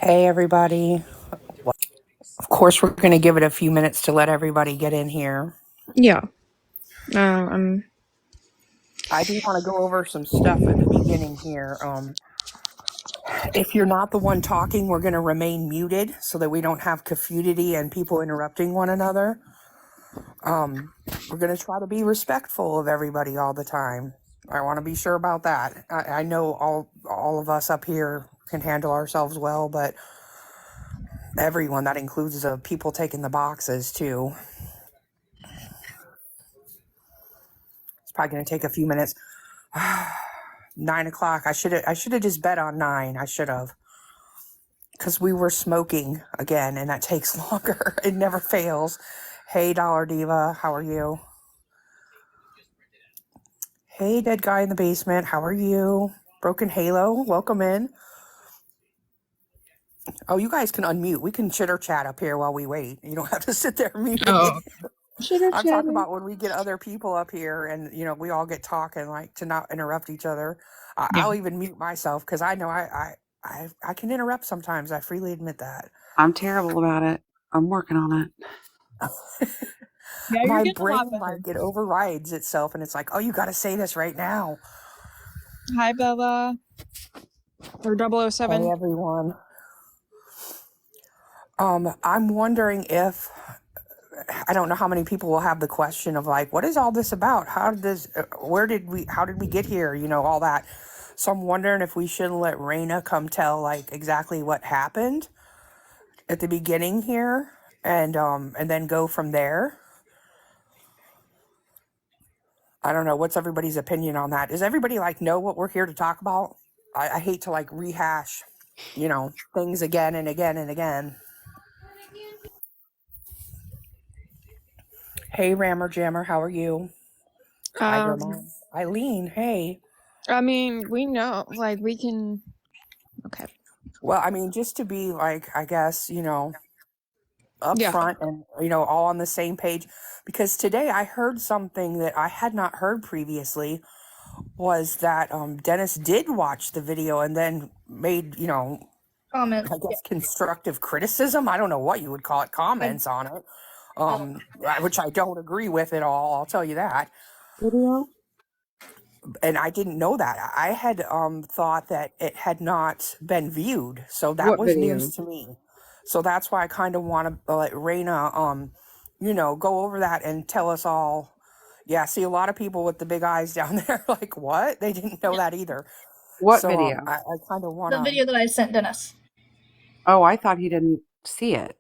Hey, everybody. Of course, we're going to give it a few minutes to let everybody get in here. Yeah. I do want to go over some stuff at the beginning here. If you're not the one talking, we're going to remain muted so that we don't have confusion and people interrupting one another. We're going to try to be respectful of everybody all the time. I want to be sure about that. I know all of us up here can handle ourselves well, but everyone, that includes the people taking the boxes too. It's probably going to take a few minutes. 9 o'clock. I should have just bet on 9. I should have. Because we were smoking again, and that takes longer. It never fails. Hey, Dollar Diva. How are you? Hey, dead guy in the basement. How are you? Broken Halo. Welcome in. Oh, you guys can unmute. We can chitter chat up here while we wait. You don't have to sit there muted. Oh. I'm talking about when we get other people up here and, we all get talking, like, to not interrupt each other. I'll even mute myself because I know I can interrupt sometimes. I freely admit that. I'm terrible about it. I'm working on it. Yeah, my brain, like, it overrides itself and it's like, oh, you got to say this right now. Hi, Bella. Or 007. Hey, everyone. I'm wondering if, I don't know how many people will have the question of, like, what is all this about? How did we get here? All that. So I'm wondering if we shouldn't let Raina come tell, like, exactly what happened at the beginning here and then go from there. I don't know. What's everybody's opinion on that? Does everybody, like, know what we're here to talk about? I hate to, like, rehash, things again and again and again. Hey, Rammer Jammer, how are you? Hi, Grandma. Eileen, hey. I mean, we know, like, we can... Okay. Well, I mean, just to be, like, I guess, up front and, all on the same page. Because today I heard something that I had not heard previously, was that Dennis did watch the video and then made, comments. I guess constructive criticism. I don't know what you would call it, comments on it. Which I don't agree with at all. I'll tell you that. Video? And I didn't know that. I had thought that it had not been viewed. So that was news to me. So that's why I kind of want to let Raina, go over that and tell us all. Yeah, see a lot of people with the big eyes down there like, what? They didn't know that either. What video? I kind of want to... The video that I sent Dennis. Oh, I thought he didn't see it.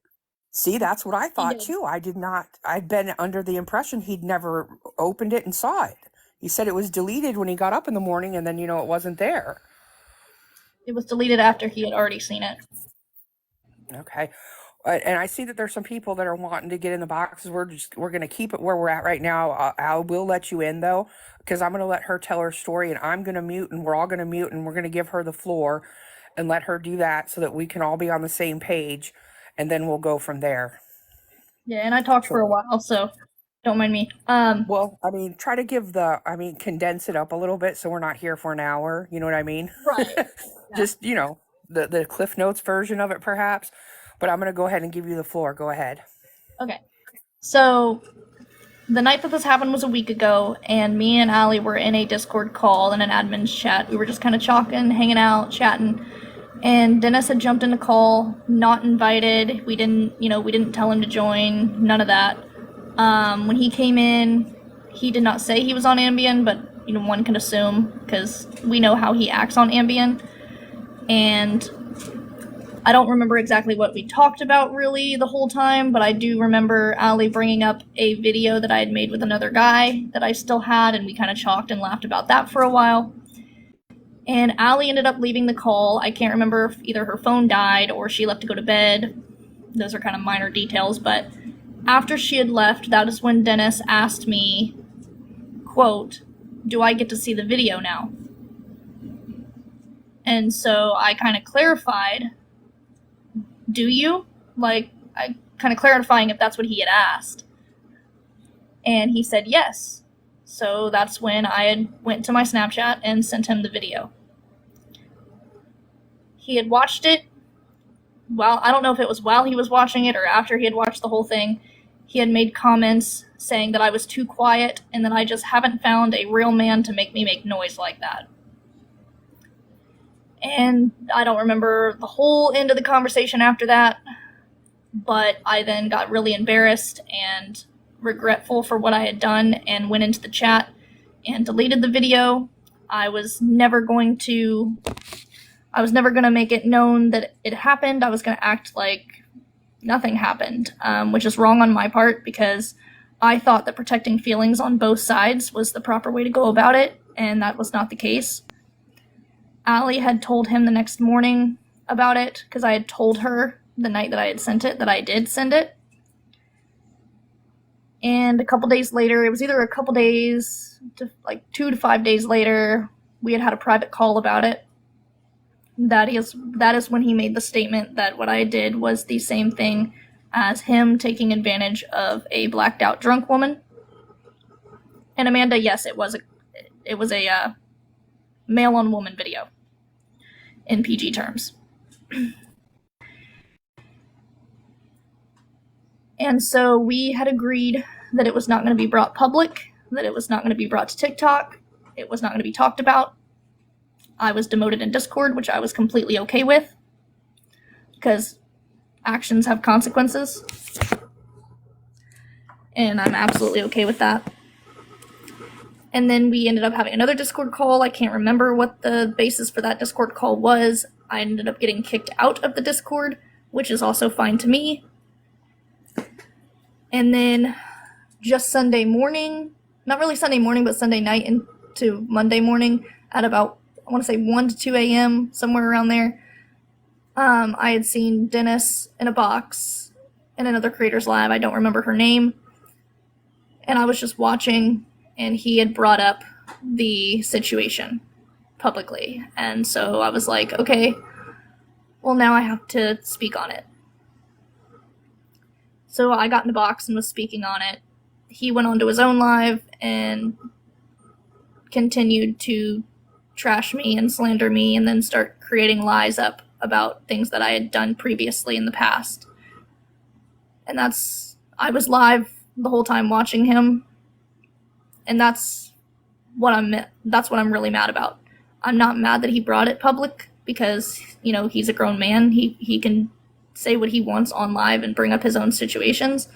See, that's what I thought too. I'd been under the impression he'd never opened it and saw it. He said it was deleted when he got up in the morning and then, it wasn't there. It was deleted after he had already seen it. Okay. And I see that there's some people that are wanting to get in the boxes. We're going to keep it where we're at right now. I will let you in though, because I'm going to let her tell her story and I'm going to mute and we're all going to mute and we're going to give her the floor and let her do that so that we can all be on the same page. And then we'll go from there. Yeah, and I talked for a while, so don't mind me. Well, I mean, try to condense it up a little bit so we're not here for an hour. You know what I mean? Right. Yeah. Just, the Cliff Notes version of it, perhaps. But I'm going to go ahead and give you the floor. Go ahead. Okay. So, the night that this happened was a week ago, and me and Allie were in a Discord call and an admin's chat. We were just kind of talking, hanging out, chatting. And Dennis had jumped in the call, not invited. We didn't tell him to join, none of that. When he came in, he did not say he was on Ambien, but, one can assume, because we know how he acts on Ambien. And I don't remember exactly what we talked about, really, the whole time, but I do remember Allie bringing up a video that I had made with another guy that I still had, and we kind of talked and laughed about that for a while. And Allie ended up leaving the call. I can't remember if either her phone died or she left to go to bed. Those are kind of minor details, but After she had left, that is when Dennis asked me, quote, "Do I get to see the video now?" And so I kind of clarified, "Do you?" Like, I kind of clarifying if that's what he had asked. And he said yes. So that's when I had went to my Snapchat and sent him the video. He had watched it. Well, I don't know if it was while he was watching it or after he had watched the whole thing. He had made comments saying that I was too quiet and that I just haven't found a real man to make me make noise like that. And I don't remember the whole end of the conversation after that, but I then got really embarrassed and regretful for what I had done and went into the chat and deleted the video. I was never going to make it known that it happened. I was going to act like nothing happened, which is wrong on my part because I thought that protecting feelings on both sides was the proper way to go about it, and that was not the case. Allie had told him the next morning about it because I had told her the night that I had sent it that I did send it. And a couple days later, it was either a couple days to like 2 to 5 days later, we had a private call about it. That is when he made the statement that what I did was the same thing as him taking advantage of a blacked out drunk woman. And Amanda, yes, it was a male on woman video in PG terms. And so we had agreed that it was not going to be brought public, that it was not going to be brought to TikTok, it was not going to be talked about. I was demoted in Discord, which I was completely okay with, because actions have consequences. And I'm absolutely okay with that. And then we ended up having another Discord call. I can't remember what the basis for that Discord call was. I ended up getting kicked out of the Discord, which is also fine to me. And then just Sunday morning, not really Sunday morning, but Sunday night into Monday morning at about, I want to say 1 to 2 a.m., somewhere around there, I had seen Dennis in a box in another creator's lab. I don't remember her name. And I was just watching, and he had brought up the situation publicly. And so I was like, okay, well, now I have to speak on it. So I got in the box and was speaking on it. He went on to his own live and continued to trash me and slander me and then start creating lies up about things that I had done previously in the past. And I was live the whole time watching him. And that's what I'm really mad about. I'm not mad that he brought it public because, you know, he's a grown man. He can say what he wants on live and bring up his own situations.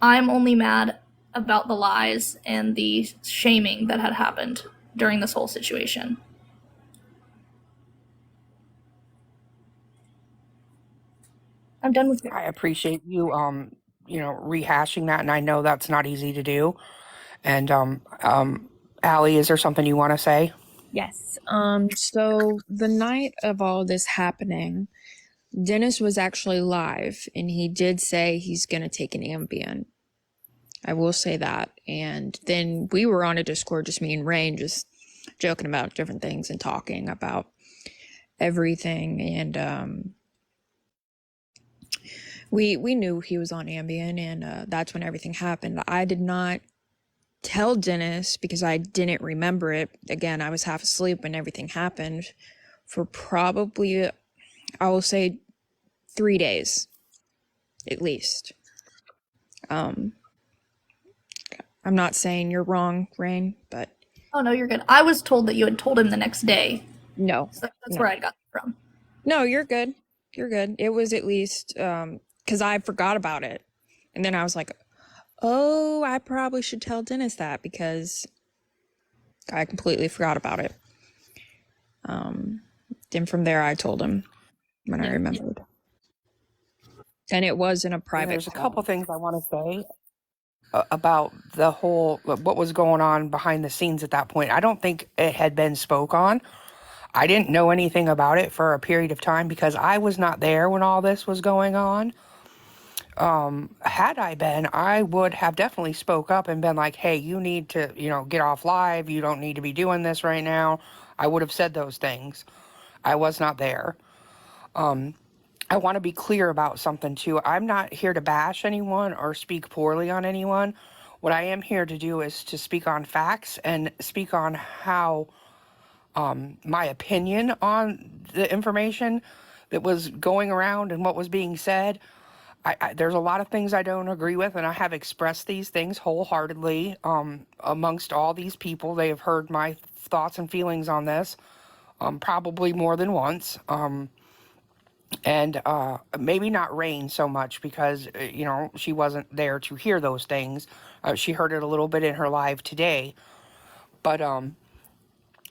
I'm only mad about the lies and the shaming that had happened during this whole situation. I'm done with it. I appreciate you, rehashing that, and I know that's not easy to do. And Allie, is there something you want to say? Yes. So the night of all this happening, Dennis was actually live, and he did say he's going to take an Ambien. I will say that. And then we were on a Discord, just me and Rain, just joking about different things and talking about everything. And we knew he was on Ambien, and that's when everything happened. I did not tell Dennis because I didn't remember it. Again, I was half asleep when everything happened for probably, I will say, 3 days, at least. I'm not saying you're wrong, Rain, but... Oh, no, you're good. I was told that you had told him the next day. No. So that's where I got it from. No, you're good. You're good. It was at least, because I forgot about it. And then I was like, oh, I probably should tell Dennis that because I completely forgot about it. Then from there, I told him when I remembered. And it was in a private There's call. a couple things I want to say about the whole, what was going on behind the scenes at that point. I don't think it had been spoke on. I didn't know anything about it for a period of time because I was not there when all this was going on. Had I been, I would have definitely spoke up and been like, hey, you need to, get off live. You don't need to be doing this right now. I would have said those things. I was not there. I want to be clear about something too. I'm not here to bash anyone or speak poorly on anyone. What I am here to do is to speak on facts and speak on how my opinion on the information that was going around and what was being said. There's a lot of things I don't agree with, and I have expressed these things wholeheartedly amongst all these people. They have heard my thoughts and feelings on this probably more than once. And maybe not Rain so much because, she wasn't there to hear those things. She heard it a little bit in her live today. But,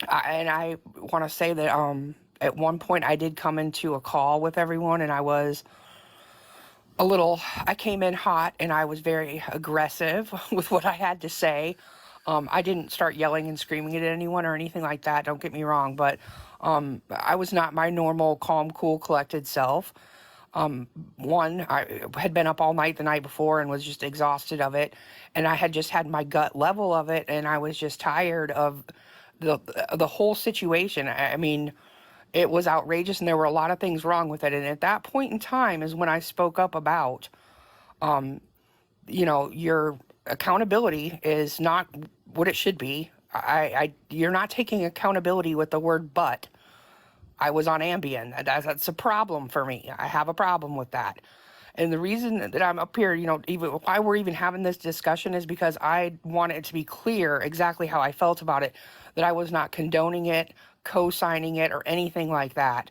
I want to say that at one point I did come into a call with everyone and I was I came in hot and I was very aggressive with what I had to say. I didn't start yelling and screaming at anyone or anything like that, don't get me wrong, but I was not my normal, calm, cool, collected self. One, I had been up all night the night before and was just exhausted of it, and I had just had my gut level of it, and I was just tired of the whole situation. I mean, it was outrageous, and there were a lot of things wrong with it. And at that point in time is when I spoke up about, your accountability is not what it should be. You're not taking accountability with the word but. I was on Ambien. That's a problem for me. I have a problem with that. And the reason that I'm up here, even why we're even having this discussion is because I wanted it to be clear exactly how I felt about it, that I was not condoning it, co-signing it, or anything like that.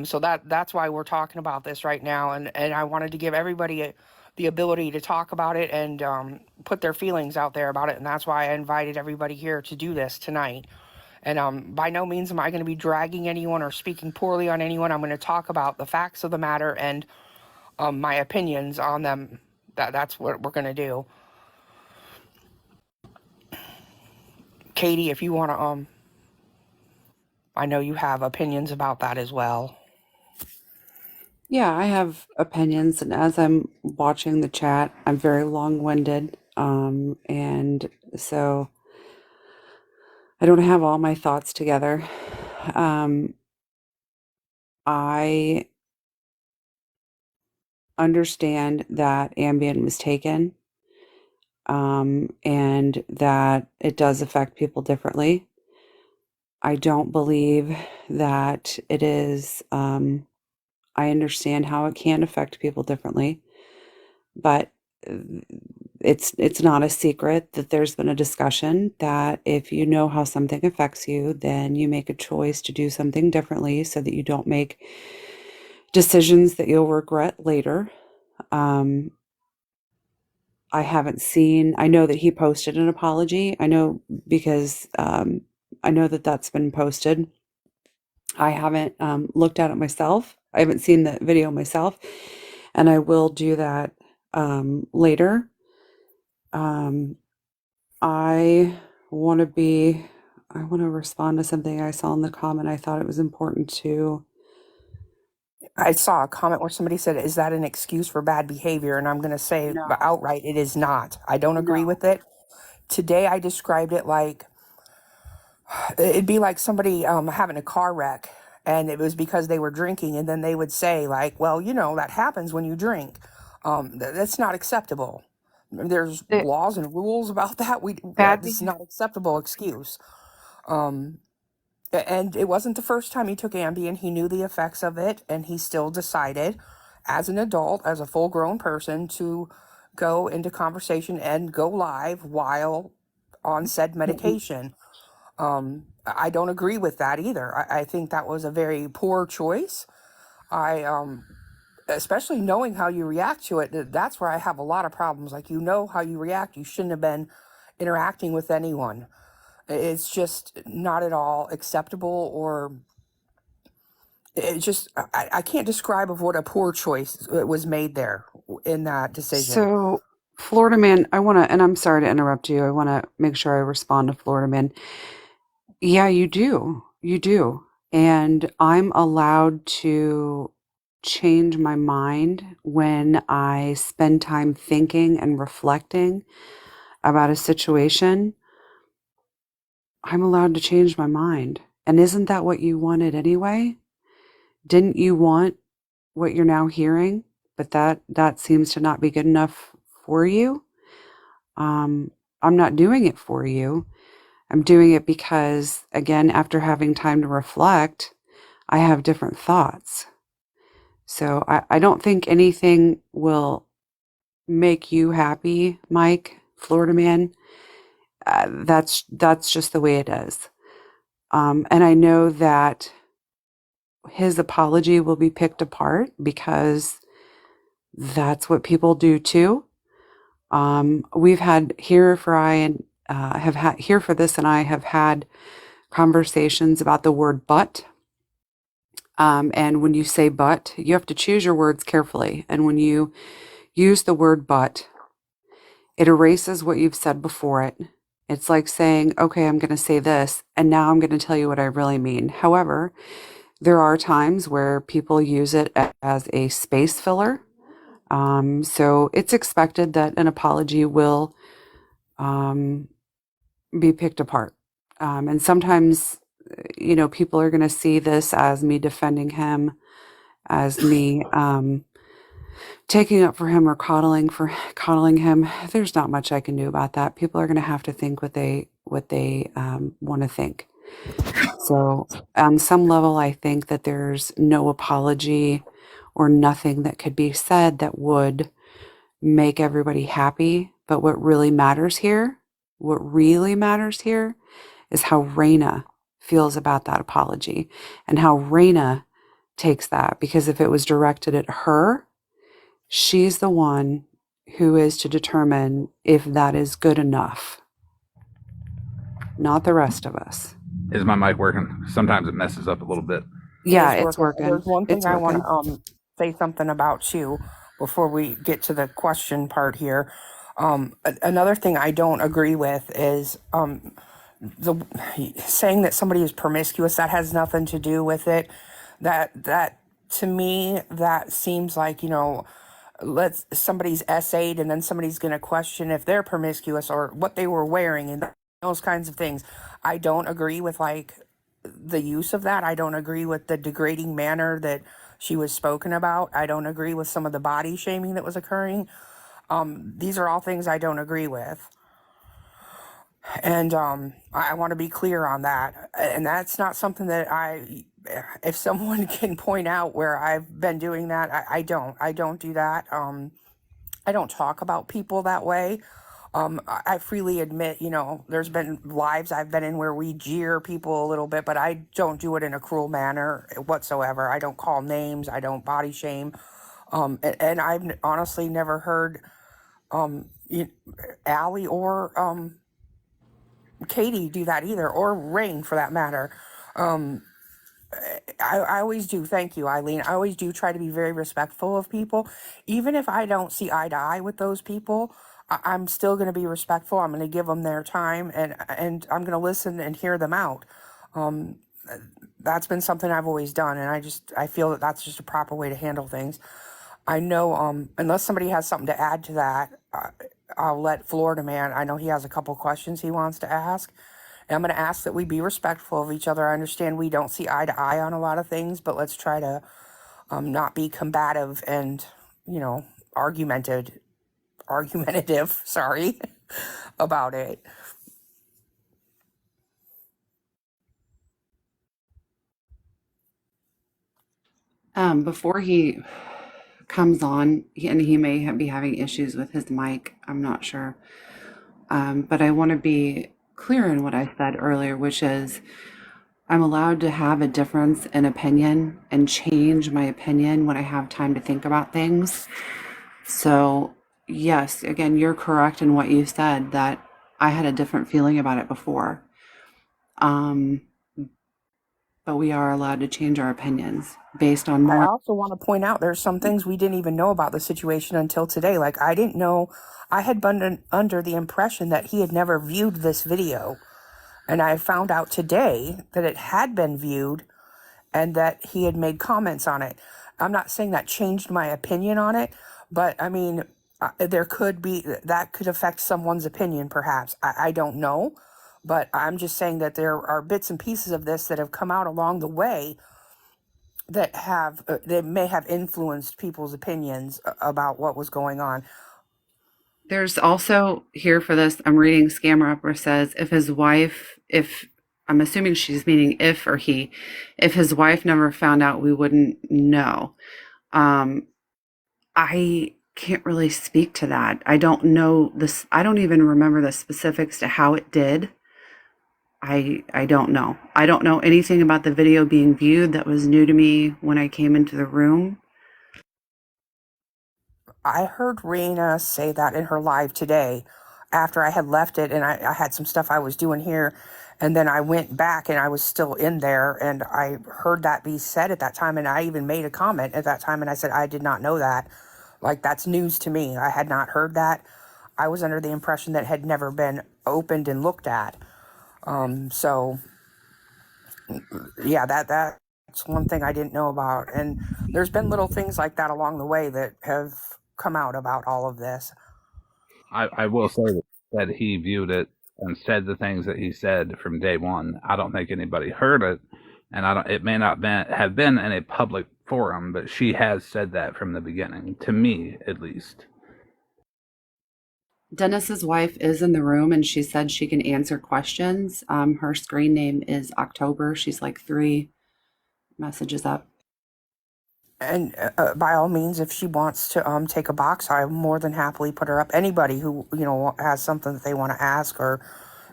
So that's why we're talking about this right now. And I wanted to give everybody the ability to talk about it and put their feelings out there about it. And that's why I invited everybody here to do this tonight. And by no means am I going to be dragging anyone or speaking poorly on anyone. I'm going to talk about the facts of the matter and my opinions on them. That's what we're going to do. Katie, if you want to, I know you have opinions about that as well. Yeah, I have opinions, and as I'm watching the chat, I'm very long-winded, and so I don't have all my thoughts together. I understand that Ambien was taken, and that it does affect people differently. I don't believe that it is. I understand how it can affect people differently, but it's not a secret that there's been a discussion that if you know how something affects you, then you make a choice to do something differently so that you don't make decisions that you'll regret later. I haven't seen, I know that he posted an apology. I know because I know that that's been posted. I haven't looked at it myself. I haven't seen the video myself, and I will do that later. I want to respond to something I saw in the comment. I thought it was important to. I saw a comment where somebody said, is that an excuse for bad behavior? And I'm going to say No. outright, it is not. I don't agree No. with it. Today I described it like, it'd be like somebody having a car wreck and it was because they were drinking, and then they would say like, well, that happens when you drink. That's not acceptable. There's The laws and rules about that. bad This is behavior. not acceptable excuse. And it wasn't the first time he took Ambien. He knew the effects of it, and he still decided as an adult, as a full grown person, to go into conversation and go live while on said medication. I don't agree with that either. I think that was a very poor choice. Especially knowing how you react to it, that's where I have a lot of problems. Like, how you react. You shouldn't have been interacting with anyone. It's just not at all acceptable, or it's just, I can't describe of what a poor choice was made there in that decision. So, Florida Man, and I'm sorry to interrupt you. I want to make sure I respond to Florida Man. Yeah, you do. You do. And I'm allowed to change my mind when I spend time thinking and reflecting about a situation, I'm allowed to change my mind. And isn't that what you wanted anyway? Didn't you want what you're now hearing? But that seems to not be good enough for you. I'm not doing it for you. I'm doing it because, again, after having time to reflect, I have different thoughts. So I don't think anything will make you happy, Mike, Florida man. That's just the way it is. And I know that his apology will be picked apart because that's what people do too. We've had here for I and have had here for this, and I have had conversations about the word but. And when you say but, you have to choose your words carefully. And when you use the word but, it erases what you've said before it. It's like saying, okay, I'm going to say this, and now I'm going to tell you what I really mean. However, there are times where people use it as a space filler. So it's expected that an apology will be picked apart. And sometimes, people are going to see this as me defending him, as me taking up for him or coddling him. There's not much I can do about that. People are going to have to think what they want to think. So on some level, I think that there's no apology or nothing that could be said that would make everybody happy. But what really matters here is how Raina feels about that apology and how Raina takes that. Because if it was directed at her, she's the one who is to determine if that is good enough, not the rest of us. Is my mic working? Sometimes it messes up a little bit. Yeah, it's working. There's one thing It's I working. want to say something about too before we get to the question part here. Another thing I don't agree with is the saying that somebody is promiscuous. That has nothing to do with it. That to me, that seems like, somebody's essayed and then somebody's going to question if they're promiscuous or what they were wearing and those kinds of things. I don't agree with the use of that. I don't agree with the degrading manner that she was spoken about. I don't agree with some of the body shaming that was occurring. These are all things I don't agree with. And I want to be clear on that. And that's not something that if someone can point out where I've been doing that, I don't do that. I don't talk about people that way. I freely admit, there's been lives I've been in where we jeer people a little bit, but I don't do it in a cruel manner whatsoever. I don't call names. I don't body shame. And I've honestly never heard Allie or Katie do that either, or Rain for that matter. I always do. Thank you, Eileen. I always do try to be very respectful of people. Even if I don't see eye to eye with those people, I'm still going to be respectful. I'm going to give them their time, and I'm going to listen and hear them out. That's been something I've always done, and I feel that that's just a proper way to handle things. I know, unless somebody has something to add to that, I'll let Florida Man, I know he has a couple questions he wants to ask. And I'm going to ask that we be respectful of each other. I understand we don't see eye to eye on a lot of things, but let's try to not be combative and, argumentative, sorry, about it. Before he comes on, and he may be having issues with his mic, I'm not sure. But I want to be clear in what I said earlier, which is I'm allowed to have a difference in opinion and change my opinion when I have time to think about things. So, yes, again, you're correct in what you said that I had a different feeling about it before. But we are allowed to change our opinions based on I more. also want to point out there's some things we didn't even know about the situation until today. Like, I didn't know, I had been under the impression that he had never viewed this video. And I found out today that it had been viewed and that he had made comments on it. I'm not saying that changed my opinion on it, but I mean, there could be that could affect someone's opinion, perhaps. I don't know, but I'm just saying that there are bits and pieces of this that have come out along the way that have that may have influenced people's opinions about what was going on. There's also here for this, I'm reading Scammer Upper says, if I'm assuming she's meaning if or he, if his wife never found out, we wouldn't know. I can't really speak to that. I don't know this. I don't even remember the specifics to how it did. I don't know. I don't know anything about the video being viewed. That was new to me when I came into the room. I heard Rena say that in her live today after I had left it, and I had some stuff I was doing here, and then I went back and I was still in there, and I heard that be said at that time, and I even made a comment at that time, and I said, I did not know that. Like, that's news to me. I had not heard that. I was under the impression that it had never been opened and looked at. So yeah, that's one thing I didn't know about. And there's been little things like that along the way that have come out about all of this. I will say that he viewed it and said the things that he said from day one. I don't think anybody heard it, and it may not have been in a public forum, but she has said that from the beginning, to me at least. Dennis's wife is in the room and she said she can answer questions. Her screen name is October. She's like 3 messages up. And by all means, if she wants to take a box, I more than happily put her up. Anybody who, has something that they want to ask or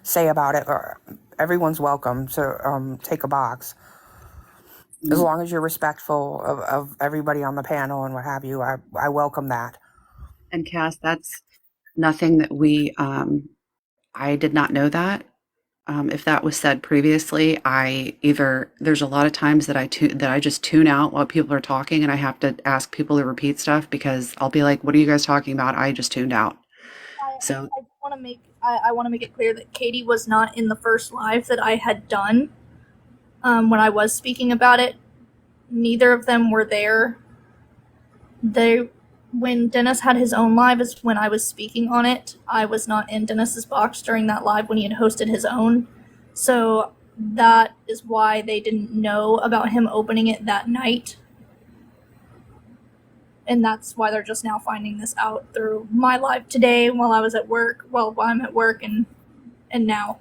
say about it, or everyone's welcome to take a box. As long as you're respectful of everybody on the panel and what have you, I welcome that. And Cass, that's nothing that I did not know that. If that was said previously, there's a lot of times that I just tune out while people are talking, and I have to ask people to repeat stuff because I'll be like, "What are you guys talking about?" I just tuned out. So I want to make it clear that Katie was not in the first live that I had done. When I was speaking about it, neither of them were there. When Dennis had his own live is when I was speaking on it. I was not in Dennis's box during that live when he had hosted his own. So that is why they didn't know about him opening it that night. And that's why they're just now finding this out through my live today while I was at work, while I'm at work and now.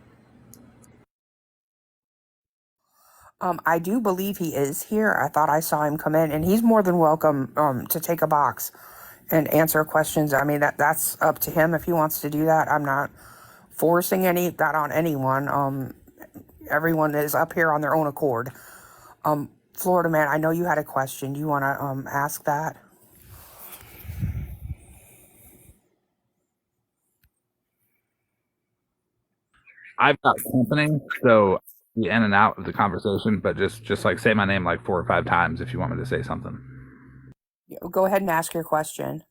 I do believe he is here. I thought I saw him come in, and he's more than welcome to take a box and answer questions. I mean, that's up to him if he wants to do that. I'm not forcing that on anyone. Everyone is up here on their own accord. Florida Man, I know you had a question. Do you want to ask that? I've got company, so be in and out of the conversation, but just like say my name like 4 or 5 times if you want me to say something. Go ahead and ask your question.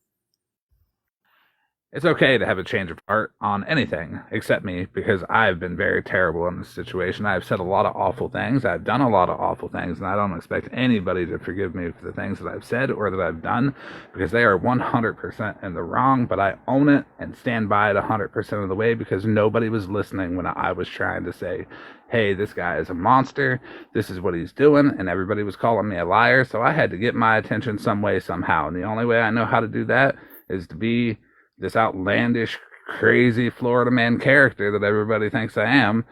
It's okay to have a change of heart on anything except me, because I've been very terrible in this situation. I've said a lot of awful things. I've done a lot of awful things, and I don't expect anybody to forgive me for the things that I've said or that I've done, because they are 100% in the wrong, but I own it and stand by it 100% of the way, because nobody was listening when I was trying to say, hey, this guy is a monster, this is what he's doing, and everybody was calling me a liar, so I had to get my attention some way, somehow, and the only way I know how to do that is to be this outlandish, crazy Florida man character that everybody thinks I am.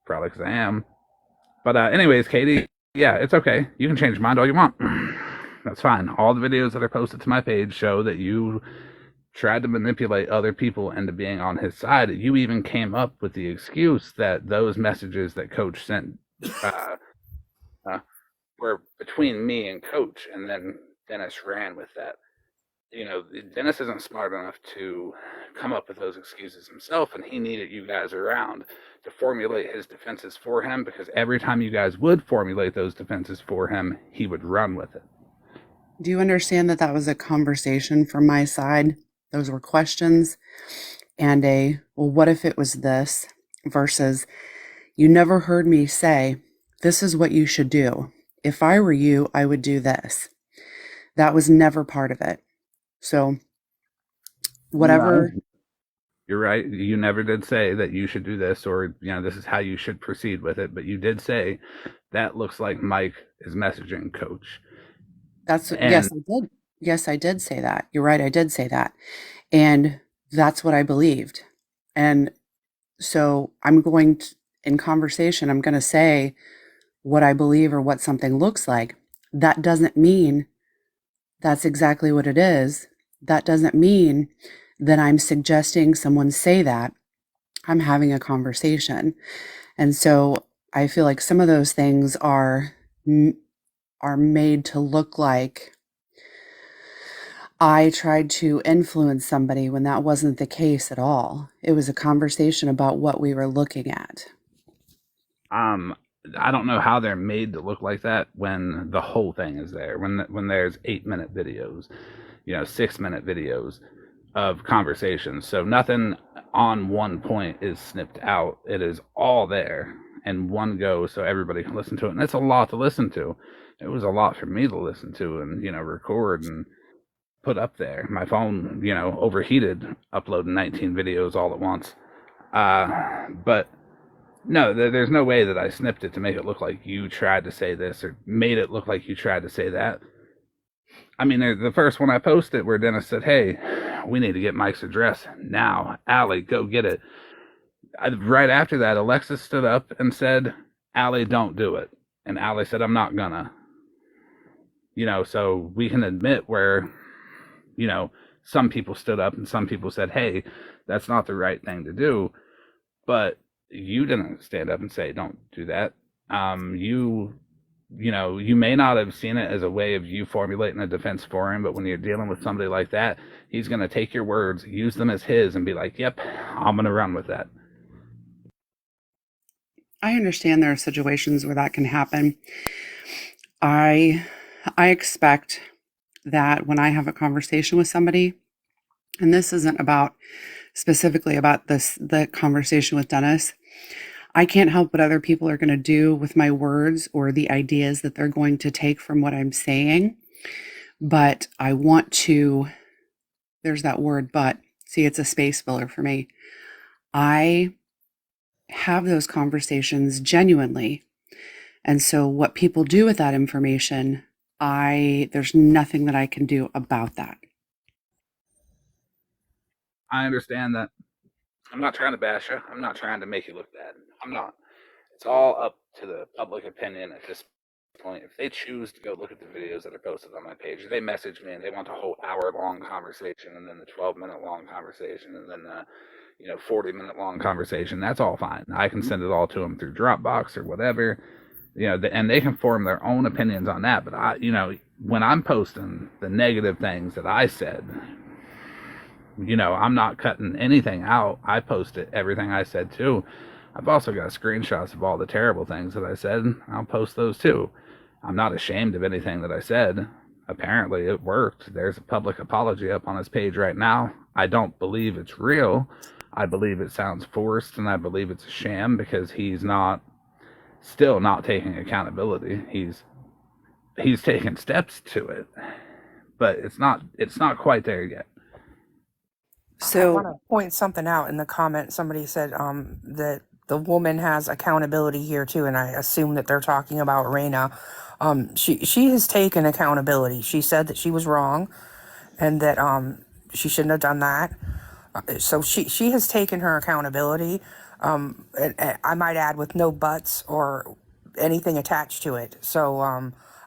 Probably because I am. But anyways, Katie, yeah, it's okay. You can change your mind all you want. That's fine. All the videos that are posted to my page show that you tried to manipulate other people into being on his side. You even came up with the excuse that those messages that Coach sent were between me and Coach, and then Dennis ran with that. Dennis isn't smart enough to come up with those excuses himself, and he needed you guys around to formulate his defenses for him, because every time you guys would formulate those defenses for him, he would run with it. Do you understand that that was a conversation from my side? Those were questions and well, what if it was this, versus you never heard me say, this is what you should do. If I were you, I would do this. That was never part of it. So whatever. No, you're right. You never did say that you should do this or, this is how you should proceed with it. But you did say that looks like Mike is messaging Coach. Yes, And I did. Yes, I did say that. You're right. I did say that. And that's what I believed. And so I'm going to, in conversation, I'm going to say what I believe or what something looks like. That doesn't mean that's exactly what it is. That doesn't mean that I'm suggesting someone say that. I'm having a conversation. And so I feel like some of those things are made to look like I tried to influence somebody when that wasn't the case at all. It was a conversation about what we were looking at. I don't know how they're made to look like that when the whole thing is there. When there's 8-minute videos, 6-minute videos of conversations. So nothing on one point is snipped out. It is all there in one go, so everybody can listen to it. And it's a lot to listen to. It was a lot for me to listen to and record and put up there. My phone, overheated uploading 19 videos all at once. But no, there's no way that I snipped it to make it look like you tried to say this or made it look like you tried to say that. I mean, the first one I posted where Dennis said, "Hey, we need to get Mike's address now. Allie, go get it." Right after that, Alexis stood up and said, "Allie, don't do it." And Allie said, "I'm not gonna." So we can admit where, some people stood up and some people said, "Hey, that's not the right thing to do." But you didn't stand up and say, "Don't do that." You may not have seen it as a way of you formulating a defense for him, but when you're dealing with somebody like that, he's going to take your words, use them as his, and be like, "Yep, I'm going to run with that." I understand there are situations where that can happen. I expect that when I have a conversation with somebody, and this isn't about specifically about the conversation with Dennis, I can't help what other people are going to do with my words or the ideas that they're going to take from what I'm saying. But I want to, there's that word, but see, it's a space filler for me. I have those conversations genuinely. And so what people do with that information, there's nothing that I can do about that. I understand that. I'm not trying to bash you. I'm not trying to make you look bad. I'm not. It's all up to the public opinion at this point. If they choose to go look at the videos that are posted on my page, they message me and they want a whole hour-long conversation and then the 12-minute long conversation and then the 40-minute long conversation, that's all fine. I can send it all to them through Dropbox or whatever, and they can form their own opinions on that. But when I'm posting the negative things that I said, I'm not cutting anything out. I posted everything I said too. I've also got screenshots of all the terrible things that I said. I'll post those too. I'm not ashamed of anything that I said. Apparently it worked. There's a public apology up on his page right now. I don't believe it's real. I believe it sounds forced, and I believe it's a sham because he's still not taking accountability. He's taking steps to it, but it's not quite there yet. So I want to point something out in the comment. Somebody said that the woman has accountability here too, and I assume that they're talking about Raina. She has taken accountability. She said that she was wrong, and that she shouldn't have done that. So she has taken her accountability. And I might add, with no buts or anything attached to it. So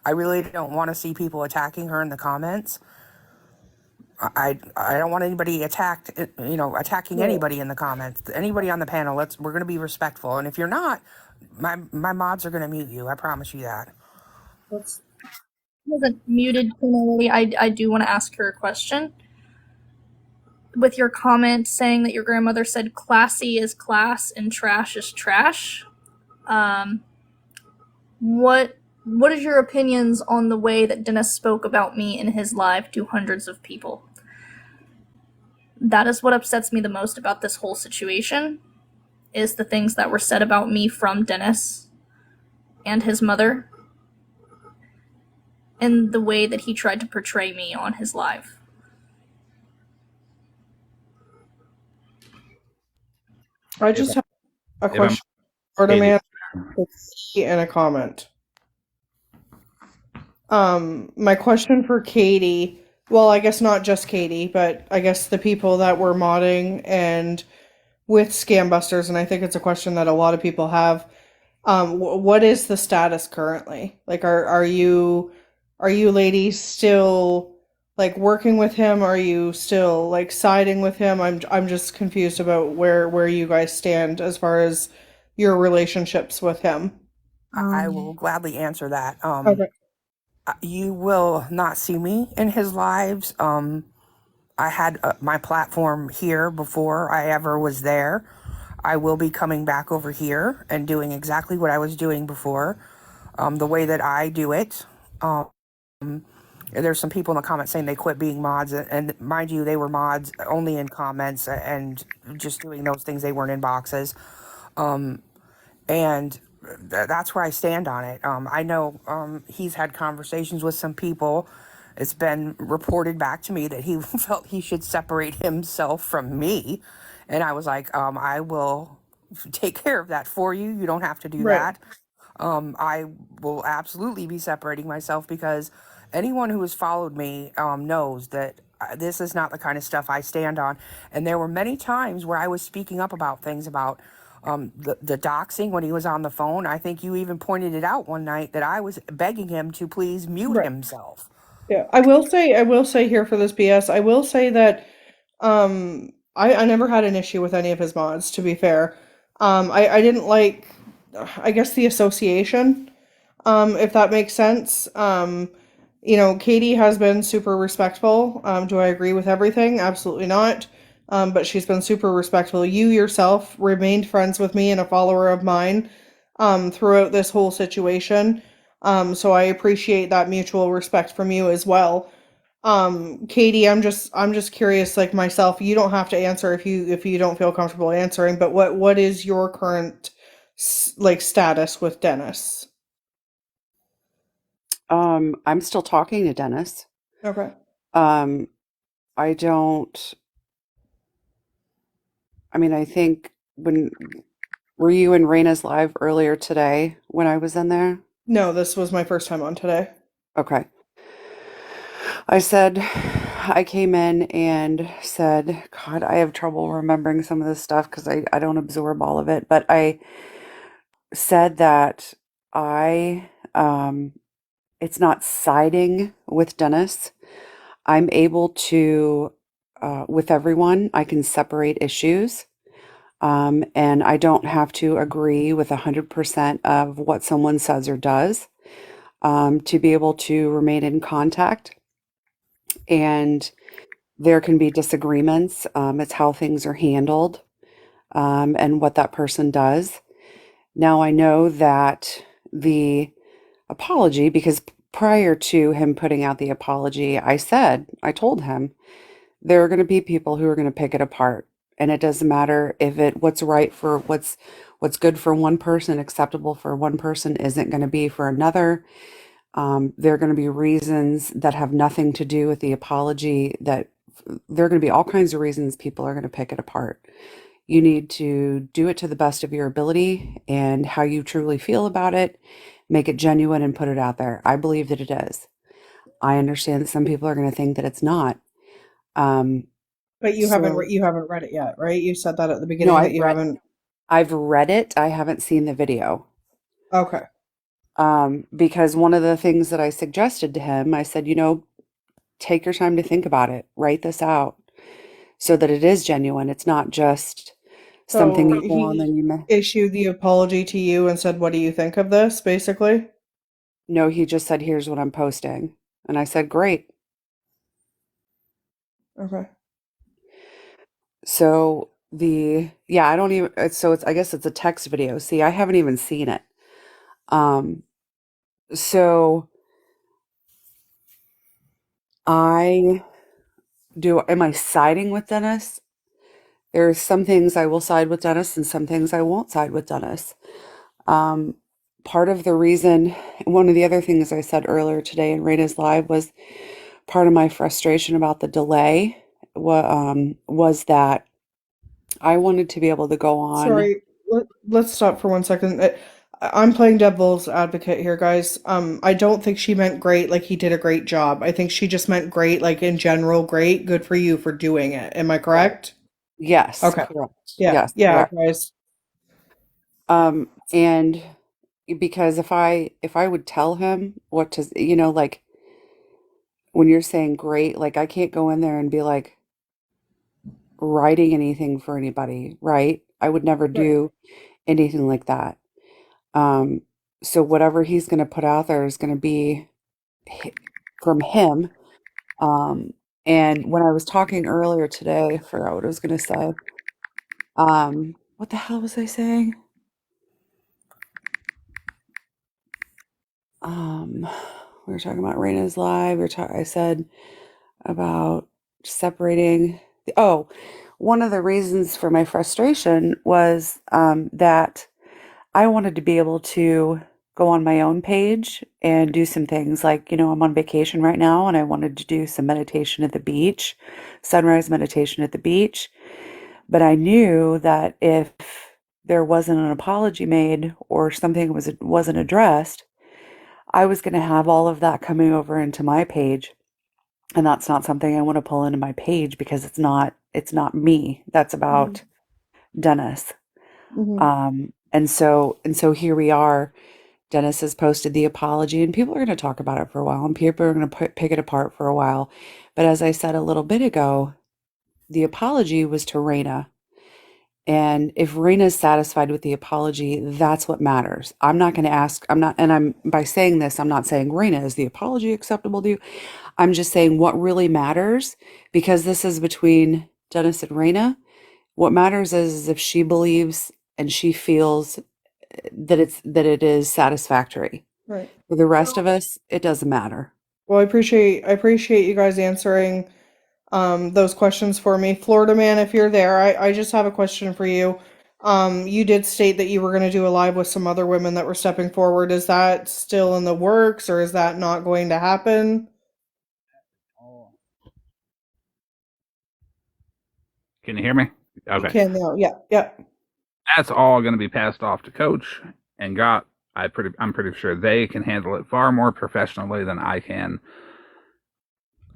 I really don't want to see people attacking her in the comments. I don't want anybody attacking anybody in the comments. Anybody on the panel, we're going to be respectful. And if you're not, my mods are going to mute you. I promise you that. Wasn't muted clearly. I do want to ask her a question. With your comment saying that your grandmother said classy is class and trash is trash, what is your opinions on the way that Dennis spoke about me in his live to hundreds of people? That is what upsets me the most about this whole situation, is the things that were said about me from Dennis and his mother. in the way that he tried to portray me on his live. I just have a If I'm question for the Katie, man and a comment. My question for Katie, well, I guess not just Katie, but I guess the people that were modding and with scambusters, and I think it's a question that a lot of people have. What is the status currently? Like, are you ladies still like working with him? Are you still like siding with him? I'm just confused about where you guys stand as far as your relationships with him. Um, I will gladly answer that. Okay. You will not see me in his lives. I had my platform here before I ever was there. I will be coming back over here and doing exactly what I was doing before, the way that I do it. Um, there's some people in the comments saying they quit being mods, and mind you, they were mods only in comments and just doing those things. They weren't in boxes. And that's where I stand on it. I know he's had conversations with some people. It's been reported back to me that he felt he should separate himself from me. And I was like, I will take care of that for you. You don't have to do Right. that. I will absolutely be separating myself because anyone who has followed me knows that this is not the kind of stuff I stand on. And there were many times where I was speaking up about things about the doxing when he was on the phone. I think you even pointed it out one night that I was begging him to please mute Right. himself. Yeah, I will say here for this BS, I will say that I never had an issue with any of his mods, to be fair. I didn't like, I guess, the association, if that makes sense. You know, Katie has been super respectful. Do I agree with everything? Absolutely not. But she's been super respectful. You yourself remained friends with me and a follower of mine throughout this whole situation. So I appreciate that mutual respect from you as well. Katie, I'm just curious, like myself, you don't have to answer if you don't feel comfortable answering, but what is your current like status with Dennis? I'm still talking to Dennis. Okay. Um, I don't, I mean, I think were you in Raina's live earlier today when I was in there? No, this was my first time on today. Okay. I said, I came in and said, God, I have trouble remembering some of this stuff because I don't absorb all of it. But I said that I, it's not siding with Dennis. I'm able to, with everyone, I can separate issues. And I don't have to agree with 100% of what someone says or does to be able to remain in contact. And there can be disagreements. It's how things are handled and what that person does. Now, I know that the apology, because prior to him putting out the apology, I told him, there are going to be people who are going to pick it apart. And it doesn't matter if what's right for what's good for one person, acceptable for one person, isn't going to be for another. There are going to be reasons that have nothing to do with the apology, that there are going to be all kinds of reasons people are going to pick it apart. You need to do it to the best of your ability and how you truly feel about it, make it genuine and put it out there. I believe that it is. I understand that some people are going to think that it's not. But So you haven't read it yet, right? You said that at the no, beginning that you haven't. I've read it. I haven't seen the video. Okay. Because one of the things that I suggested to him, I said, take your time to think about it, write this out so that it is genuine. It's not just something So you go on and he you may. issued the apology to you and said, "What do you think of this?" Basically. No, he just said, here's what I'm posting. And I said, great. Okay. So I don't even, I guess it's a text video. See, I haven't even seen it. Um, so I am I siding with Dennis? There's some things I will side with Dennis and some things I won't side with Dennis. Um, part of the reason, one of the other things I said earlier today in Raina's live was part of my frustration about the delay was that I wanted to be able to go on. Sorry, let's stop for 1 second. I'm playing devil's advocate here, guys. I don't think she meant great, like he did a great job. I think she just meant great, like in general, great. Good for you for doing it. Am I correct? Yes, Okay. correct. Yeah, Yes, yeah, correct. guys. And because if I would tell him what to, like when you're saying great, like I can't go in there and be like writing anything for anybody, right? I would never Right. do anything like that. Um, so whatever he's going to put out there is going to be from him. Um, and when I was talking earlier today, I forgot what I was going to say. What the hell was I saying? We were talking about Raina's live. I said about separating. Oh, one of the reasons for my frustration was that I wanted to be able to go on my own page and do some things like, I'm on vacation right now and I wanted to do some meditation at the beach, sunrise meditation at the beach. But I knew that if there wasn't an apology made or something wasn't addressed, I was going to have all of that coming over into my page. And that's not something I want to pull into my page because it's not me. That's Mm-hmm. about Dennis. Mm-hmm. And so here we are. Dennis has posted the apology, and people are going to talk about it for a while, and people are going to pick it apart for a while. But as I said a little bit ago, the apology was to Raina. And if Raina's satisfied with the apology, that's what matters. I'm not going to ask, I'm not, and I'm, by saying this, I'm not saying, Raina, is the apology acceptable to you? I'm just saying what really matters, because this is between Dennis and Raina. What matters is if she believes and she feels that it is satisfactory. Right. For the rest of us, it doesn't matter. Well, I appreciate you guys answering those questions for me. Florida man, if you're there, I just have a question for you. You did state that you were going to do a live with some other women that were stepping forward. Is that still in the works or is that not going to happen? Can you hear me? You Okay. can now. Yeah, yeah. That's all going to be passed off to coach and got. I'm pretty sure they can handle it far more professionally than I can.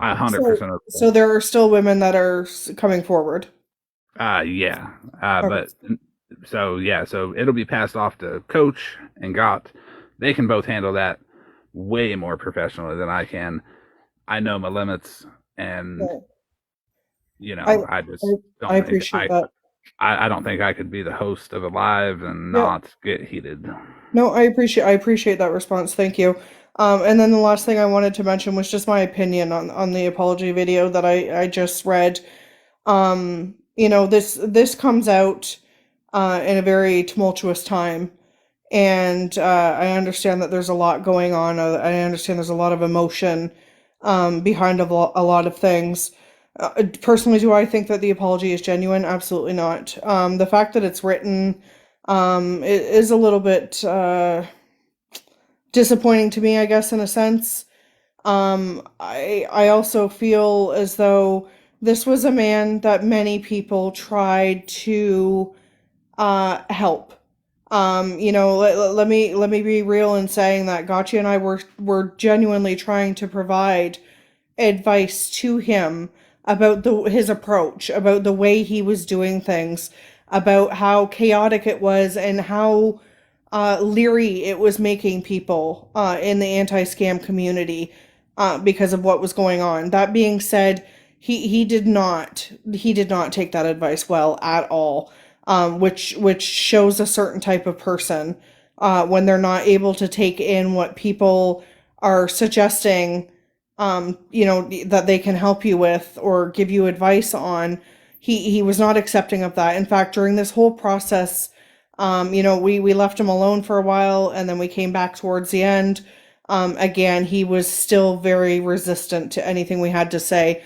100% of So there are still women that are coming forward. yeah. Okay. But so it'll be passed off to coach and got. They can both handle that way more professionally than I can. I know my limits, and I I just I don't think appreciate that. I don't think I could be the host of a live and Yeah. not get heated. No, I appreciate that response. Thank you. And then the last thing I wanted to mention was just my opinion on the apology video that I just read. This comes out in a very tumultuous time, and I understand that there's a lot going on. I understand there's a lot of emotion behind a lot of things. Personally, do I think that the apology is genuine? Absolutely not. The fact that it's written it is a little bit disappointing to me, I guess, in a sense. I also feel as though this was a man that many people tried to help. Let me be real in saying that Gotcha and I were genuinely trying to provide advice to him about his approach, about the way he was doing things, about how chaotic it was, and how leery it was making people in the anti-scam community because of what was going on. That being said, he did not take that advice well at all, which shows a certain type of person when they're not able to take in what people are suggesting that they can help you with or give you advice on. He was not accepting of that. In fact, during this whole process, we left him alone for a while and then we came back towards the end. Again, he was still very resistant to anything we had to say.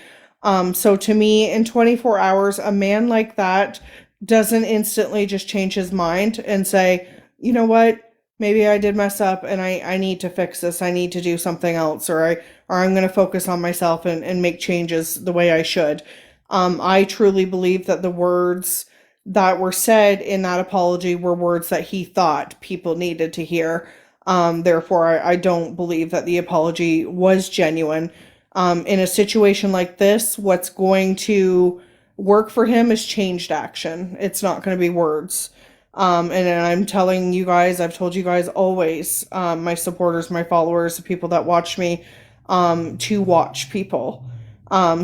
So to me, in 24 hours, a man like that doesn't instantly just change his mind and say, you know what? maybe I did mess up and I need to fix this. I need to do something else, or I'm going to focus on myself and make changes the way I should. I truly believe that the words that were said in that apology were words that he thought people needed to hear. Therefore, I don't believe that the apology was genuine. In a situation like this, what's going to work for him is changed action. It's not going to be words. And I'm telling you guys, I've told you guys always, my supporters, my followers, the people that watch me, to watch people.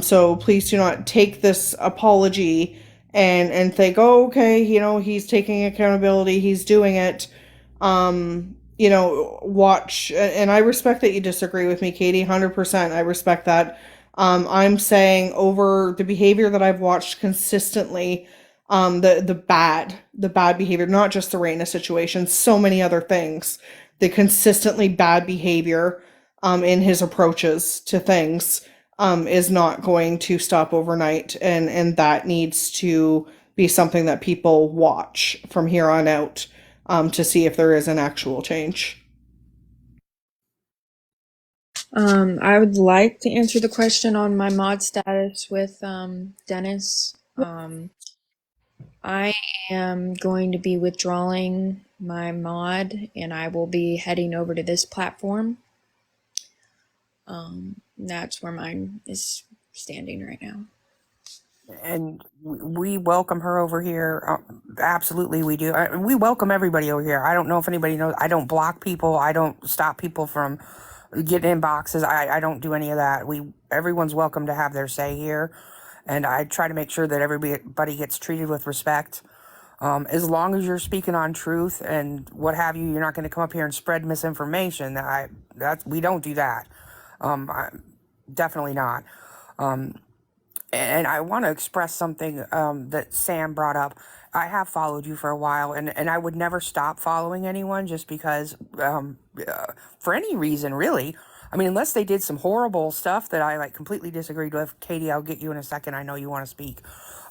So please do not take this apology and think, oh, okay, he's taking accountability, he's doing it. Watch, and I respect that you disagree with me, Katie, 100%. I respect that. I'm saying over the behavior that I've watched consistently, the bad behavior, not just the Raina situation, so many other things, the consistently bad behavior, in his approaches to things, is not going to stop overnight, and that needs to be something that people watch from here on out, to see if there is an actual change. I would like to answer the question on my mod status with Dennis. I am going to be withdrawing my mod and I will be heading over to this platform. That's where mine is standing right now. And we welcome her over here. Absolutely, we do. We welcome everybody over here. I don't know if anybody knows. I don't block people. I don't stop people from getting in boxes. I don't do any of that. Everyone's welcome to have their say here, and I try to make sure that everybody gets treated with respect. As long as you're speaking on truth and what have you, you're not going to come up here and spread misinformation. We don't do that. Definitely not. And I want to express something that Sam brought up. I have followed you for a while, and I would never stop following anyone just because, for any reason, really. I mean, unless they did some horrible stuff that I completely disagreed with. Katie, I'll get you in a second. I know you want to speak.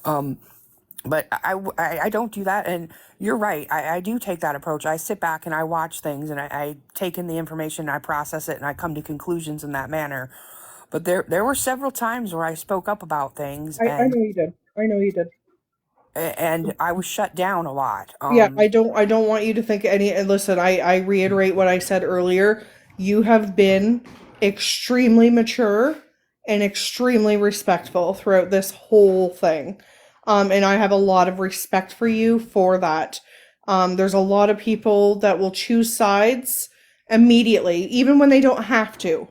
But I don't do that. And you're right. I do take that approach. I sit back and I watch things, and I take in the information, and I process it, and I come to conclusions in that manner. But there were several times where I spoke up about things, I know you did. I know you did. and I was shut down a lot. Yeah, I don't want you to think any. And listen, I reiterate what I said earlier. You have been extremely mature and extremely respectful throughout this whole thing. And I have a lot of respect for you for that. There's a lot of people that will choose sides immediately, even when they don't have to.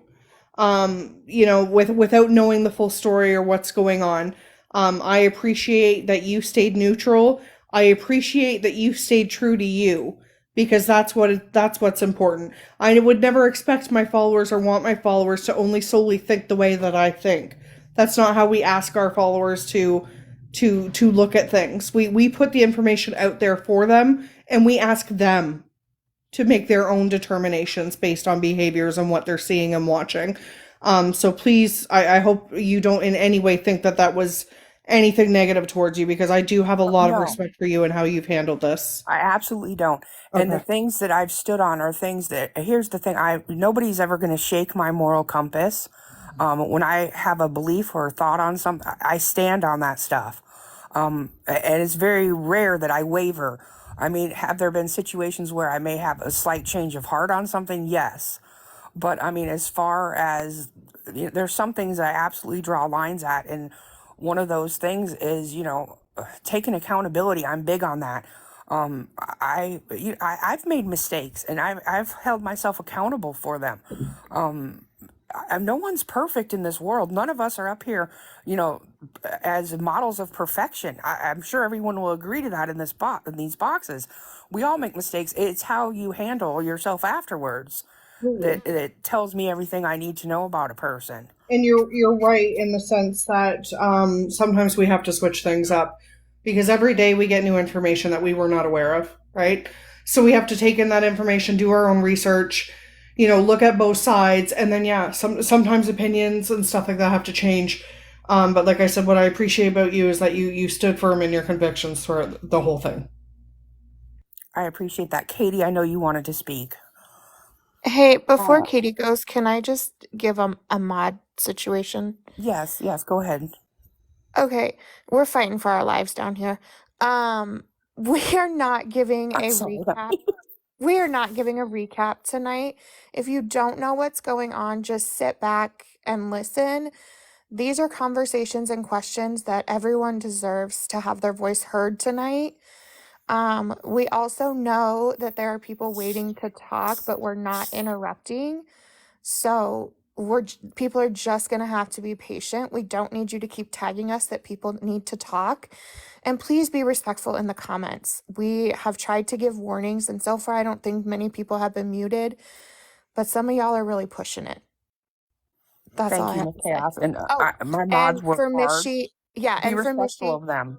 Without knowing the full story or what's going on. I appreciate that you stayed neutral. I appreciate that you stayed true to you, because that's what's important. I would never expect my followers or want my followers to only solely think the way that I think. That's not how we ask our followers to look at things. We put the information out there for them, and we ask them to make their own determinations based on behaviors and what they're seeing and watching. So please, I hope you don't in any way think that was anything negative towards you, because I do have a lot of No. respect for you and how you've handled this. I absolutely don't. And the Okay. things that I've stood on are things that, here's the thing, nobody's ever going to shake my moral compass. When I have a belief or a thought on something, I stand on that stuff. And it's very rare that I waver. I mean, have there been situations where I may have a slight change of heart on something? Yes. But I mean, as far as, there's some things I absolutely draw lines at. And one of those things is, taking accountability. I'm big on that. I've made mistakes, and I've held myself accountable for them. No one's perfect in this world. None of us are up here, as models of perfection. I'm sure everyone will agree to that in these boxes. We all make mistakes. It's how you handle yourself afterwards that tells me everything I need to know about a person. And you're right in the sense that sometimes we have to switch things up, because every day we get new information that we were not aware of, right? So we have to take in that information, do our own research, look at both sides, and then sometimes opinions and stuff like that have to change. But like I said, what I appreciate about you is that you stood firm in your convictions throughout the whole thing. I appreciate that. Katie, I know you wanted to speak. Hey, before Uh, Katie goes, can I just give a mod situation? Yes, go ahead. Okay, we're fighting for our lives down here. Um, we are not giving I'm a sorry. recap. We are not giving a recap tonight. If you don't know what's going on, just sit back and listen. These are conversations and questions that everyone deserves to have their voice heard tonight. We also know that there are people waiting to talk, but we're not interrupting. So people are just gonna have to be patient. We don't need you to keep tagging us that people need to talk. And please be respectful in the comments. We have tried to give warnings, and so far I don't think many people have been muted, but some of y'all are really pushing it. That's all Thank I you, have Miss to say. Chaos. And Oh, my mods and work for hard. Mishy, Be and for respectful Mishy, of them.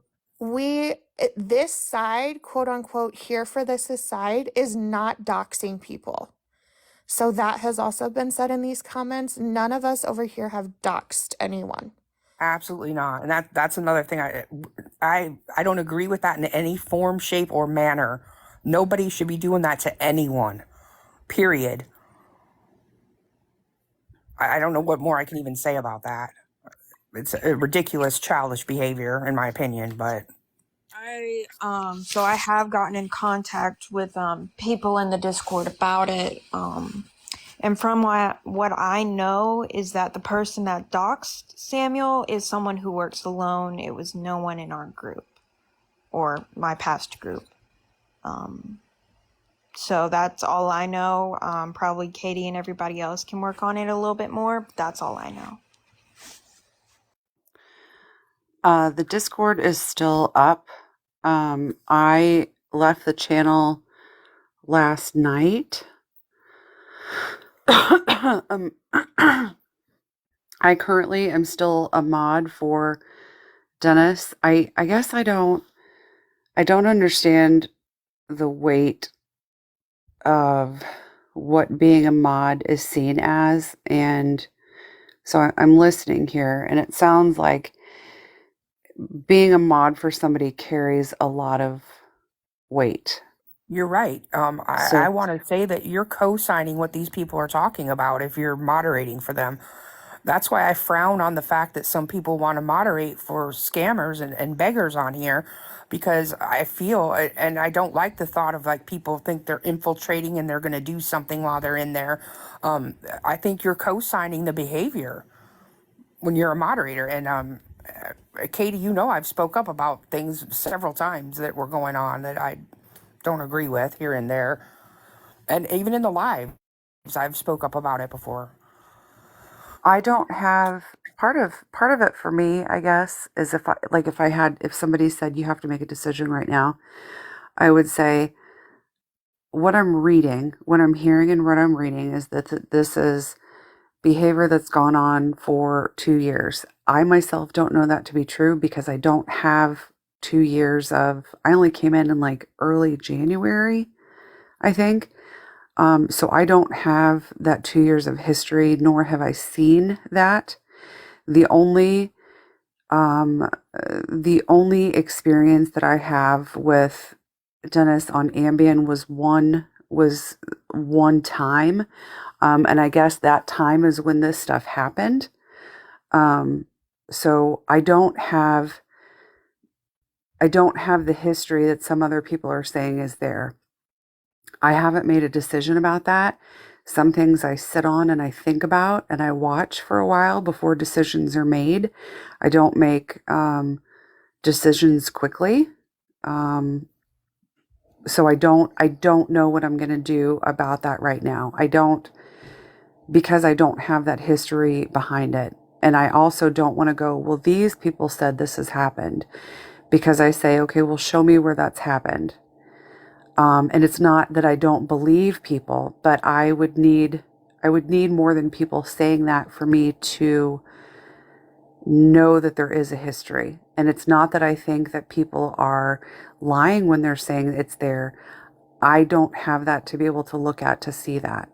this side, quote unquote, here for this side is not doxing people. So that has also been said in these comments. None of us over here have doxed anyone. Absolutely not. And that's another thing. I don't agree with that in any form, shape, or manner. Nobody should be doing that to anyone. Period. I don't know what more I can even say about that. It's a ridiculous, childish behavior, in my opinion. But So I have gotten in contact with people in the Discord about it. And from what I know is that the person that doxed Samuel is someone who works alone. It was no one in our group or my past group. So that's all I know. Probably Katie and everybody else can work on it a little bit more, but that's all I know. the Discord is still up. I left the channel last night. I currently am still a mod for Dennis. I guess I don't understand the weight of what being a mod is seen as, and so I'm listening here, and it sounds like being a mod for somebody carries a lot of weight. you're right. I So want to say that you're co-signing what these people are talking about if you're moderating for them. That's why I frown on the fact that some people want to moderate for scammers and beggars on here, because I feel, and I don't like the thought of like people think they're infiltrating and they're going to do something while they're in there. I think you're co-signing the behavior when you're a moderator. And Katie, you know, I've spoke up about things several times that were going on that I don't agree with here and there, and even in the lives, I've spoke up about it before. I don't have part of it for me, I guess, is if somebody said you have to make a decision right now, I would say what I'm reading, what I'm hearing and what I'm reading is that this is behavior that's gone on for 2 years. I myself don't know that to be true because I don't have 2 years I only came in like early January, I think. So I don't have that 2 years of history, nor have I seen that. The only the only experience that I have with Dennis on Ambien was one time, and I guess that time is when this stuff happened. So I don't have the history that some other people are saying is there. I haven't made a decision about that. Some things I sit on and I think about and I watch for a while before decisions are made. I don't make decisions quickly. So I don't know what I'm going to do about that right now. Because I don't have that history behind it. And I also don't want to go, well, these people said this has happened, because I say, okay, well, show me where that's happened. And it's not that I don't believe people, but I would need more than people saying that for me to know that there is a history. And it's not that I think that people are lying when they're saying it's there. I don't have that to be able to look at to see that.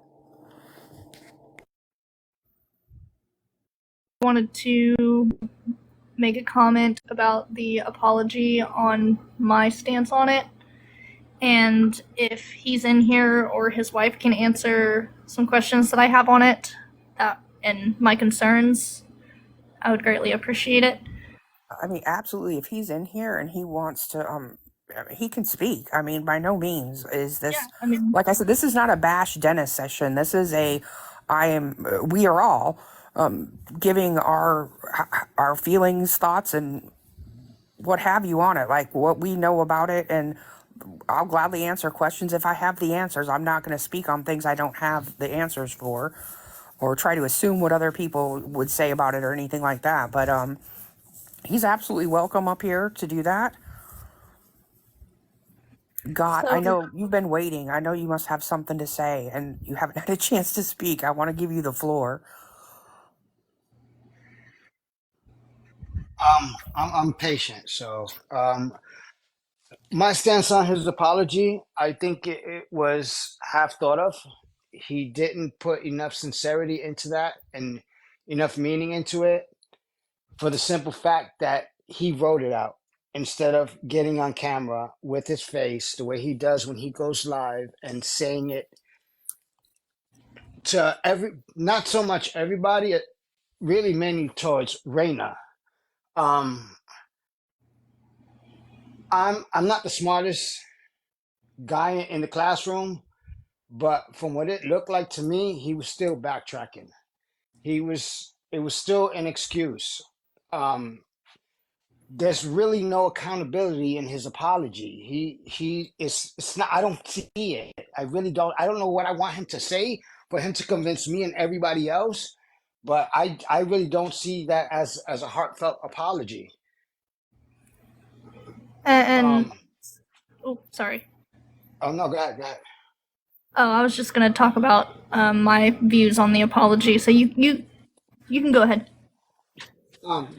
Wanted to make a comment about the apology on my stance on it. And if he's in here or his wife can answer some questions that I have on it and my concerns, I would greatly appreciate it. I mean, absolutely. If he's in here and he wants to, he can speak. I mean, by no means is this, Yeah, I mean, like I said, this is not a bash Dennis session. This is we are all giving our feelings, thoughts, and what have you on it, like what we know about it. And I'll gladly answer questions if I have the answers. I'm not going to speak on things I don't have the answers for, or try to assume what other people would say about it or anything like that. But he's absolutely welcome up here to do that. God, I know you've been waiting. I know you must have something to say and you haven't had a chance to speak. I want to give you the floor. I'm patient, so my stance on his apology, I think it was half thought of. He didn't put enough sincerity into that and enough meaning into it, for the simple fact that he wrote it out instead of getting on camera with his face the way he does when he goes live and saying it to not so much everybody, really mainly towards Reina. I'm not the smartest guy in the classroom, but from what it looked like to me, he was still backtracking. It was still an excuse. Um, there's really no accountability in his apology. He is, it's not, I don't see it. I don't know what I want him to say for him to convince me and everybody else, but I really don't see that as a heartfelt apology. and oh, sorry. Oh no, go ahead, go ahead. Oh, I was just going to talk about my views on the apology. So you can go ahead.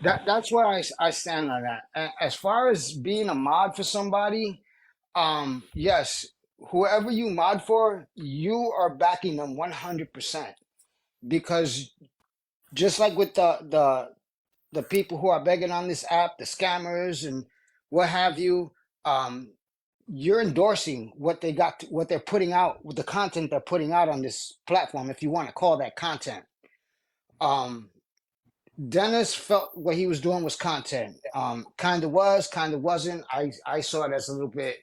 That's where I stand on that. As far as being a mod for somebody, yes, whoever you mod for, you are backing them 100%. Because just like with the people who are begging on this app, the scammers and what have you, um, you're endorsing what they're putting out, with the content they're putting out on this platform, if you want to call that content. Um, Dennis felt what he was doing was content. Kind of was, kind of wasn't. I saw it as a little bit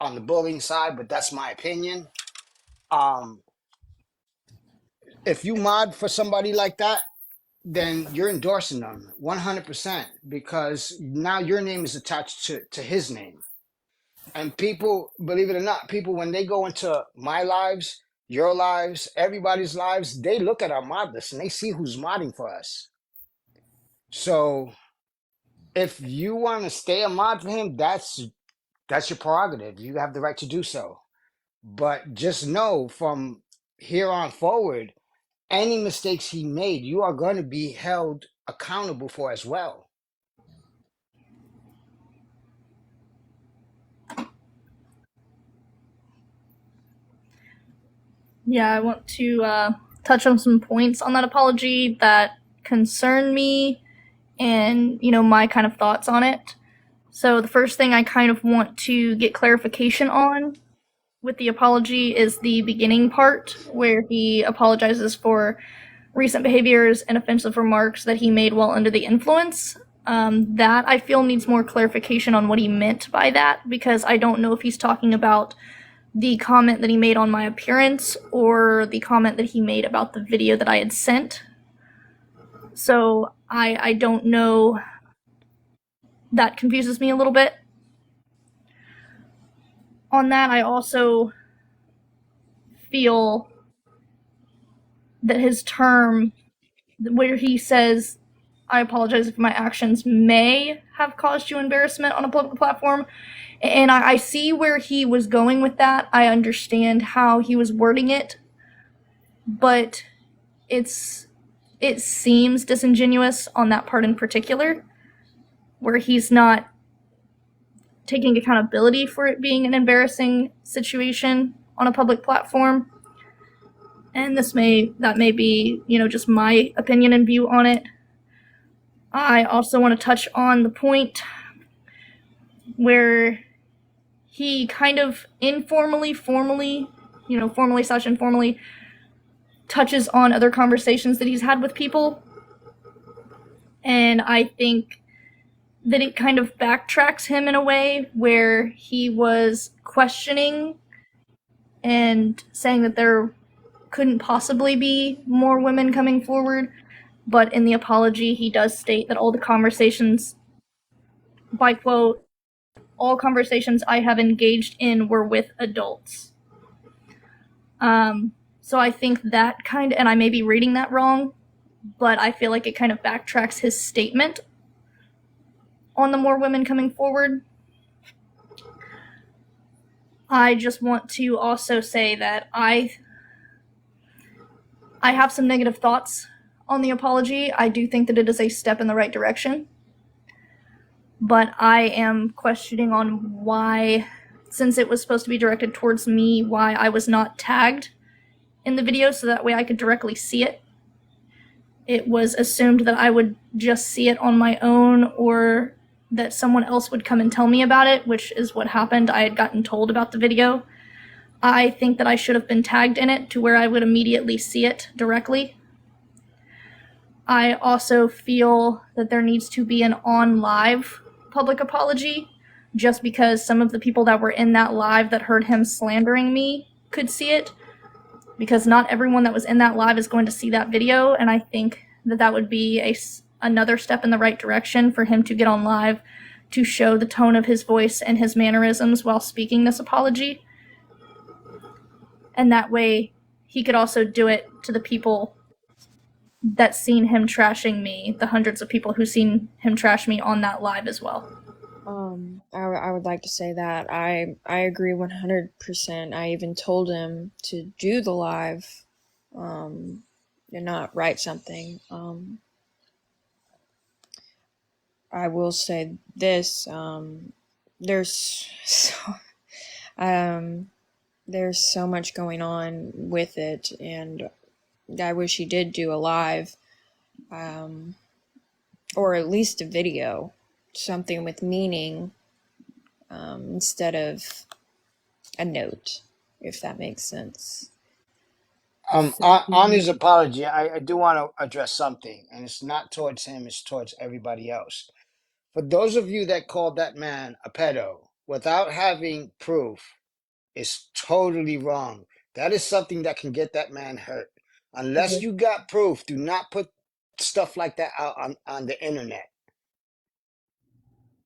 on the bullying side, but that's my opinion. Um, if you mod for somebody like that, then you're endorsing them 100%, because now your name is attached to his name. And people, believe it or not, people, when they go into my lives, your lives, everybody's lives, they look at our mod list and they see who's modding for us. So if you want to stay a mod for him, that's your prerogative. You have the right to do so. But just know from here on forward, any mistakes he made, you are going to be held accountable for as well. Yeah, I want to touch on some points on that apology that concern me and, my kind of thoughts on it. So the first thing I kind of want to get clarification on with the apology is the beginning part, where he apologizes for recent behaviors and offensive remarks that he made while under the influence. That I feel needs more clarification on what he meant by that, because I don't know if he's talking about the comment that he made on my appearance or the comment that he made about the video that I had sent. So I don't know. That confuses me a little bit. On that, I also feel that his term, where he says, I apologize if my actions may have caused you embarrassment on a public platform, and I see where he was going with that. I understand how he was wording it, but it seems disingenuous on that part in particular, where he's not taking accountability for it being an embarrassing situation on a public platform. And that may be, just my opinion and view on it. I also want to touch on the point where he kind of informally, formally slash informally touches on other conversations that he's had with people. And I think that it kind of backtracks him in a way where he was questioning and saying that there couldn't possibly be more women coming forward. But in the apology, he does state that all the conversations, by quote, all conversations I have engaged in were with adults. So I think that and I may be reading that wrong, but I feel like it kind of backtracks his statement on the more women coming forward. I just want to also say that I have some negative thoughts on the apology. I do think that it is a step in the right direction, but I am questioning on why, since it was supposed to be directed towards me, why I was not tagged in the video so that way I could directly see it. It was assumed that I would just see it on my own, or that someone else would come and tell me about it, which is what happened. I had gotten told about the video. I think that I should have been tagged in it to where I would immediately see it directly. I also feel that there needs to be an on live public apology, just because some of the people that were in that live that heard him slandering me could see it, because not everyone that was in that live is going to see that video, and I think that that would be another step in the right direction for him to get on live to show the tone of his voice and his mannerisms while speaking this apology. And that way he could also do it to the people that seen him trashing me, the hundreds of people who seen him trash me on that live as well. I would like to say that I agree 100%. I even told him to do the live, and not write something. I will say this, there's so much going on with it, and I wish he did do a live, or at least a video, something with meaning, instead of a note, if that makes sense. On his apology, I do want to address something, and it's not towards him, it's towards everybody else. For those of you that called that man a pedo without having proof, is totally wrong. That is something that can get that man hurt. Unless you got proof, do not put stuff like that out on the internet.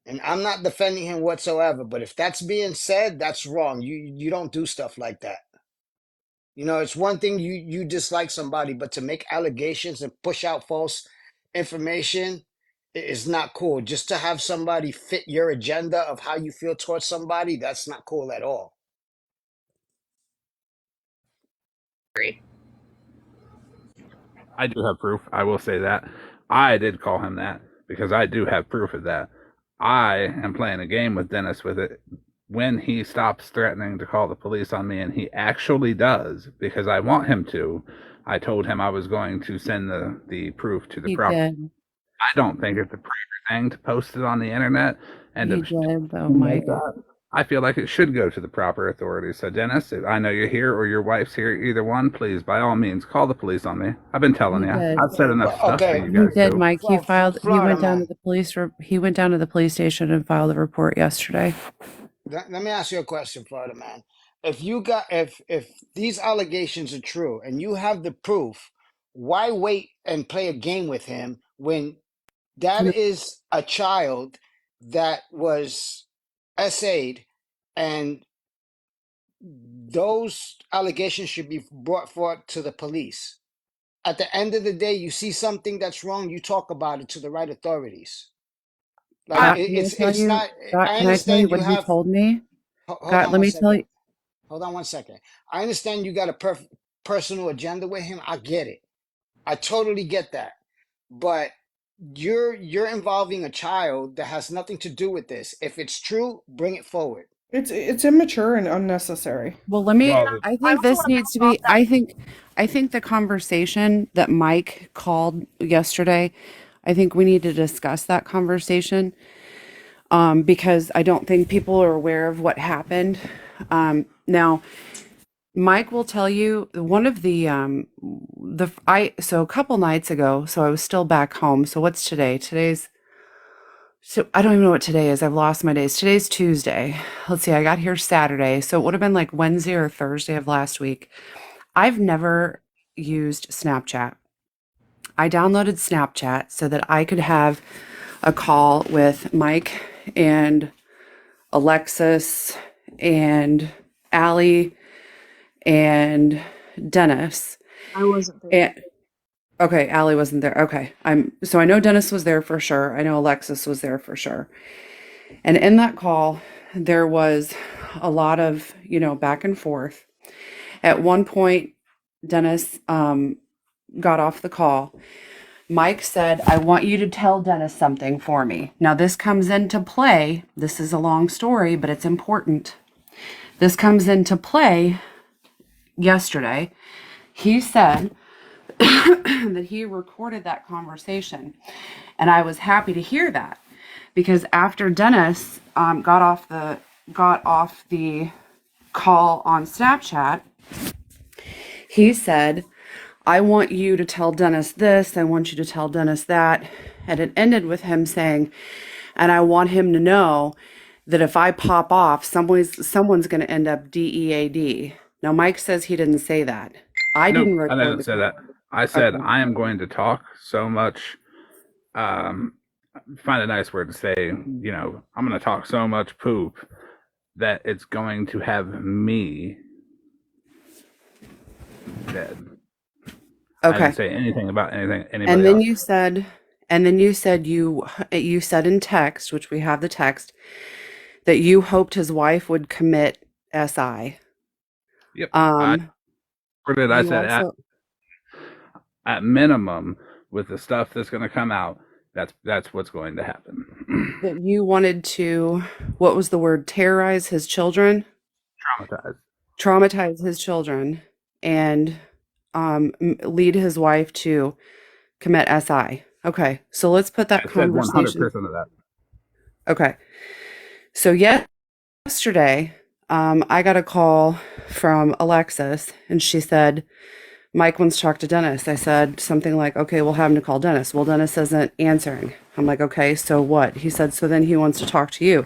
And I'm not defending him whatsoever, but if that's being said, that's wrong. You don't do stuff like that. You know, it's one thing you dislike somebody, but to make allegations and push out false information is not cool. Just to have somebody fit your agenda of how you feel towards somebody, that's not cool at all. I do have proof. I will say that. I did call him that because I do have proof of that. I am playing a game with Dennis with it. When he stops threatening to call the police on me, and he actually does, because I want him to, I told him I was going to send the proof to the proper. did. I don't think it's a proper thing to post it on the internet. And He did, though, Mike. I feel like it should go to the proper authorities. So, Dennis, I know you're here or your wife's here, either one, please, by all means, call the police on me. I've been telling you. did. I've said enough stuff for you He guys did, too. Mike. He filed. He Florida went down man. to the police. He went down to the police station and filed a report yesterday. Let me ask you a question, Florida man. If these allegations are true and you have the proof, why wait and play a game with him when that is a child that was essayed, and those allegations should be brought forth to the police? At the end of the day, you see something that's wrong, you talk about it to the right authorities. Like it's not. Scott, I can I tell you understand you what he have. told me? Hold Scott, on let one me tell second. you. Hold on one second. I understand you got a personal agenda with him. I get it. I totally get that. But you're involving a child that has nothing to do with this. If it's true, bring it forward. It's immature and unnecessary. Well, let me. Well, I I think also this wanna needs to bounce be. off that. I think the conversation that Mike called yesterday. I think we need to discuss that conversation. because I don't think people are aware of what happened. Now, Mike will tell you one of so a couple nights ago, so I was still back home. So what's today? So I don't even know what today is. I've lost my days. Today's Tuesday. Let's see. I got here Saturday. So it would have been like Wednesday or Thursday of last week. I've never used Snapchat. I downloaded Snapchat so that I could have a call with Mike and Alexis and Allie and Dennis. I wasn't there. And okay, Allie wasn't there. Okay. So I know Dennis was there for sure. I know Alexis was there for sure. And in that call, there was a lot of, back and forth. At one point, Dennis got off the call. Mike said, I want you to tell Dennis something for me. Now, this comes into play. This is a long story, but it's important. This comes into play yesterday. He said that he recorded that conversation. And I was happy to hear that because after Dennis got off the call on Snapchat, he said, I want you to tell Dennis this. I want you to tell Dennis that. And it ended with him saying, and I want him to know that if I pop off, someone's going to end up DEAD. Now, Mike says he didn't say that. I didn't record I didn't say that. I said, Okay. I am going to talk so much. Find a nice word to say, I'm going to talk so much poop that it's going to have me dead. I Okay. didn't say anything about anybody And then else. you said, you said in text, which we have the text, that you hoped his wife would commit SI. Yep. I You said also, at minimum with the stuff that's going to come out, that's what's going to happen. that you wanted to, what was the word? Terrorize his children? Traumatize his children and lead his wife to commit SI. Okay, so let's put that I said 100% conversation. of that. Okay, so yesterday, I got a call from Alexis, and she said, Mike wants to talk to Dennis. I said something like, okay, we'll have him to call Dennis. Well, Dennis isn't answering. I'm like, okay, so what? He said, so then he wants to talk to you.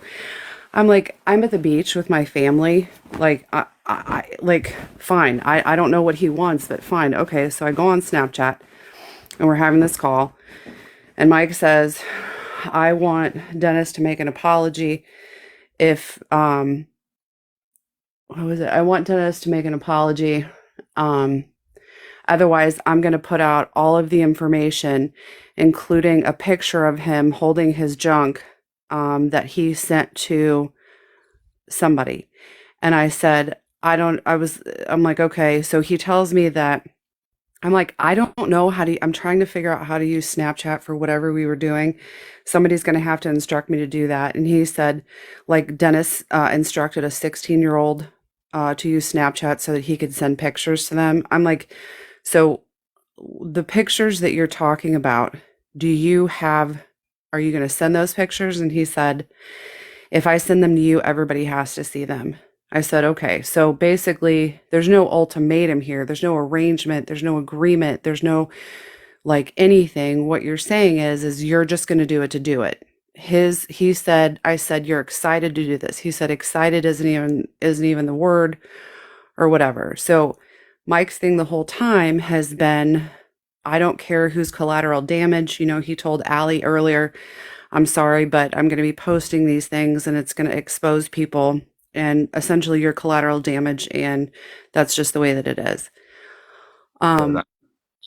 I'm like, I'm at the beach with my family. Like, fine. I don't know what he wants, but fine. Okay, so I go on Snapchat, and we're having this call. And Mike says, I want Dennis to make an apology if, what was it? I want Dennis to make an apology. Otherwise, I'm going to put out all of the information, including a picture of him holding his junk that he sent to somebody. And I said, I'm like, okay. So he tells me that, I'm like, I don't know I'm trying to figure out how to use Snapchat for whatever we were doing. Somebody's going to have to instruct me to do that. And he said, like, Dennis instructed a 16-year-old to use Snapchat so that he could send pictures to them. I'm like, so the pictures that you're talking about, are you going to send those pictures? And he said, if I send them to you, everybody has to see them. I said, okay. So basically, there's no ultimatum here. There's no arrangement. There's no agreement. There's no anything. What you're saying is you're just going to do it to do it. He said, I said, you're excited to do this. He said, excited isn't even the word or whatever. So Mike's thing the whole time has been, I don't care who's collateral damage. He told Allie earlier, I'm sorry, but I'm going to be posting these things and it's going to expose people and essentially your collateral damage. And that's just the way that it is. I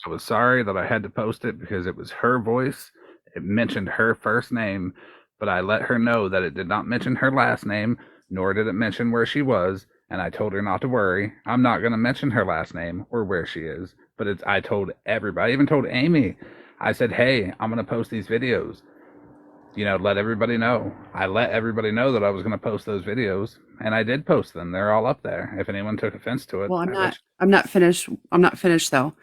was sorry that I had to post it because it was her voice. It mentioned her first name, but I let her know that it did not mention her last name, nor did it mention where she was. And I told her not to worry. I'm not going to mention her last name or where she is, but I told everybody. I even told Amy. I said, hey, I'm going to post these videos. Let everybody know. I let everybody know that I was going to post those videos, and I did post them. They're all up there. If anyone took offense to it. Well, I'm not finished. I'm not finished though.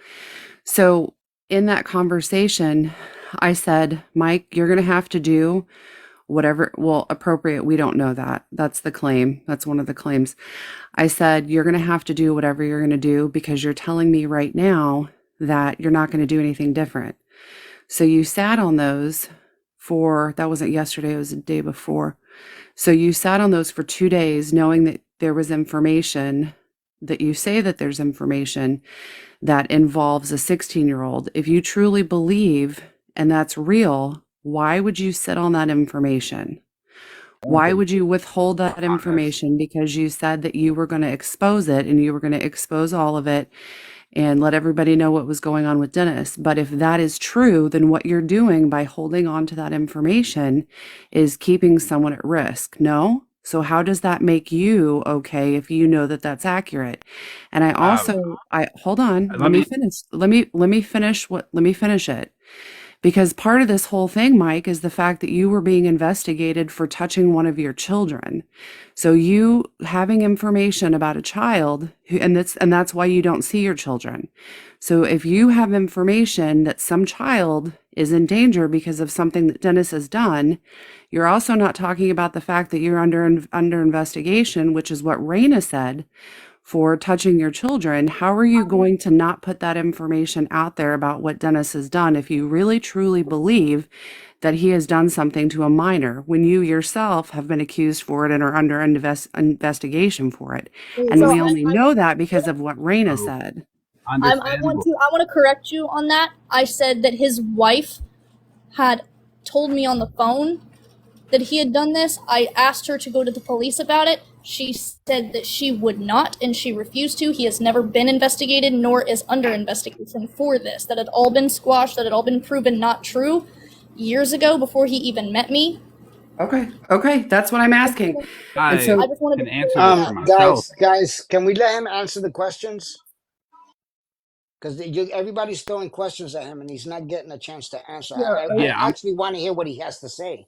So in that conversation, I said, Mike, you're going to have to do whatever, well, appropriate, we don't know that. That's the claim. That's one of the claims. I said, you're going to have to do whatever you're going to do because you're telling me right now that you're not going to do anything different. So you sat on those for, that wasn't yesterday, it was the day before. So you sat on those for 2 days knowing that there was information, that you say that there's information that involves a 16-year-old. If you truly believe and that's real, why would you sit on that information? Why would you withhold that information? Because you said that you were going to expose it and you were going to expose all of it and let everybody know what was going on with Dennis. But if that is true, then what you're doing by holding on to that information is keeping someone at risk. No? So how does that make you okay if you know that that's accurate? And I also, hold on, let me finish. Let me finish it. Because part of this whole thing, Mike, is the fact that you were being investigated for touching one of your children. So you having information about a child, and that's why you don't see your children. So if you have information that some child is in danger because of something that Dennis has done, you're also not talking about the fact that you're under investigation, which is what Raina said, for touching your children. How are you going to not put that information out there about what Dennis has done if you really truly believe that he has done something to a minor when you yourself have been accused for it and are under investigation for it? And So we only know that because of what Raina said. I want to correct you on that. I said that his wife had told me on the phone that he had done this. I asked her to go to the police about it. She said that she would not, and she refused to. He has never been investigated, nor is under investigation for this. That had all been squashed, that had all been proven not true years ago before he even met me. Okay, that's what I'm asking. I so, I just wanted can to answer this for myself. Guys, can we let him answer the questions? Because everybody's throwing questions at him and he's not getting a chance to answer. I actually want to hear what he has to say.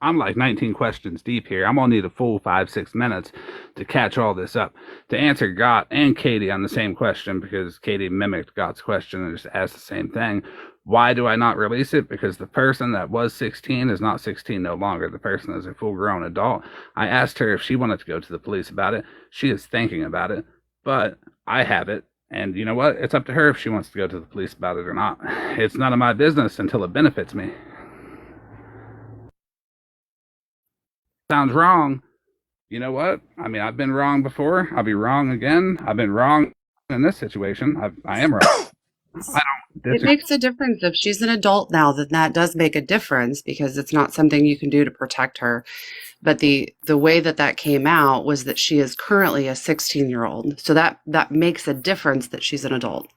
I'm like 19 questions deep here. I'm gonna need a full 5-6 minutes to catch all this up. To answer Gott and Katie on the same question, because Katie mimicked Gott's question and just asked the same thing. Why do I not release it? Because the person that was 16 is not 16 no longer. The person is a full-grown adult. I asked her if she wanted to go to the police about it. She is thinking about it, but I have it. And you know what? It's up to her if she wants to go to the police about it or not. It's none of my business until it benefits me. Sounds wrong. You know what? I mean, I've been wrong before. I'll be wrong again. I've been wrong in this situation. I am wrong. It makes a difference. If she's an adult now, then that does make a difference because it's not something you can do to protect her. But the way that came out was that she is currently a 16-year-old. So that makes a difference that she's an adult.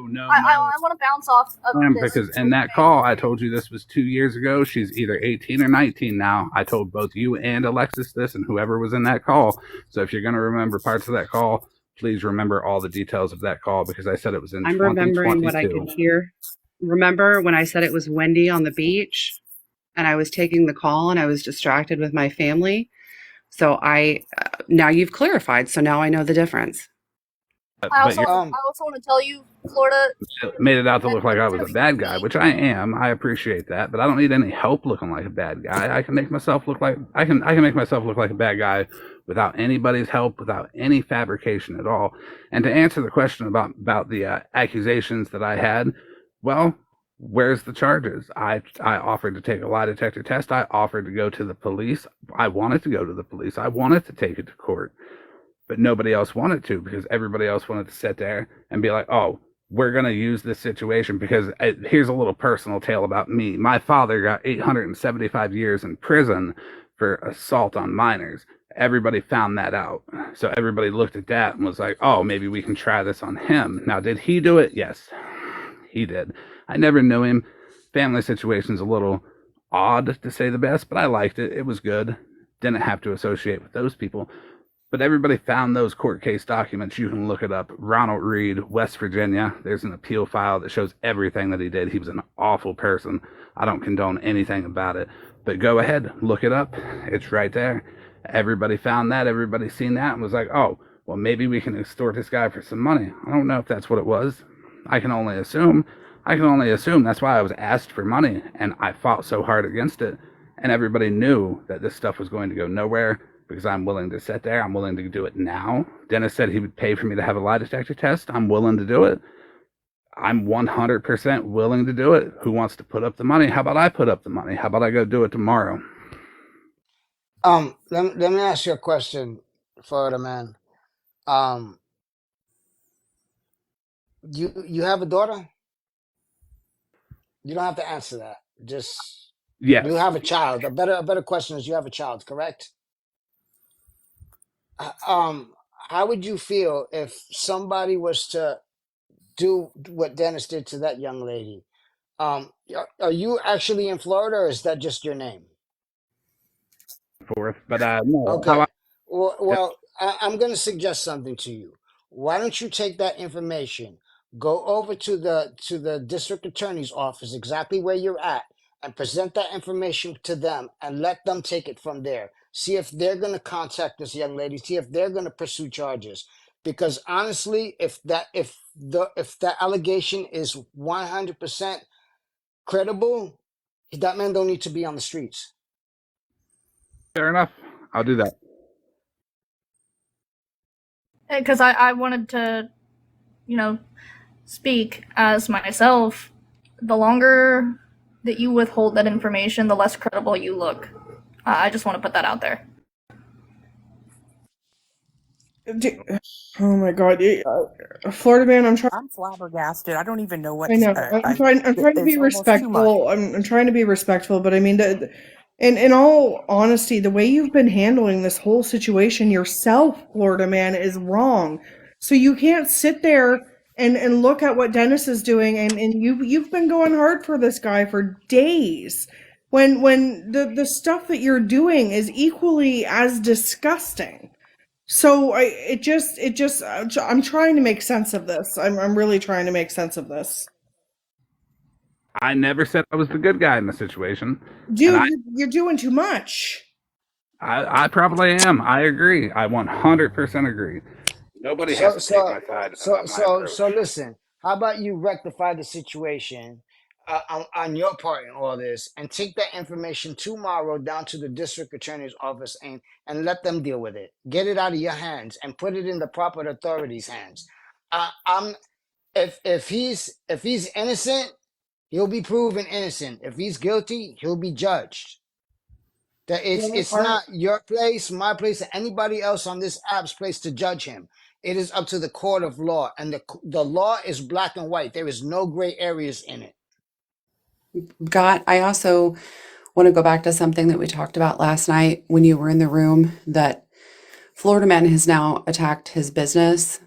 No. I want to bounce off of this. Because in that call, I told you this was 2 years ago. She's either 18 or 19 now. I told both you and Alexis this and whoever was in that call. So if you're going to remember parts of that call, please remember all the details of that call because I said it was in 2022. I'm remembering what I could hear. Remember when I said it was windy on the beach and I was taking the call and I was distracted with my family? So now you've clarified. So now I know the difference. I also want to tell you, Florida made it out to look like I was a bad guy, which I am. I appreciate that, but I don't need any help looking like a bad guy. I can make myself look like I can make myself look like a bad guy without anybody's help, without any fabrication at all. And to answer the question about the accusations that I had, well, where's the charges? I offered to take a lie detector test. I offered to go to the police. I wanted to go to the police. I wanted to take it to court. But nobody else wanted to because everybody else wanted to sit there and be like, oh, we're going to use this situation because here's a little personal tale about me. My father got 875 years in prison for assault on minors. Everybody found that out. So everybody looked at that and was like, oh, maybe we can try this on him. Now, did he do it? Yes, he did. I never knew him. Family situation's a little odd to say the best, but I liked it. It was good. Didn't have to associate with those people. But everybody found those court case documents. You can look it up. Ronald Reed, West Virginia. There's an appeal file that shows everything that he did. He was an awful person. I don't condone anything about it. But go ahead, look it up. It's right there. Everybody found that. Everybody seen that and was like, oh, well, maybe we can extort this guy for some money. I don't know if that's what it was. I can only assume. I can only assume that's why I was asked for money, and I fought so hard against it. And everybody knew that this stuff was going to go nowhere because I'm willing to sit there. I'm willing to do it now. Dennis said he would pay for me to have a lie detector test. I'm willing to do it. I'm 100% willing to do it. Who wants to put up the money? How about I put up the money? How about I go do it tomorrow? Let me ask you a question, Florida man. Um, you have a daughter? You don't have to answer that. Just you Yes. have a child. A better question is you have a child, correct? How would you feel if somebody was to do what Dennis did to that young lady? Are you actually in Florida, or is that just your name? Forth. But no, how I, Okay. I'm going to suggest something to you. Why don't you take that information, go over to the district attorney's office, exactly where you're at, and present that information to them, and let them take it from there. See if they're going to contact this young lady. See if they're going to pursue charges. Because honestly, if that allegation is 100% credible, that man don't need to be on the streets. fair enough. I'll do that. Because I wanted to, speak as myself. The longer that you withhold that information, the less credible you look. I just want to put that out there. Oh my God, Florida man, I'm flabbergasted. I don't even know what I to, know. I'm trying to it's be almost too much. respectful. I'm trying to be respectful, but I mean, in all honesty, the way you've been handling this whole situation yourself, Florida man, is wrong. So you can't sit there and look at what Dennis is doing, and you've been going hard for this guy for days. When the stuff that you're doing is equally as disgusting. So I'm trying to make sense of this. I'm really trying to make sense of this. I never said I was the good guy in the situation. And Dude, you're doing too much. I probably am. I agree. I 100% agree. Nobody has So to take so my side so about my so approach. so listen. How about you rectify the situation on your part in all this, and take that information tomorrow down to the district attorney's office, and let them deal with it. Get it out of your hands and put it in the proper authorities' hands. I'm if he's innocent, he'll be proven innocent. If he's guilty, he'll be judged. That it's not your place, my place, or anybody else on this app's place to judge him. It is up to the court of law, and the law is black and white. There is no gray areas in it. I also want to go back to something that we talked about last night when you were in the room, that Florida man has now attacked his business.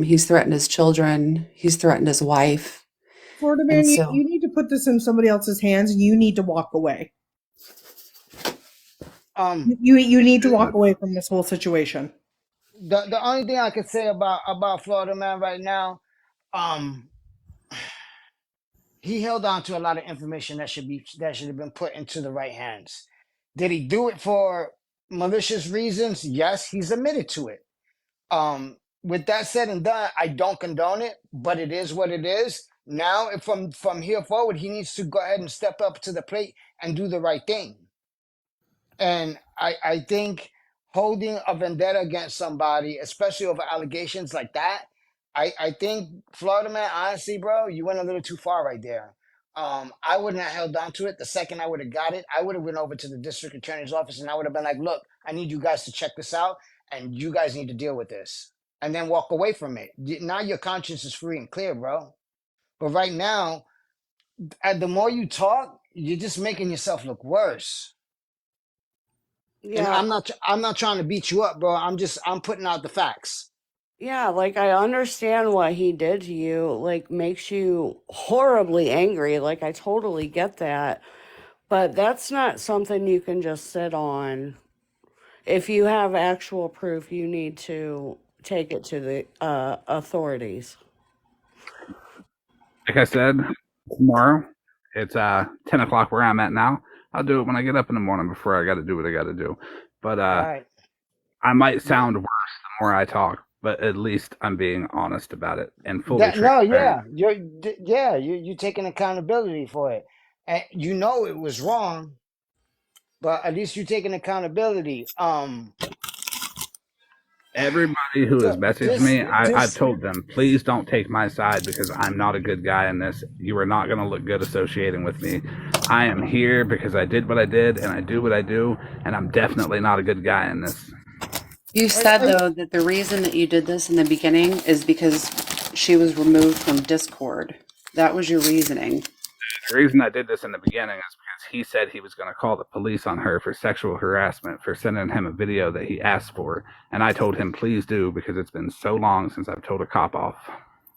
He's threatened his children. He's threatened his wife. Florida And man, so, you need to put this in somebody else's hands. You need to walk away. You need to walk away from this whole situation. The only thing I could say about Florida man right now, um, he held on to a lot of information that should have been put into the right hands. Did he do it for malicious reasons? Yes, he's admitted to it. With that said and done, I don't condone it, but it is what it is. Now, if from here forward, he needs to go ahead and step up to the plate and do the right thing. And I think holding a vendetta against somebody, especially over allegations like that, I think Florida man, honestly, bro, you went a little too far right there. I wouldn't have held on to it. The second I would have got it, I would have went over to the district attorney's office, and I would have been like, look, I need you guys to check this out, and you guys need to deal with this. And then walk away from it. Now your conscience is free and clear, bro. But right now, the more you talk, you're just making yourself look worse. And Yeah, I'm not trying to beat you up, bro. I'm putting out the facts. yeah, like I understand what he did to you, like makes you horribly angry. Like I totally get that. But that's not something you can just sit on. If you have actual proof, you need to take it to the authorities. Like I said, tomorrow, it's 10 o'clock where I'm at now. I'll do it when I get up in the morning before I got to do what I got to do. But All right. I might sound worse the more I talk, but at least I'm being honest about it and fully That no, transparent. you're taking accountability for it, and you know it was wrong, but at least you're taking accountability. Everybody who has messaged This me, I've this told them, please don't take my side because I'm not a good guy in this. You are not going to look good associating with me. I am here because I did what I did and I do what I do, and I'm definitely not a good guy in this. You said, though, that the reason that you did this in the beginning is because she was removed from Discord. That was your reasoning. The reason I did this in the beginning is because he said he was going to call the police on her for sexual harassment for sending him a video that he asked for. And I told him, please do, because it's been so long since I've told a cop off.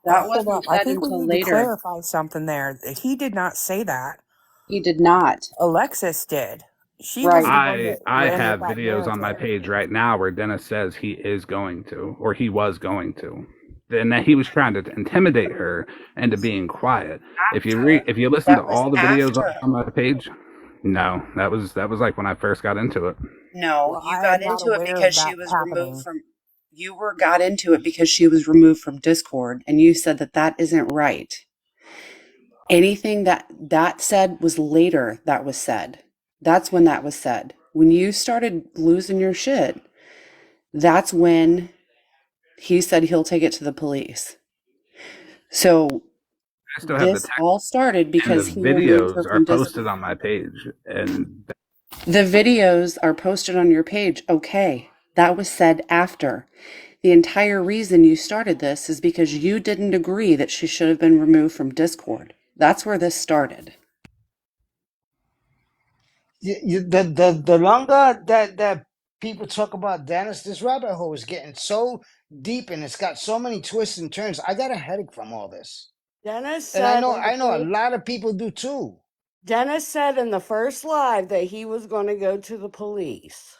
That Hold wasn't up. I said think we until need to later. clarify something there. He did not say that. He did not. Alexis did. She was Right. the one that I ran with have that videos on my narrative. page right now where Dennis says he is going to, or he was going to. And that he was trying to intimidate her into being quiet. If you listen to That was all the videos after. on my page, no, that was like when I first got into it. No, Well, you I got am not into it aware of because she that was happening. removed from. Got into it because she was removed from Discord, and you said that that isn't right. Anything that said was later. That was said. That's when that was said. When you started losing your shit, that's when he said he'll take it to the police. So I still have the this text, all started and because the he removed her videos are from posted Discord. on my page. And The videos are posted on your page. Okay. That was said after. The entire reason you started this is because you didn't agree that she should have been removed from Discord. That's where this started. the longer that people talk about Dennis, this rabbit hole is getting so deep and it's got so many twists and turns. I got a headache from all this, Dennis and I said know in the I know a first, lot of people do too. Dennis said in the first live that he was going to go to the police.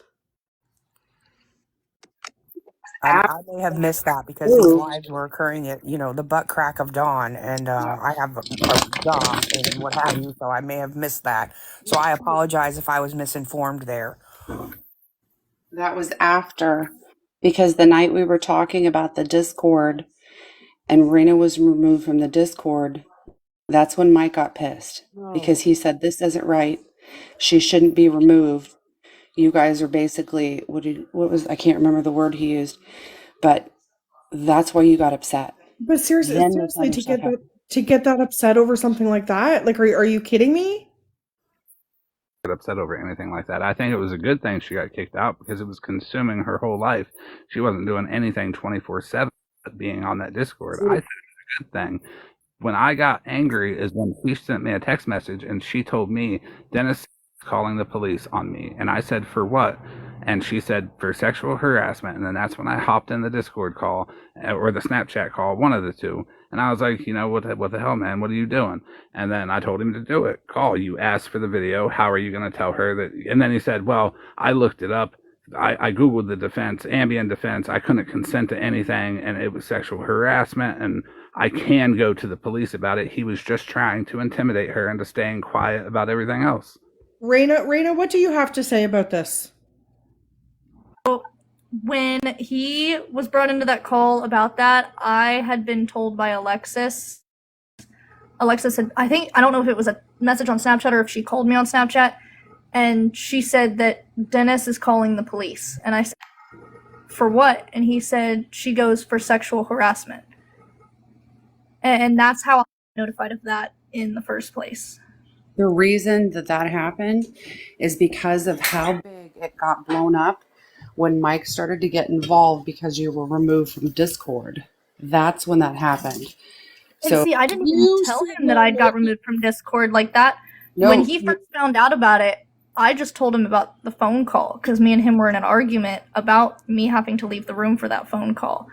I may have missed that because these lives were occurring at, the butt crack of dawn, and I have a job and what have you, so I may have missed that. So I apologize if I was misinformed there. That was after, because the night we were talking about the Discord and Raina was removed from the Discord, that's when Mike got pissed because he said, this isn't right. She shouldn't be removed. You guys are basically, I can't remember the word he used, but that's why you got upset. But seriously, Then this seriously, other to stuff get that happened. to get that upset over something like that, like, are you kidding me? Get upset over anything like that. I think it was a good thing she got kicked out because it was consuming her whole life. She wasn't doing anything 24/7 but being on that Discord. I think it was a good thing. When I got angry is when she sent me a text message and she told me Dennis is calling the police on me, and I said for what? And she said for sexual harassment. And then that's when I hopped in the Discord call or the Snapchat call, one of the two. And I was like, what the hell, man? What are you doing? And then I told him to do it. Call. You asked for the video. How are you going to tell her that? And then he said, well, I looked it up. I Googled the defense, Ambien defense. I couldn't consent to anything, and it was sexual harassment, and I can go to the police about it. He was just trying to intimidate her into staying quiet about everything else. Raina, what do you have to say about this? When he was brought into that call about that, I had been told by Alexis. Alexis said, I don't know if it was a message on Snapchat or if she called me on Snapchat, and she said that Dennis is calling the police. And I said, for what? And he said, she goes for sexual harassment. And that's how I was notified of that in the first place. The reason that happened is because of how big it got blown up when Mike started to get involved because you were removed from Discord. That's when that happened. And see, I didn't even tell him that I'd got removed from Discord like that. No, when he first found out about it, I just told him about the phone call because me and him were in an argument about me having to leave the room for that phone call.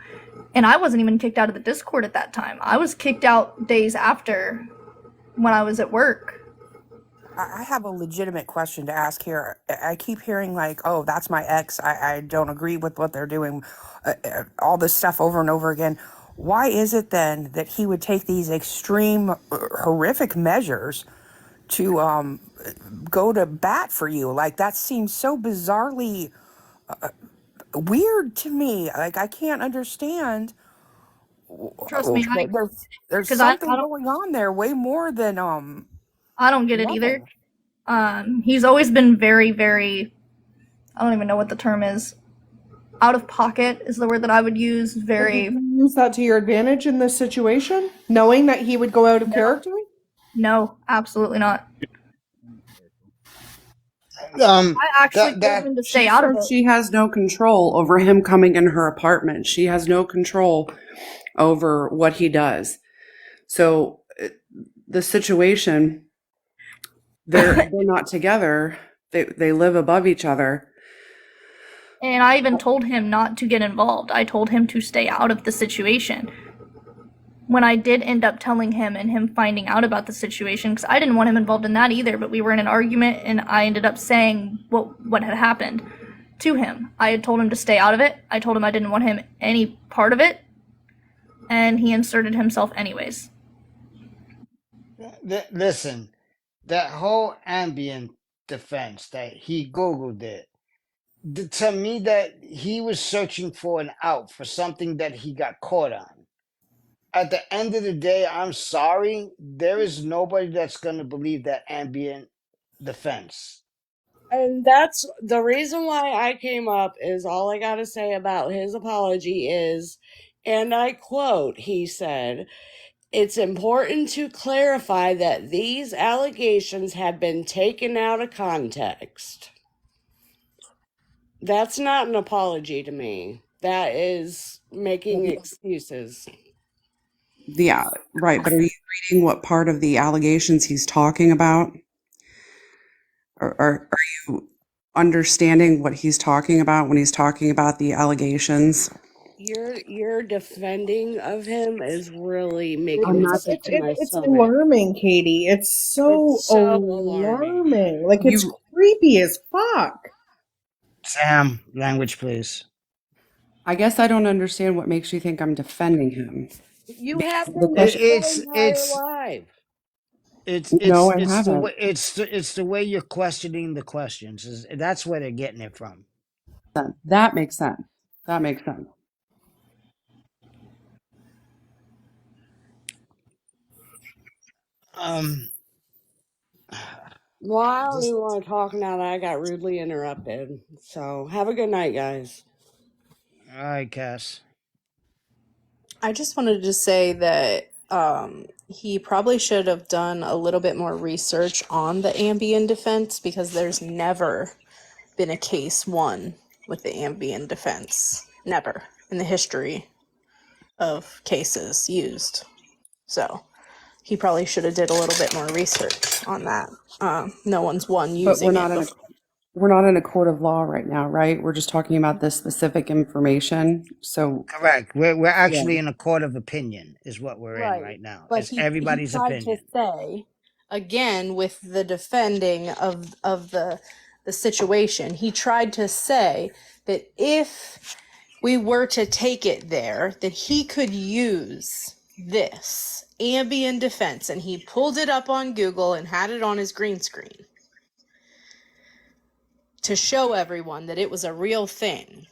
And I wasn't even kicked out of the Discord at that time. I was kicked out days after when I was at work. I have a legitimate question to ask here. I keep hearing like, oh, that's my ex. I don't agree with what they're doing. All this stuff over and over again. Why is it then that he would take these extreme, horrific measures to go to bat for you? Like, that seems so bizarrely weird to me. Like, I can't understand. Trust me, There's because I something going on there way more than I don't get it either. loving. He's always been very, very, I don't even know what the term is. Out of pocket is the word that I would use. Did Very. you use that to your advantage in this situation, knowing that he would go out of character? No, absolutely not. Um, I actually that told that him to She stay out of says it. she has no control over him coming in her apartment. She has no control over what he does. So the situation, they're not together. They live above each other. And I even told him not to get involved. I told him to stay out of the situation. When I did end up telling him and him finding out about the situation, because I didn't want him involved in that either, but we were in an argument and I ended up saying what had happened to him. I had told him to stay out of it. I told him I didn't want him any part of it, and he inserted himself anyways. listen, that whole ambient defense that he googled it. To me, that he was searching for an out for something that he got caught on. At the end of the day, I'm sorry, there is nobody that's going to believe that ambient defense. And that's the reason why I came up. Is all I got to say about his apology is, and I quote, he said, "It's important to clarify that these allegations have been taken out of context." That's not an apology to me. That is making excuses. Yeah, right. But are you reading what part of the allegations he's talking about? Or are you understanding what he's talking about when he's talking about the allegations? Your defending of him is really making I'm me not. sick to my It's stomach. alarming, Katie. It's so It's so alarming. alarming. Like, it's You. creepy as fuck. Sam, language, please. I guess I don't understand what makes you think I'm defending him. You have The been It, this question. whole it's entire it's life. No, I it's the haven't. way it's the way you're questioning the questions. That's where they're getting it from. That makes sense. That makes sense. Um, Well, I don't just even want to talk now that I got rudely interrupted. So have a good night, guys. all right, Cass. I just wanted to say that he probably should have done a little bit more research on the Ambien defense, because there's never been a case won with the Ambien defense. Never in the history of cases used. So he probably should have did a little bit more research on that. No one's won But using it before. we're not in a court of law right now, right? We're just talking about this specific information. So Correct. We're yeah. actually in a court of opinion, is what we're in Right. right now. But It's he everybody's tried to opinion. say, again, with the defending of the situation, he tried to say that if we were to take it there, that he could use this Ambien defense, and he pulled it up on Google and had it on his green screen to show everyone that it was a real thing.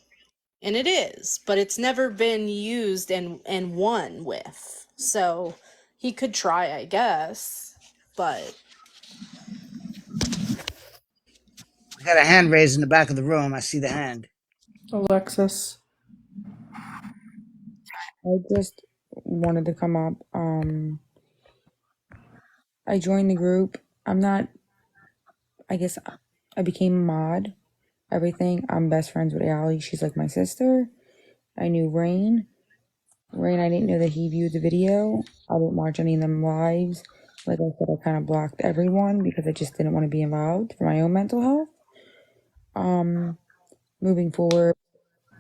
And it is, but it's never been used and won with. So he could try, I guess, but I got a hand raised in the back of the room. I see the hand. Alexis. I just wanted to come up. I joined the group. I guess I became a mod. Everything. I'm best friends with Allie. She's like my sister. I knew Rain. I didn't know that he viewed the video. I didn't watch any of them lives. Like I said, I kind of blocked everyone because I just didn't want to be involved for my own mental health. Moving forward,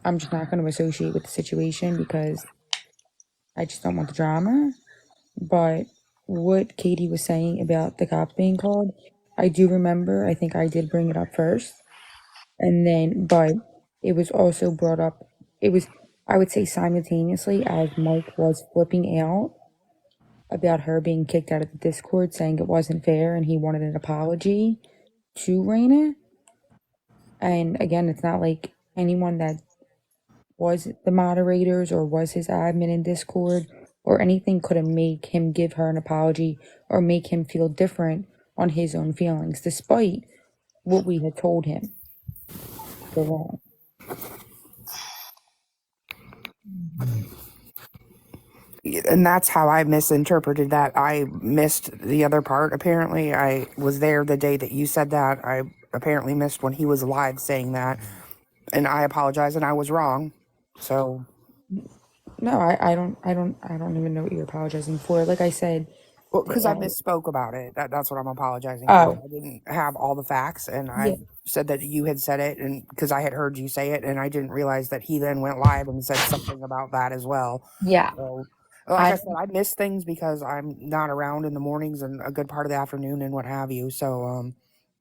I'm just not going to associate with the situation because I just don't want the drama. But what Katie was saying about the cops being called, I do remember. I think I did bring it up first. And then, but it was also brought up, it was, I would say simultaneously as Mike was flipping out about her being kicked out of the Discord, saying it wasn't fair and he wanted an apology to Raina. And again, it's not like anyone that was the moderators or was his admin in Discord or anything could have made him give her an apology or make him feel different on his own feelings, despite what we had told him. They're wrong. And that's how I misinterpreted that. I missed the other part. Apparently, I was there the day that you said that. I apparently missed when he was live saying that, and I apologize, and I was wrong. So No, I don't even know what you're apologizing for. Like I said, well, because I misspoke about it. That's what I'm apologizing for. oh, I didn't have all the facts, and yeah, I said that you had said it, and because I had heard you say it, and I didn't realize that he then went live and said something about that as well. yeah. So, like I said, I miss things because I'm not around in the mornings and a good part of the afternoon and what have you. So,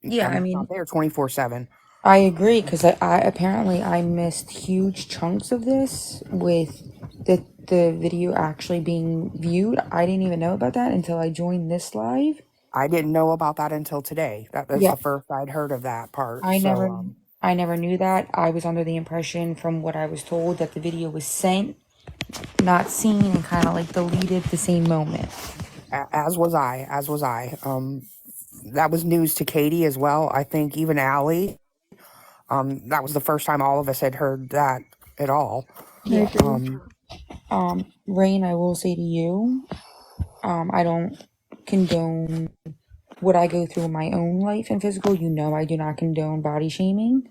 Yeah, I I'm mean, not there 24/7. I agree because I apparently I missed huge chunks of this with the video actually being viewed. I didn't even know about that until I joined this live. I didn't know about that until today. That's Yeah, the first I'd heard of that part. I So, never I never knew that. I was under the impression from what I was told that the video was sent, not seen, and kind of like deleted the same moment. as was I. As was I. That was news to Katie as well. I think even Allie. That was the first time all of us had heard that at all. Yeah. Um, Rain, I will say to you, I don't condone what I go through in my own life and physical. You know, I do not condone body shaming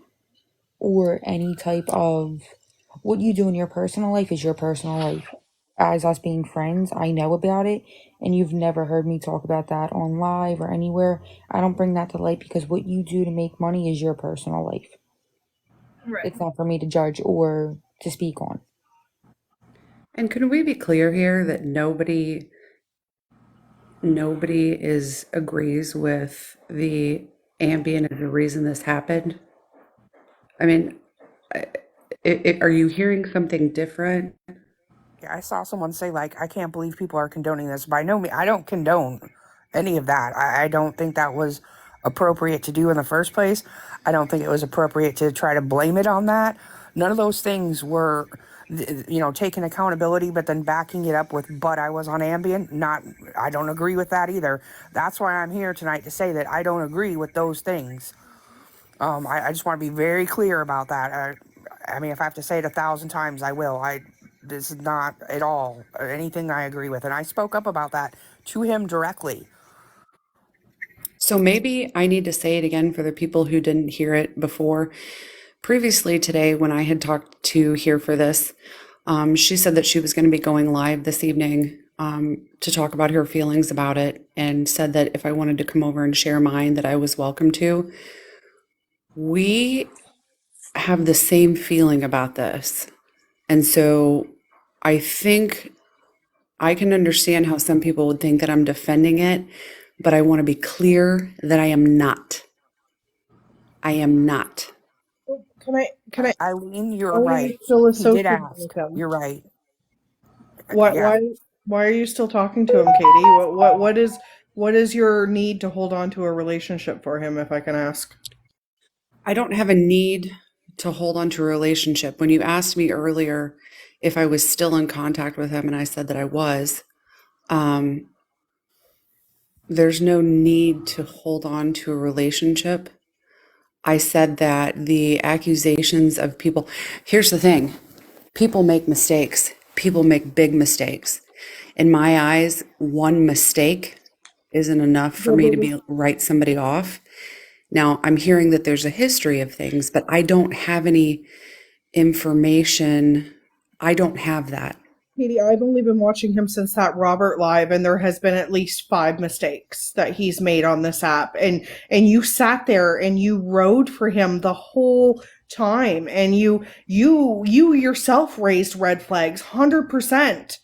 or any type of what you do in your personal life is your personal life. As us being friends, I know about it, and you've never heard me talk about that on live or anywhere. I don't bring that to light because what you do to make money is your personal life. Right. It's not for me to judge or to speak on. And can we be clear here that nobody agrees with the Ambien as the reason this happened? I mean, are you hearing something different? yeah, I saw someone say like, I can't believe people are condoning this. By no means, I don't condone any of that. I don't think that was appropriate to do in the first place. I don't think it was appropriate to try to blame it on that. None of those things were, taking accountability, but then backing it up with, but I was on Ambien. I don't agree with that either. That's why I'm here tonight to say that I don't agree with those things. I just want to be very clear about that. I mean, if I have to say it 1,000 times, I will. This is not at all anything I agree with, and I spoke up about that to him directly. So maybe I need to say it again for the people who didn't hear it before. Previously today, when I had talked to Here for This, she said that she was going to be going live this evening to talk about her feelings about it, and said that if I wanted to come over and share mine, that I was welcome to. We have the same feeling about this. And so I think I can understand how some people would think that I'm defending it, but I want to be clear that I am not. I am not. Can I Eileen, you're why are you right. still He did associated ask. with him? You're right. Why Yeah. why are you still talking to him, Katie? What is your need to hold on to a relationship for him, if I can ask? I don't have a need to hold on to a relationship. When you asked me earlier if I was still in contact with him, and I said that I was, there's no need to hold on to a relationship. I said that the accusations of people, here's the thing, people make mistakes. People make big mistakes. In my eyes, one mistake isn't enough for me to write somebody off. Now, I'm hearing that there's a history of things, but I don't have any information. I don't have that. Katie, I've only been watching him since that Robert live, and there has been at least 5 mistakes that he's made on this app. And you sat there and you rode for him the whole time, and you yourself raised red flags 100%.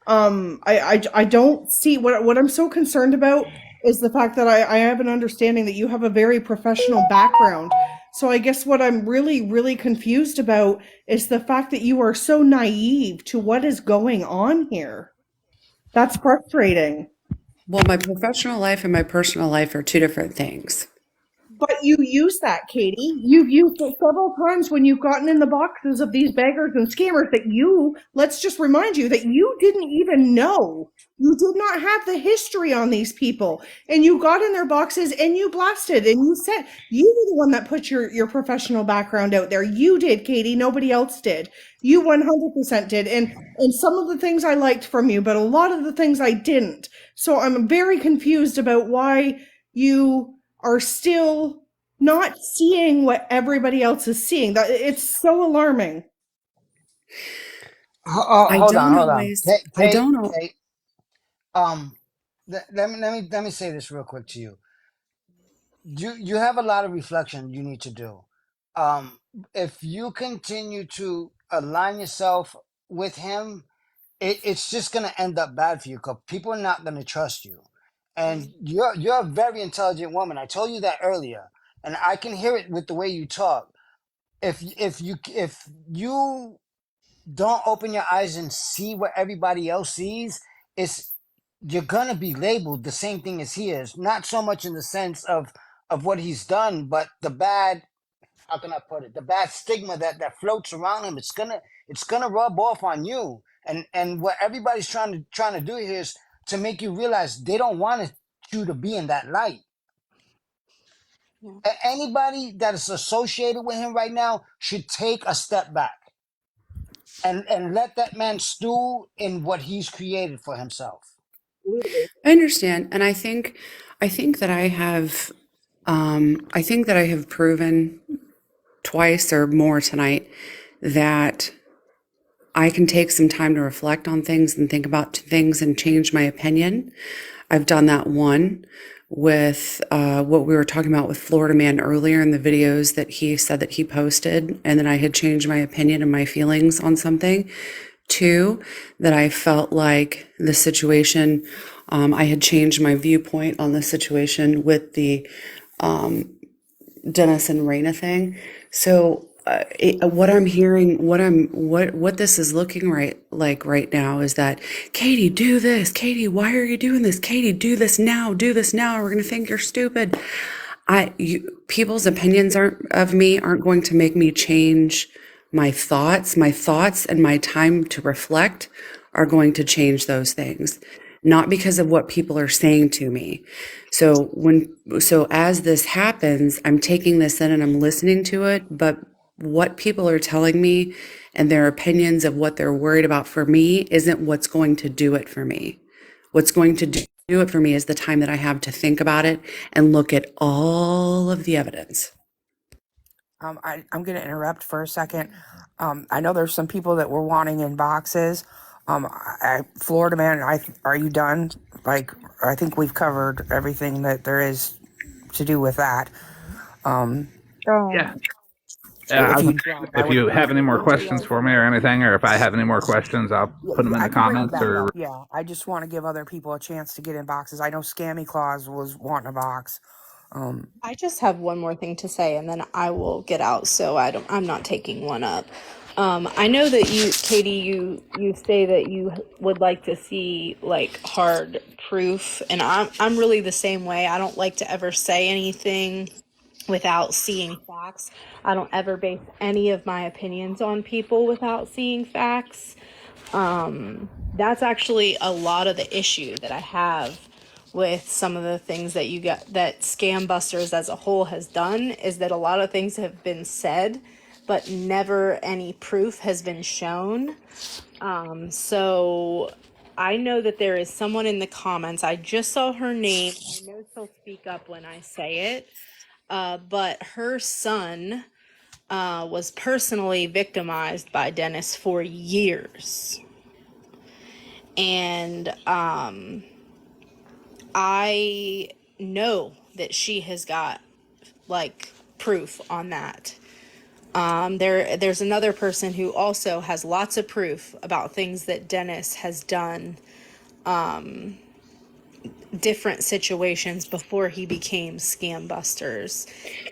I don't see what I'm so concerned about is the fact that I have an understanding that you have a very professional background. So I guess what I'm really, really confused about is the fact that you are so naive to what is going on here. That's frustrating. Well, my professional life and my personal life are two different things. But you use that, Katie. You've used it several times when you've gotten in the boxes of these beggars and scammers that let's just remind you that you didn't even know. You did not have the history on these people. And you got in their boxes and you blasted and you said, you were the one that put your professional background out there. You did, Katie. Nobody else did. You 100% did. And some of the things I liked from you, but a lot of the things I didn't. So I'm very confused about why you are still not seeing what everybody else is seeing. That it's so alarming. I Hold on, don't hold on. always, I don't know. Kate, um, let me say this real quick to you. You have a lot of reflection you need to do. Um, if you continue to align yourself with him, it's just gonna end up bad for you because people are not gonna trust you. And you're a very intelligent woman. I told you that earlier, and I can hear it with the way you talk. If you don't open your eyes and see what everybody else sees, it's you're gonna be labeled the same thing as he is. Not so much in the sense of what he's done, but the bad, how can I put it? The bad stigma that floats around him. It's gonna rub off on you. And what everybody's trying to do here is to make you realize they don't want you to be in that light. Yeah. Anybody that is associated with him right now should take a step back and let that man stew in what he's created for himself. I understand, and I think that I think that I have proven twice or more tonight that I can take some time to reflect on things and think about things and change my opinion. I've done that one with what we were talking about with Florida Man earlier in the videos that he said that he posted, and then I had changed my opinion and my feelings on something. Two, that I felt like the situation, I had changed my viewpoint on the situation with the Dennis and Raina thing. So what I'm hearing, what this is looking like right now is that Katie, do this. Katie, why are you doing this? Katie, do this now. Do this now. We're gonna think you're stupid. People's opinions of me aren't going to make me change my thoughts. My thoughts and my time to reflect are going to change those things, not because of what people are saying to me. So as this happens, I'm taking this in and I'm listening to it, but what people are telling me and their opinions of what they're worried about for me isn't what's going to do it for me. What's going to do it for me is the time that I have to think about it and look at all of the evidence. I'm going to interrupt for a second. I know there's some people that were wanting in boxes. Florida Man, are you done? Like, I think we've covered everything that there is to do with that. Yeah. If you have any more questions for me or anything, or if I have any more questions, I'll put them in the comments. Or yeah, I just want to give other people a chance to get in boxes. I know Scammy Claus was wanting a box. I just have one more thing to say, and then I will get out. So I'm not taking one up. I know that you, Katie, you say that you would like to see like hard proof, and I'm really the same way. I don't like to ever say anything without seeing facts. I don't ever base any of my opinions on people without seeing facts. That's actually a lot of the issue that I have with some of the things that that Scambusters as a whole has done, is that a lot of things have been said, but never any proof has been shown. So I know that there is someone in the comments. I just saw her name. I know she'll speak up when I say it. But her son was personally victimized by Dennis for years. And I know that she has got like proof on that. There's another person who also has lots of proof about things that Dennis has done, different situations before he became Scambusters.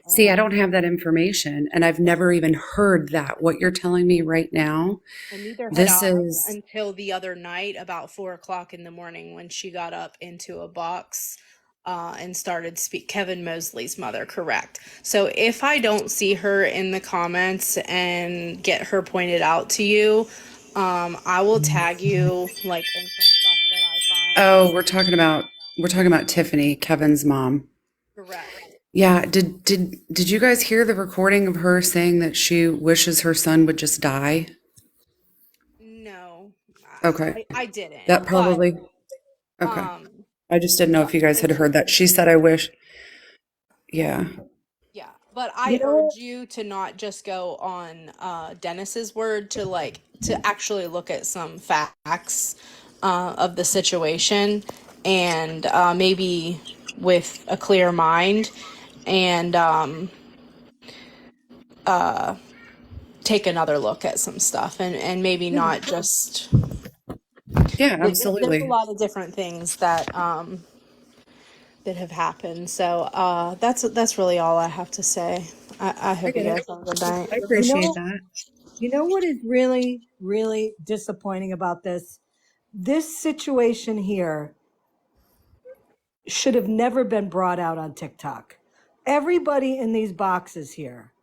See, I don't have that information, and I've never even heard that. What you're telling me right now, And neither had this I is until the other night about 4 o'clock in the morning when she got up into a box and started Kevin Mosley's mother, correct. So if I don't see her in the comments and get her pointed out to you, I will tag you like in some stuff that I find. Oh, we're talking about Tiffany, Kevin's mom. Correct. Yeah, did you guys hear the recording of her saying that she wishes her son would just die? No, Okay. I didn't. That probably But okay. I just didn't know if you guys had it's heard that. She said, I wish. Yeah. yeah. But I urge you to not just go on Dennis's word, to actually look at some facts of the situation, and maybe with a clear mind, and take another look at some stuff, and maybe not just. Yeah, There's a absolutely. lot of different things that have happened. So that's really all I have to say. I hope you get it. guys have a good night. I You appreciate know, that. you know what is really, really disappointing about this? This situation here should have never been brought out on TikTok. Everybody in these boxes here,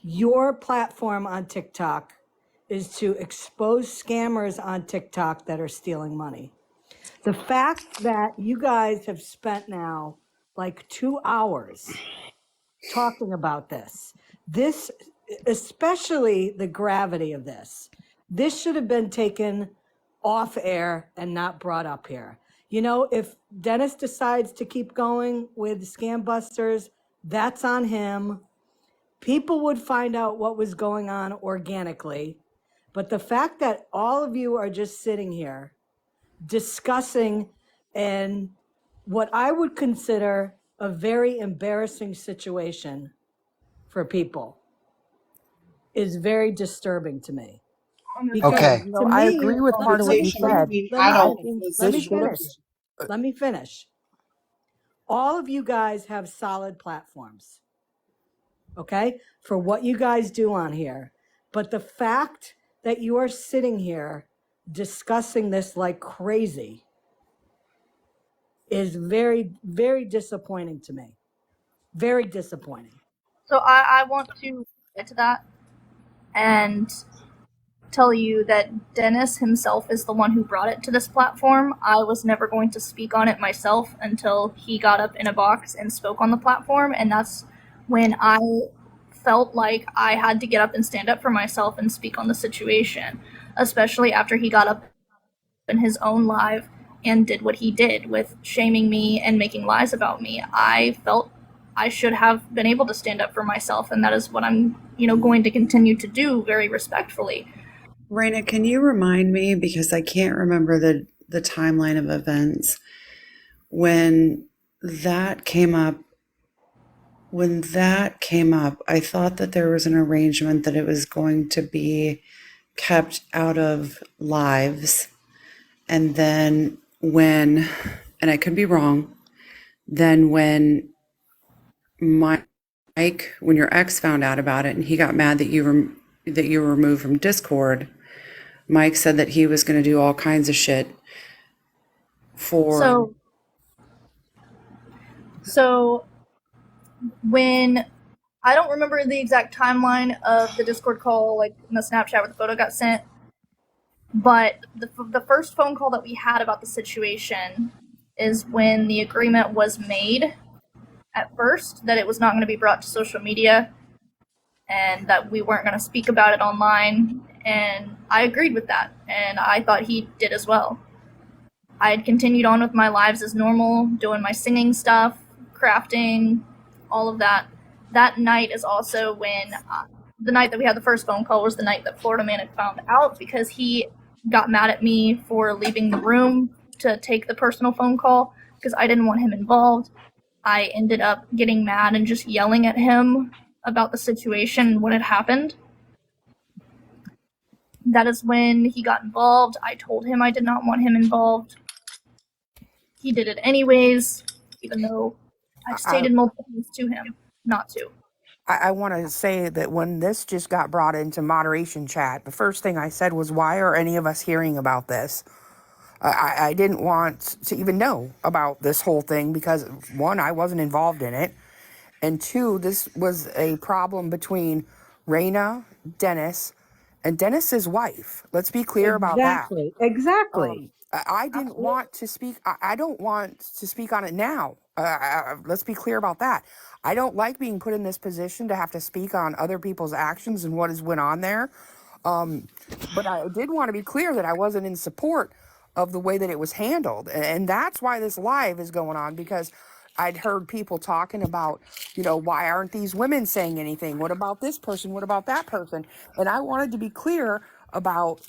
your platform on TikTok is to expose scammers on TikTok that are stealing money. The fact that you guys have spent now like 2 hours talking about this, especially the gravity of this should have been taken off air and not brought up here. You know, if Dennis decides to keep going with scambusters, that's on him. People would find out what was going on organically. But the fact that all of you are just sitting here discussing and what I would consider a very embarrassing situation for people is very disturbing to me. Because Okay. You know, to I me, agree with part of what you said. I think let me this should have. finish. Let me finish. All of you guys have solid platforms, okay, for what you guys do on here. But the fact that you are sitting here discussing this like crazy is very, very disappointing to me. Very disappointing. So I want to get to that and tell you that Dennis himself is the one who brought it to this platform. I was never going to speak on it myself until he got up in a box and spoke on the platform, and that's when I felt like I had to get up and stand up for myself and speak on the situation, especially after he got up in his own live and did what he did with shaming me and making lies about me. I felt I should have been able to stand up for myself, and that is what I'm, going to continue to do very respectfully. Raina, can you remind me, because I can't remember the timeline of events, when that came up, I thought that there was an arrangement that it was going to be kept out of lives. And then and I could be wrong, then when Mike, when your ex found out about it and he got mad that you were removed from Discord, Mike said that he was going to do all kinds of shit for. So when I don't remember the exact timeline of the Discord call, like in the Snapchat where the photo got sent, but the first phone call that we had about the situation is when the agreement was made at first that it was not going to be brought to social media and that we weren't going to speak about it online, and I agreed with that, and I thought he did as well. I had continued on with my lives as normal, doing my singing stuff, crafting, all of that. That night is also when the night that we had the first phone call was the night that Florida Man had found out, because he got mad at me for leaving the room to take the personal phone call because I didn't want him involved. I ended up getting mad and just yelling at him about the situation and what had happened. That is when he got involved. I told him I did not want him involved. He did it anyways, even though I stated multiple times to him not to. I want to say that when this just got brought into moderation chat, the first thing I said was, why are any of us hearing about this? I didn't want to even know about this whole thing because, one, I wasn't involved in it. And two, this was a problem between Raina, Dennis, and Dennis's wife. Let's be clear about that. Exactly. I didn't want to speak. I don't want to speak on it now. Let's be clear about that. I don't like being put in this position to have to speak on other people's actions and what has went on there. But I did want to be clear that I wasn't in support of the way that it was handled. And that's why this live is going on, because I'd heard people talking about, why aren't these women saying anything? What about this person? What about that person? And I wanted to be clear about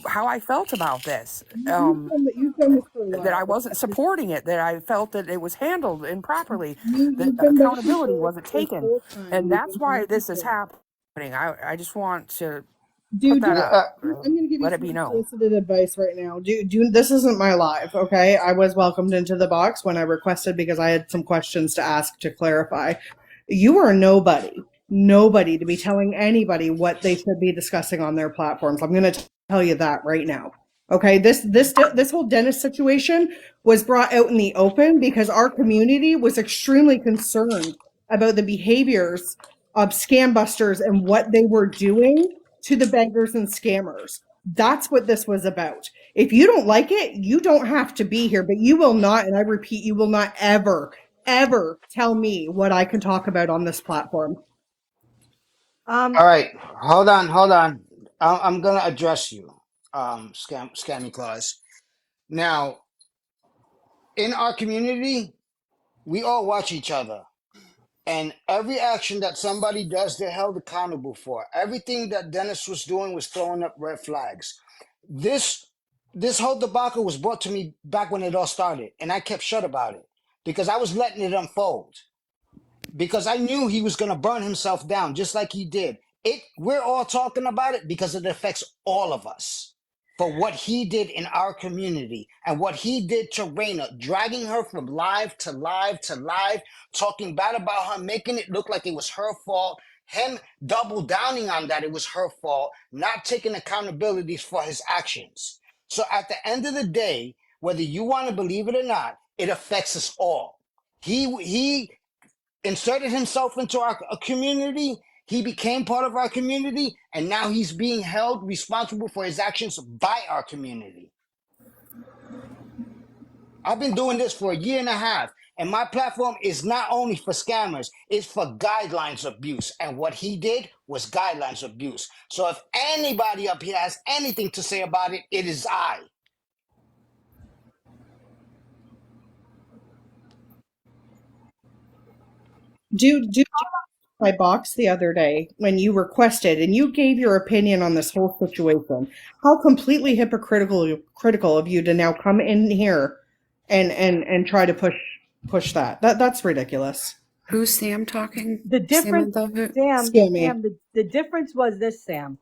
how I felt about this. You've done this for a That I while. wasn't supporting it, that I felt that it was handled improperly, that You've been back and accountability forth wasn't this taken. whole time. And You've that's been why back this and is forth. happening. I just want to put Dude, that up, I'm going to give you let it some be known. unsolicited advice right now. Dude, this isn't my live, okay? I was welcomed into the box when I requested because I had some questions to ask to clarify. You are nobody to be telling anybody what they should be discussing on their platforms. I'm going to tell you that right now. Okay, this whole Dennis situation was brought out in the open because our community was extremely concerned about the behaviors of scambusters and what they were doing to the beggars and scammers. That's what this was about. If you don't like it, you don't have to be here, but you will not, and I repeat, you will not ever tell me what I can talk about on this platform. All right, hold on, hold on. I'm gonna address you, Scammy Claus. Now, in our community, we all watch each other, and every action that somebody does, they're held accountable for. Everything that Dennis was doing was throwing up red flags. This this whole debacle was brought to me back when it all started, and I kept shut about it because I was letting it unfold, because I knew he was going to burn himself down just like he did. We're all talking about it because it affects all of us for what he did in our community and what he did to Raina, dragging her from live to live to live, talking bad about her, making it look like it was her fault. Him double downing on that it was her fault, not taking accountability for his actions. So at the end of the day, whether you want to believe it or not, it affects us all. He inserted himself into our community. He became part of our community, and now he's being held responsible for his actions by our community. I've been doing this for a year and a half, and my platform is not only for scammers, it's for guidelines abuse. And what he did was guidelines abuse. So if anybody up here has anything to say about it, it is I. Dude, my box the other day when you requested and you gave your opinion on this whole situation. How completely hypocritical critical of you to now come in here and try to push that. That's ridiculous. Who's Sam talking? The difference, Samantha? Sam, Scammy. the difference was this, Sam.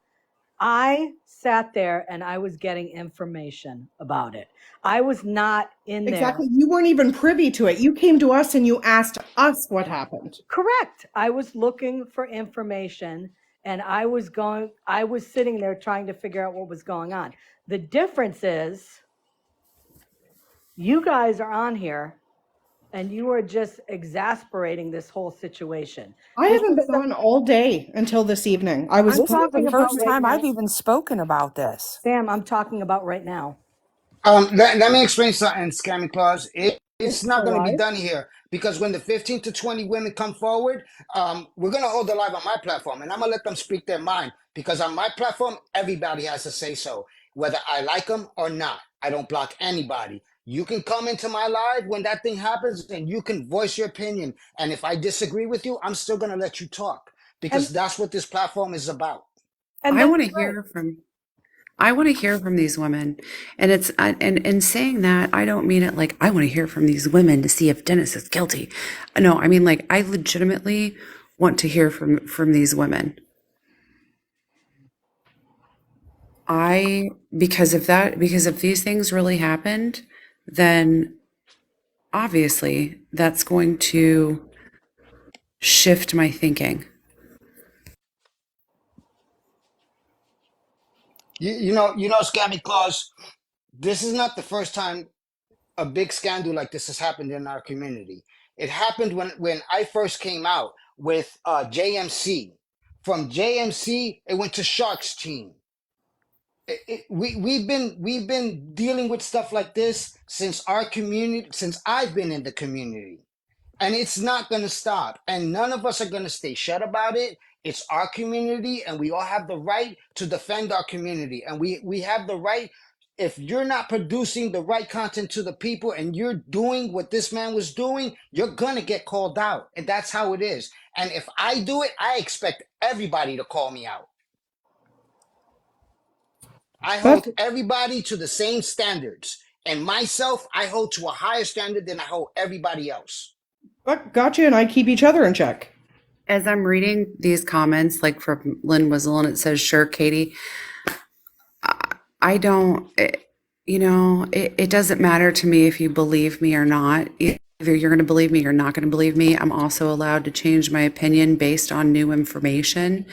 I sat there and I was getting information about it. I was not in there. Exactly. You weren't even privy to it. You came to us and you asked us what happened. Correct. I was looking for information and I was sitting there trying to figure out what was going on. The difference is you guys are on here and you are just exasperating this whole situation. I haven't been on all day until this evening. I was This is talking the about first right time now. I've even spoken about this. Sam, I'm talking about right now. Let me explain something, Scammy Claus. It's not going to be alive. done here because when the 15 to 20 women come forward, we're going to hold the live on my platform and I'm going to let them speak their mind because on my platform, everybody has to say so, whether I like them or not. I don't block anybody. You can come into my live when that thing happens and you can voice your opinion. And if I disagree with you, I'm still going to let you talk because that's what this platform is about. And I that's want to great. hear from these women. And it's and saying that, I don't mean it like I want to hear from these women to see if Dennis is guilty. No, I mean like I legitimately want to hear from these women. Because if these things really happened, then obviously that's going to shift my thinking. You know, Scammy Claus, this is not the first time a big scandal like this has happened in our community. It happened when I first came out with JMC. From JMC, it went to Shark's team. We've been dealing with stuff like this since our community, since I've been in the community, and it's not going to stop, and none of us are going to stay shut about it. It's our community, and we all have the right to defend our community, and we have the right. If you're not producing the right content to the people and you're doing what this man was doing, you're going to get called out, and that's how it is. And if I do it, I expect everybody to call me out. I hold That's everybody to the same standards, and myself, I hold to a higher standard than I hold everybody else. got you, and I keep each other in check. As I'm reading these comments, like from Lynn Wizzle, and it says, "Sure, Katie." I don't, it doesn't matter to me if you believe me or not. Either you're going to believe me or you're not going to believe me. I'm also allowed to change my opinion based on new information.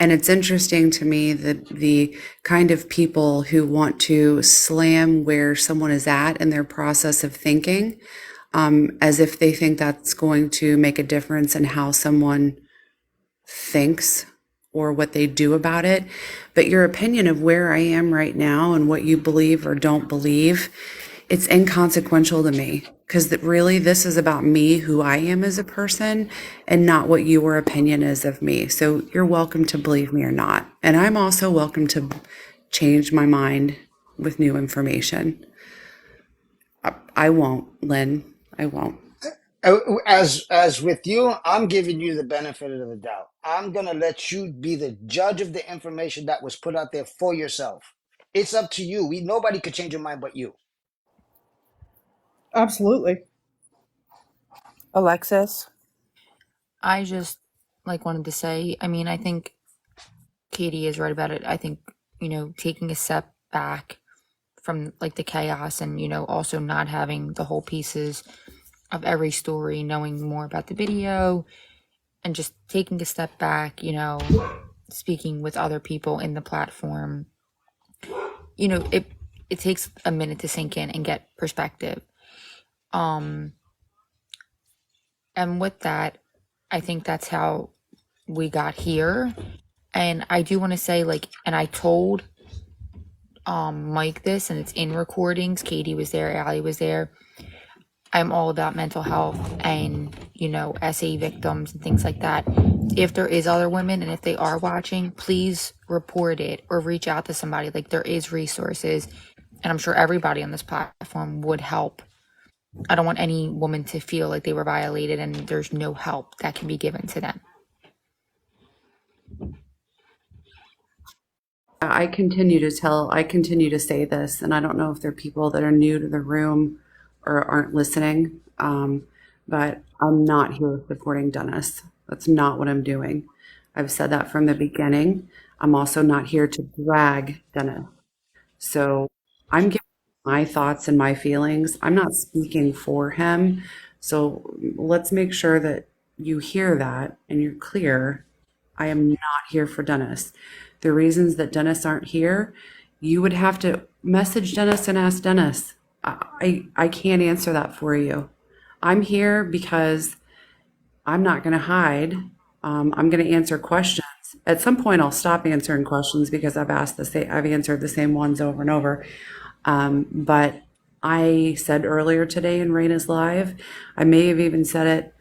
And it's interesting to me that the kind of people who want to slam where someone is at in their process of thinking, as if they think that's going to make a difference in how someone thinks or what they do about it. But your opinion of where I am right now and what you believe or don't believe, it's inconsequential to me, because really this is about me, who I am as a person, and not what your opinion is of me. So you're welcome to believe me or not. And I'm also welcome to change my mind with new information. I won't, Lynn. I won't. As with you, I'm giving you the benefit of the doubt. I'm gonna let you be the judge of the information that was put out there for yourself. It's up to you. Nobody could change your mind but you. Absolutely. Alexis? I just wanted to say, I mean, I think Katie is right about it. I think, taking a step back from the chaos and, also not having the whole pieces of every story, knowing more about the video and just taking a step back, speaking with other people in the platform, it takes a minute to sink in and get perspective. And with that, I think that's how we got here. And I do want to say, and I told Mike this, and it's in recordings. Katie was there, Allie was there. I'm all about mental health and, SA victims and things like that. If there is other women and if they are watching, please report it or reach out to somebody. There is resources, and I'm sure everybody on this platform would help. I don't want any woman to feel like they were violated and there's no help that can be given to them. I continue to say this, and I don't know if they're people that are new to the room or aren't listening, but I'm not here supporting Dennis. That's not what I'm doing. I've said that from the beginning. I'm also not here to drag Dennis. So I'm giving my thoughts and my feelings. I'm not speaking for him. So let's make sure that you hear that and you're clear. I am not here for Dennis. The reasons that Dennis aren't here, you would have to message Dennis and ask Dennis. I can't answer that for you. I'm here because I'm not going to hide. I'm going to answer questions. At some point, I'll stop answering questions because I've answered the same ones over and over. But I said earlier today in Raina's live, I may have even said it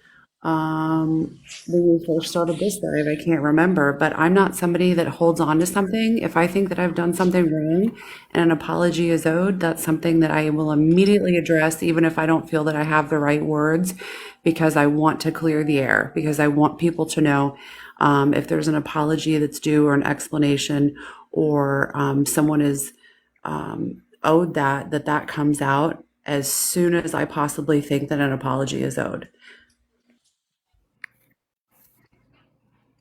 when we first started this live, I can't remember, but I'm not somebody that holds on to something. If I think that I've done something wrong and an apology is owed, that's something that I will immediately address, even if I don't feel that I have the right words, because I want to clear the air, because I want people to know if there's an apology that's due or an explanation, or someone is owed that comes out as soon as I possibly think that an apology is owed.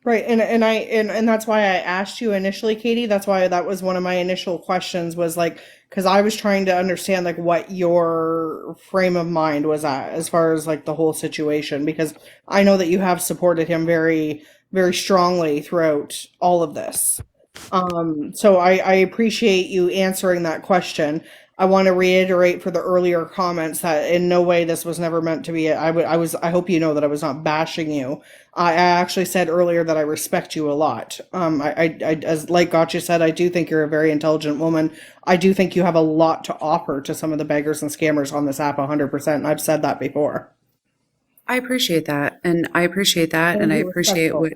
Right, and that's why I asked you initially, Katie. That's why that was one of my initial questions, was because I was trying to understand what your frame of mind was at as far as the whole situation, because I know that you have supported him very, very strongly throughout all of this. So I appreciate you answering that question. I want to reiterate for the earlier comments that in no way this was never meant to be. I hope you know that I was not bashing you. I actually said earlier that I respect you a lot. As like Gotcha said, I do think you're a very intelligent woman. I do think you have a lot to offer to some of the beggars and scammers on this app, 100%. And I've said that before. I appreciate that. And I appreciate that. And you're respectful.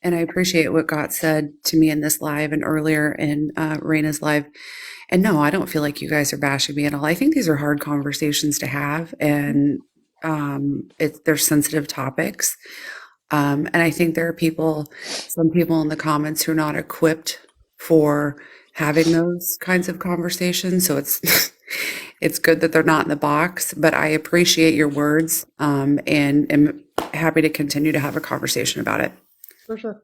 And I appreciate what got said to me in this live and earlier in Raina's live. And no, I don't feel like you guys are bashing me at all. I think these are hard conversations to have, and they're sensitive topics. And I think there are some people in the comments who are not equipped for having those kinds of conversations. So it's it's good that they're not in the box. But I appreciate your words, and am happy to continue to have a conversation about it. For sure.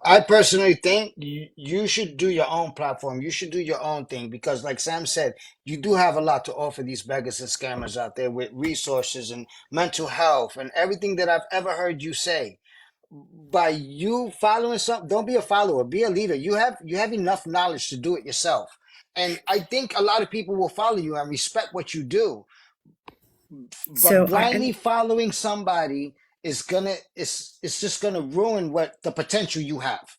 I personally think you should do your own platform. You should do your own thing because, like Sam said, you do have a lot to offer these beggars and scammers out there with resources and mental health and everything that I've ever heard you say. By you following something, don't be a follower, be a leader. You have enough knowledge to do it yourself. And I think a lot of people will follow you and respect what you do. But So blindly following somebody it's just gonna ruin what the potential you have.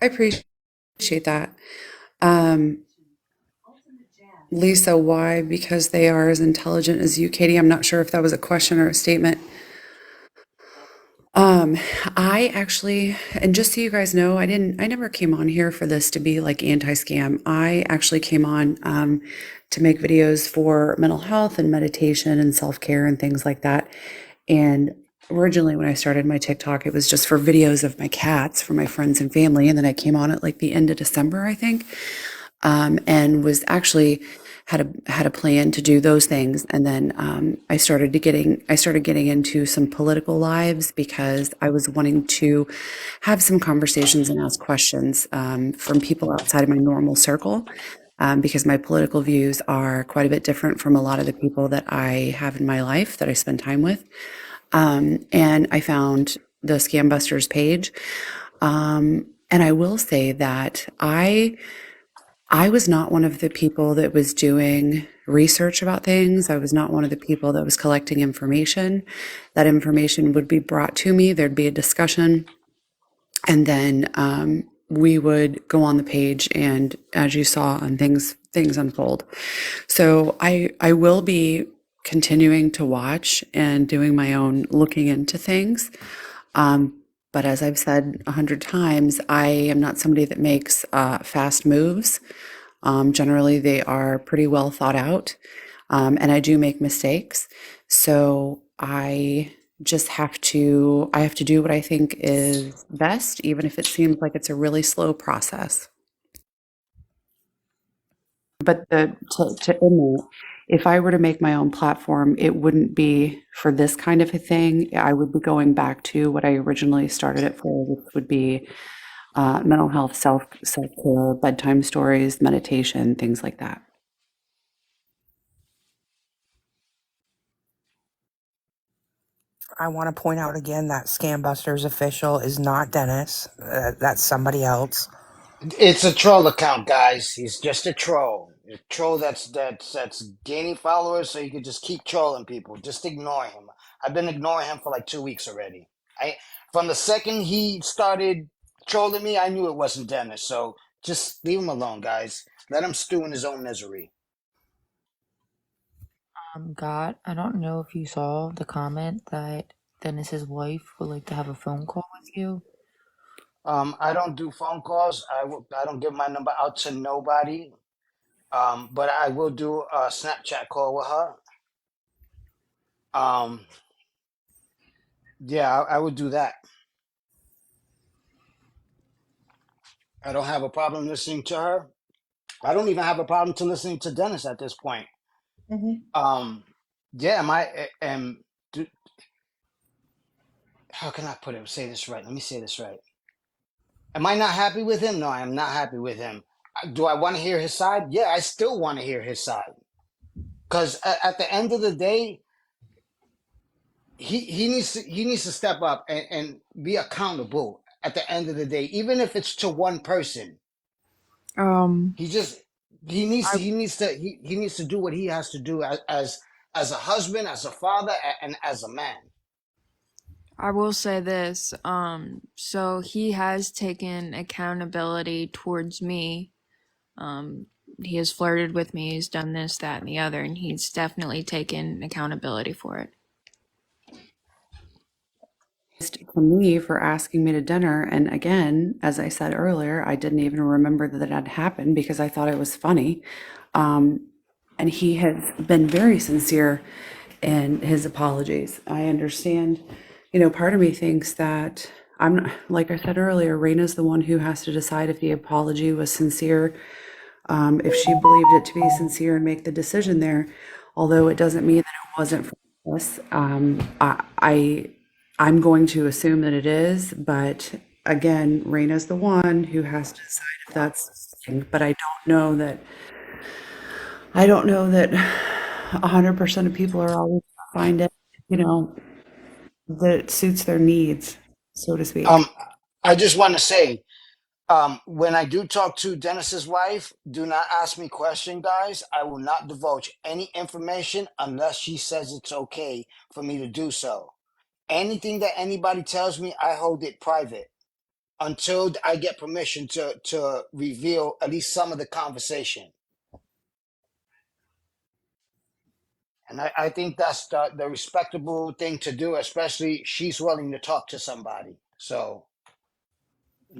I appreciate that. Um, Lisa, why? Because they are as intelligent as you, Katie. I'm not sure if that was a question or a statement. Um, I actually, and just so you guys know, I never came on here for this to be like anti-scam. I actually came on to make videos for mental health and meditation and self-care and things like that. And originally when I started my TikTok, it was just for videos of my cats for my friends and family. And then I came on at like the end of December, I think, and was actually had a plan to do those things. And then I started getting into some political lives because I was wanting to have some conversations and ask questions from people outside of my normal circle. Because my political views are quite a bit different from a lot of the people that I have in my life that I spend time with. And I found the Scambusters page. And I will say that I was not one of the people that was doing research about things. I was not one of the people that was collecting information. That information would be brought to me. There'd be a discussion. And then we would go on the page and, as you saw, on things unfold. So I will be continuing to watch and doing my own looking into things. But as I've said 100 times, I am not somebody that makes fast moves. Generally, they are pretty well thought out, and I do make mistakes. So I have to do what I think is best, even if it seems like it's a really slow process. But to end it, if I were to make my own platform, it wouldn't be for this kind of a thing. I would be going back to what I originally started it for, which would be mental health, self-care, bedtime stories, meditation, things like that. I want to point out again that Scambusters official is not Dennis. That's somebody else. It's a troll account, guys. He's just a troll. A troll that's gaining followers, so you can just keep trolling people. Just ignore him. I've been ignoring him for like 2 weeks already. I From the second he started trolling me, I knew it wasn't Dennis. So just leave him alone, guys. Let him stew in his own misery. God, I don't know if you saw the comment that Dennis's wife would like to have a phone call with you. I don't do phone calls. I don't give my number out to nobody. But I will do a Snapchat call with her. Um, yeah, I would do that. I don't have a problem listening to her. I don't even have a problem to listening to Dennis at this point. Mm-hmm. Yeah, do, how can I put it? Say this right. Let me say this right. Am I not happy with him? No, I am not happy with him. Do I want to hear his side? Yeah, I still want to hear his side. Because at the end of the day, he needs to step up and be accountable at the end of the day, even if it's to one person. Um, He just he needs I to he needs to he needs to do what he has to do as a husband, as a father, and as a man. I will say this. So he has taken accountability towards me. Um, he has flirted with me. He's done this, that, and the other, and he's definitely taken accountability for it. For me for asking me to dinner. And again, as I said earlier, I didn't even remember that it had happened because I thought it was funny. And he has been very sincere in his apologies. I understand, part of me thinks that like I said earlier, Raina's the one who has to decide if the apology was sincere, if she believed it to be sincere and make the decision there, although it doesn't mean that it wasn't for us. I'm going to assume that it is, but again, Raina's the one who has to decide if that's the thing. But I don't know that 100% of people are always gonna find it, that it suits their needs, so to speak. I just want to say, when I do talk to Dennis's wife, do not ask me question, guys. I will not divulge any information unless she says it's okay for me to do so. Anything that anybody tells me, I hold it private until I get permission to reveal at least some of the conversation. And I think that's the respectable thing to do, especially she's willing to talk to somebody. So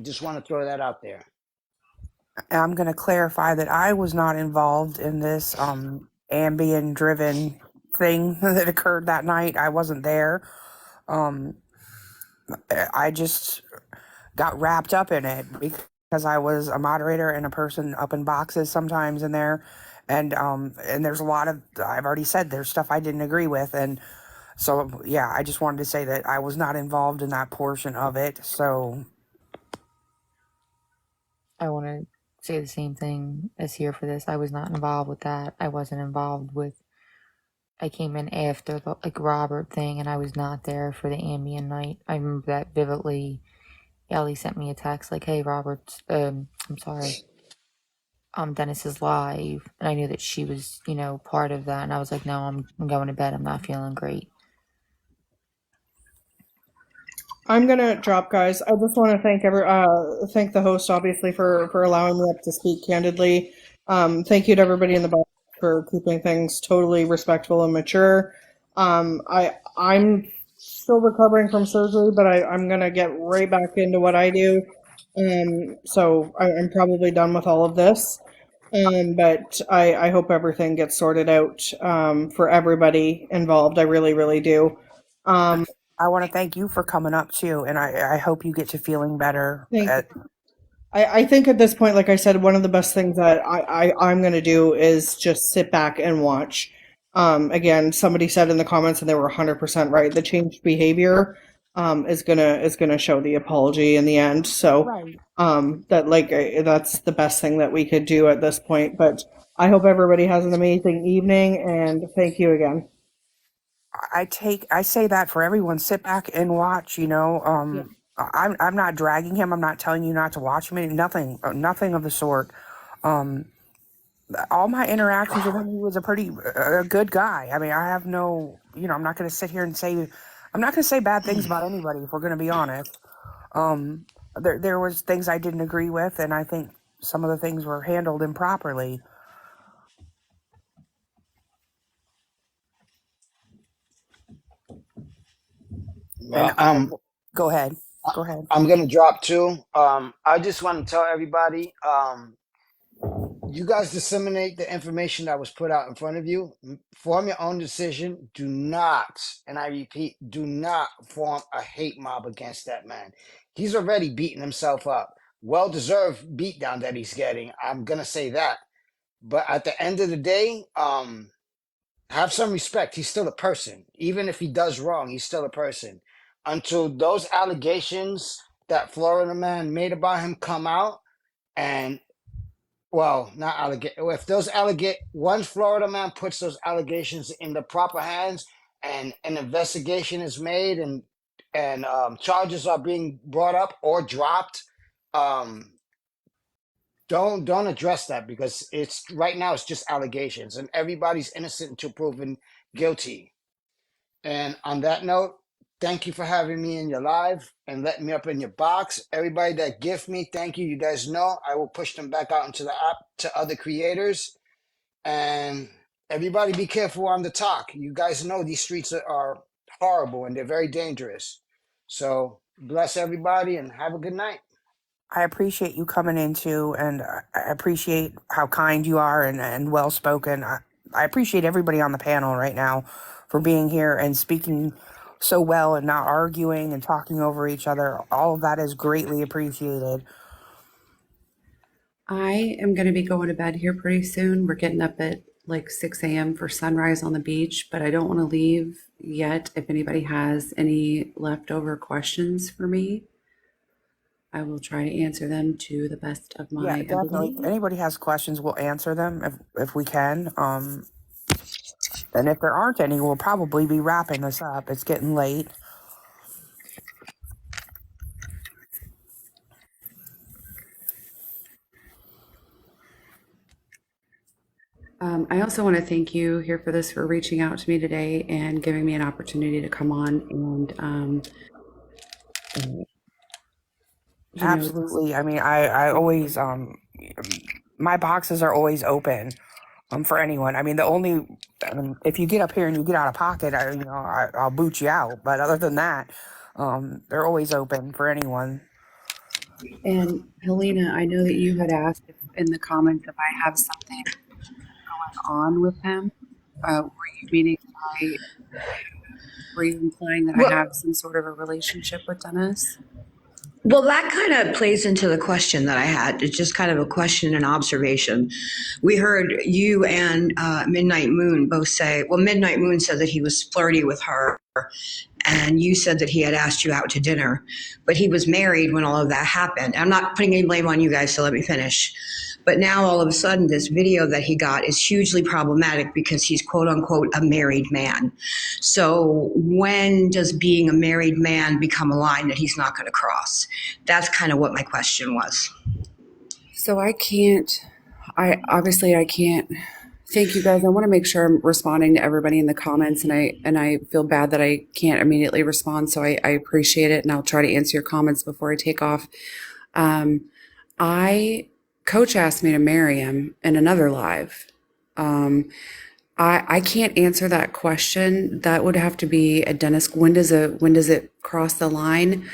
just want to throw that out there. I'm going to clarify that I was not involved in this Ambien driven thing that occurred that night. I wasn't there. Um, I just got wrapped up in it because I was a moderator and a person up in boxes sometimes in there. And there's a lot of, I've already said there's stuff I didn't agree with. And so, yeah, I just wanted to say that I was not involved in that portion of it. So I want to say the same thing as here for this. I was not involved with that. I wasn't involved with. I came in after the Robert thing, and I was not there for the Ambien night. I remember that vividly. Ellie sent me a text like, "Hey, Robert, I'm sorry, Dennis is live," and I knew that she was, part of that. And I was like, "No, I'm going to bed. I'm not feeling great." I'm gonna drop, guys. I just want to thank the host, obviously, for allowing me up to speak candidly. Thank you to everybody in the box for keeping things totally respectful and mature. I'm still recovering from surgery, but I'm gonna get right back into what I do. So I'm probably done with all of this. But I hope everything gets sorted out for everybody involved. I really, really do. I want to thank you for coming up too. And I hope you get to feeling better. Thank you. I think at this point, like I said, one of the best things that I'm going to do is just sit back and watch. Again, somebody said in the comments, and they were 100% right. The changed behavior is gonna show the apology in the end. So Right. that's the best thing that we could do at this point. But I hope everybody has an amazing evening, and thank you again. I say that for everyone. Sit back and watch. Yeah. I'm not dragging him. I'm not telling you not to watch him. Nothing of the sort. All my interactions with him, he was a pretty good guy. I mean, I have no, I'm not going to sit here and say, I'm not going to say bad things about anybody if we're going to be honest. There was things I didn't agree with, and I think some of the things were handled improperly. And go ahead. Go ahead. I'm gonna drop too. I just want to tell everybody, you guys disseminate the information that was put out in front of you. Form your own decision. Do not, and I repeat, do not form a hate mob against that man. He's already beating himself up. Well-deserved beatdown that he's getting. I'm gonna say that. But at the end of the day, have some respect. He's still a person. Even if he does wrong, he's still a person. Until those allegations that Florida man made about him come out, and well, not allegate. If those once Florida man puts those allegations in the proper hands, and an investigation is made, and charges are being brought up or dropped, the don't address that, because it's right now it's just allegations, and everybody's innocent until proven guilty. And on that note, thank you for having me in your live and letting me up in your box. Everybody that gift me, thank you. You guys know I will push them back out into the app to other creators. And everybody be careful on the talk. You guys know these streets are horrible and they're very dangerous. So bless everybody and have a good night. I appreciate you coming into, and I appreciate how kind you are and well spoken. I appreciate everybody on the panel right now for being here and speaking so well and not arguing and talking over each other. All of that is greatly appreciated. I am going to be going to bed here pretty soon. We're getting up at like 6 a.m. for sunrise on the beach, but I don't want to leave yet. If anybody has any leftover questions for me, I will try to answer them to the best of my Yeah, definitely. ability. If anybody has questions, we'll answer them if we can. And if there aren't any, we'll probably be wrapping this up. It's getting late. I also want to thank you here for this, for reaching out to me today and giving me an opportunity to come on and Absolutely. I mean, I always my boxes are always open for anyone. I mean, if you get up here and you get out of pocket, I'll boot you out. But other than that, they're always open for anyone. And Helena, I know that you had asked in the comments if I have something going on with him. Were you implying that I have some sort of a relationship with Dennis? Well, that kind of plays into the question that I had. It's just kind of a question and observation. We heard you and Midnight Moon both say, well, Midnight Moon said that he was flirty with her, and you said that he had asked you out to dinner, but he was married when all of that happened. I'm not putting any blame on you guys, so let me finish. But now all of a sudden, this video that he got is hugely problematic because he's quote unquote a married man. So when does being a married man become a line that he's not going to cross? That's kind of what my question was. So I can't. Thank you guys. I want to make sure I'm responding to everybody in the comments, and I feel bad that I can't immediately respond. So I appreciate it, and I'll try to answer your comments before I take off. Coach asked me to marry him in another live. I can't answer that question. That would have to be a Dennis. When does it cross the line?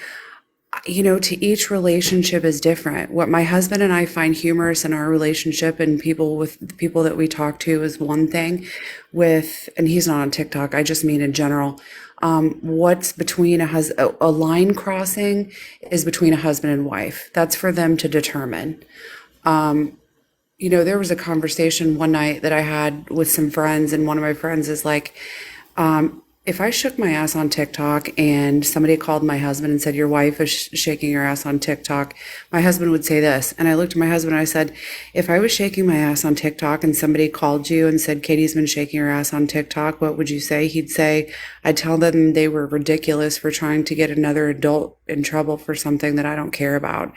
To each relationship is different. What my husband and I find humorous in our relationship and people that we talk to is one thing. And he's not on TikTok, I just mean in general. What's between a line crossing is between a husband and wife. That's for them to determine. There was a conversation one night that I had with some friends, and one of my friends is like, if I shook my ass on TikTok and somebody called my husband and said, your wife is shaking your ass on TikTok, my husband would say this. And I looked at my husband and I said, if I was shaking my ass on TikTok and somebody called you and said, Katie's been shaking her ass on TikTok, what would you say? He'd say, I'd tell them they were ridiculous for trying to get another adult in trouble for something that I don't care about,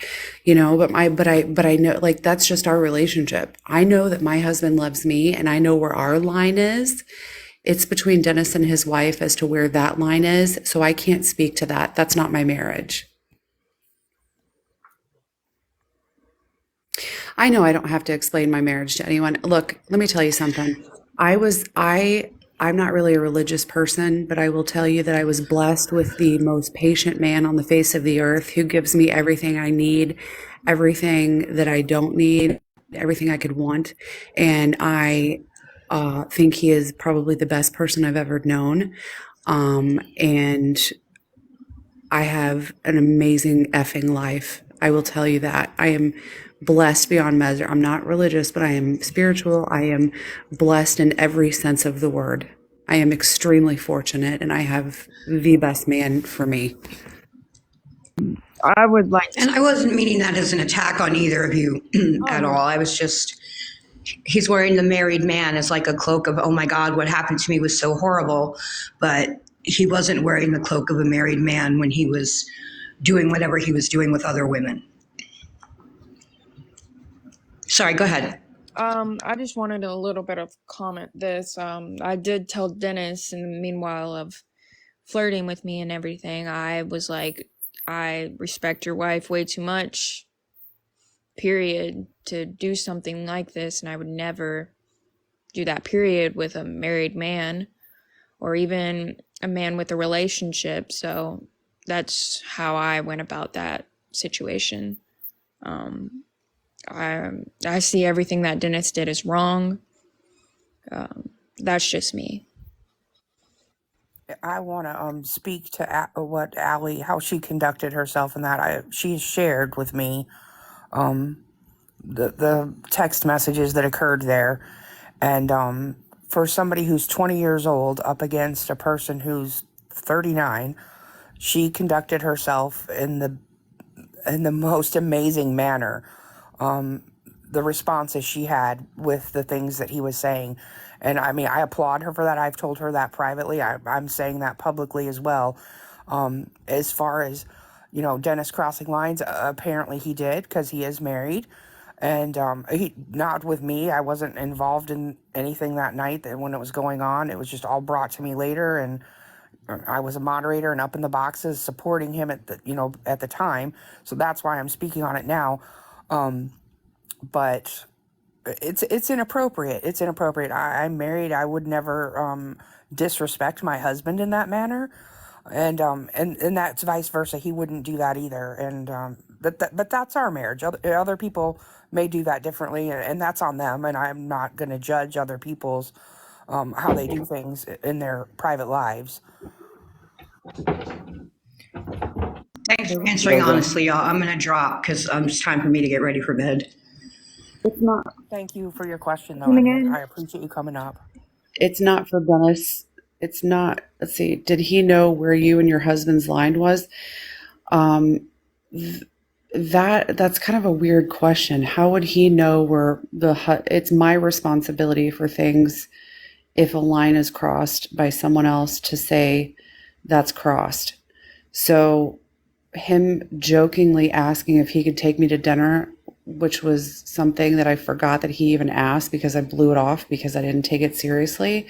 but I know, like, that's just our relationship. I know that my husband loves me, and I know where our line is. It's between Dennis and his wife as to where that line is. So I can't speak to that. That's not my marriage. I know I don't have to explain my marriage to anyone. Look, let me tell you something. I'm not really a religious person, but I will tell you that I was blessed with the most patient man on the face of the earth, who gives me everything I need, everything that I don't need, everything I could want. And I think he is probably the best person I've ever known. And I have an amazing effing life. I will tell you that. I am blessed beyond measure. I'm not religious, but I am spiritual. I am blessed in every sense of the word. I am extremely fortunate, and I have the best man for me. I would like, and I wasn't meaning that as an attack on either of you at all. I was just, he's wearing the married man as like a cloak of, oh my God, what happened to me was so horrible. But he wasn't wearing the cloak of a married man when he was doing whatever he was doing with other women. Sorry, go ahead. I just wanted a little bit of comment this. I did tell Dennis in the meanwhile of flirting with me and everything, I was like, I respect your wife way too much, period, to do something like this, and I would never do that, period, with a married man or even a man with a relationship. So that's how I went about that situation. I see everything that Dennis did as wrong. That's just me. I want to speak to what Allie, how she conducted herself, and that she shared with me the text messages that occurred there, and for somebody who's 20 years old up against a person who's 39, she conducted herself in the most amazing manner. The responses she had with the things that he was saying. And I mean, I applaud her for that. I've told her that privately. I'm saying that publicly as well. As far as, Dennis crossing lines, apparently he did, because he is married. And he not with me. I wasn't involved in anything that night when it was going on. It was just all brought to me later. And I was a moderator and up in the boxes supporting him at the time. So that's why I'm speaking on it now. But it's inappropriate. It's inappropriate. I'm married. I would never disrespect my husband in that manner, and that's vice versa. He wouldn't do that either. And but that's our marriage. Other people may do that differently, and that's on them. And I'm not going to judge other people's how they do things in their private lives. Thanks for answering honestly, y'all. I'm going to drop because it's time for me to get ready for bed. It's not. Thank you for your question, though. Coming And in. I appreciate you coming up. It's not for Dennis. It's not. Let's see. Did he know where you and your husband's line was? That's kind of a weird question. How would he know where it's my responsibility for things if a line is crossed by someone else to say that's crossed. So him jokingly asking if he could take me to dinner, which was something that I forgot that he even asked because I blew it off because I didn't take it seriously.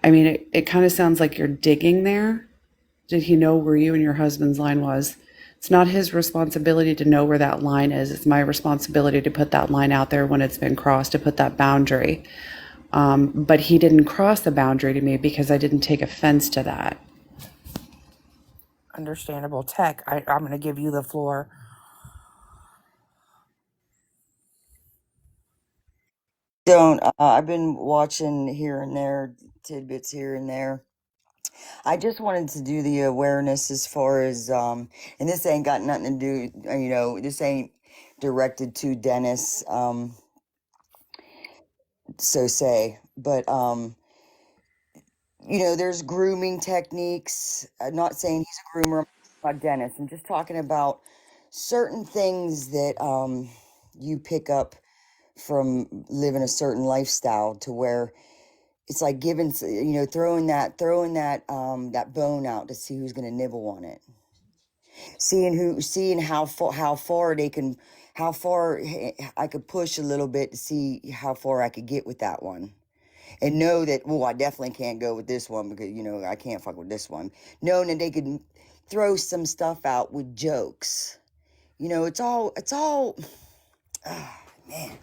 I mean, it kind of sounds like you're digging there. Did he know where you and your husband's line was? It's not his responsibility to know where that line is. It's my responsibility to put that line out there when it's been crossed, to put that boundary. But he didn't cross the boundary to me because I didn't take offense to that. Understandable. Tech, I'm going to give you the floor. I've been watching here and there, tidbits here and there. I just wanted to do the awareness as far as, and this ain't got nothing to do, this ain't directed to Dennis, so say, but, there's grooming techniques. I'm not saying he's a groomer, about Dennis. I'm just talking about certain things that, you pick up from living a certain lifestyle to where it's like giving, throwing that bone out to see who's going to nibble on it. Seeing how far I could push a little bit to see how far I could get with that one. And know that, I definitely can't go with this one because, I can't fuck with this one. Knowing that they could throw some stuff out with jokes. It's all, man.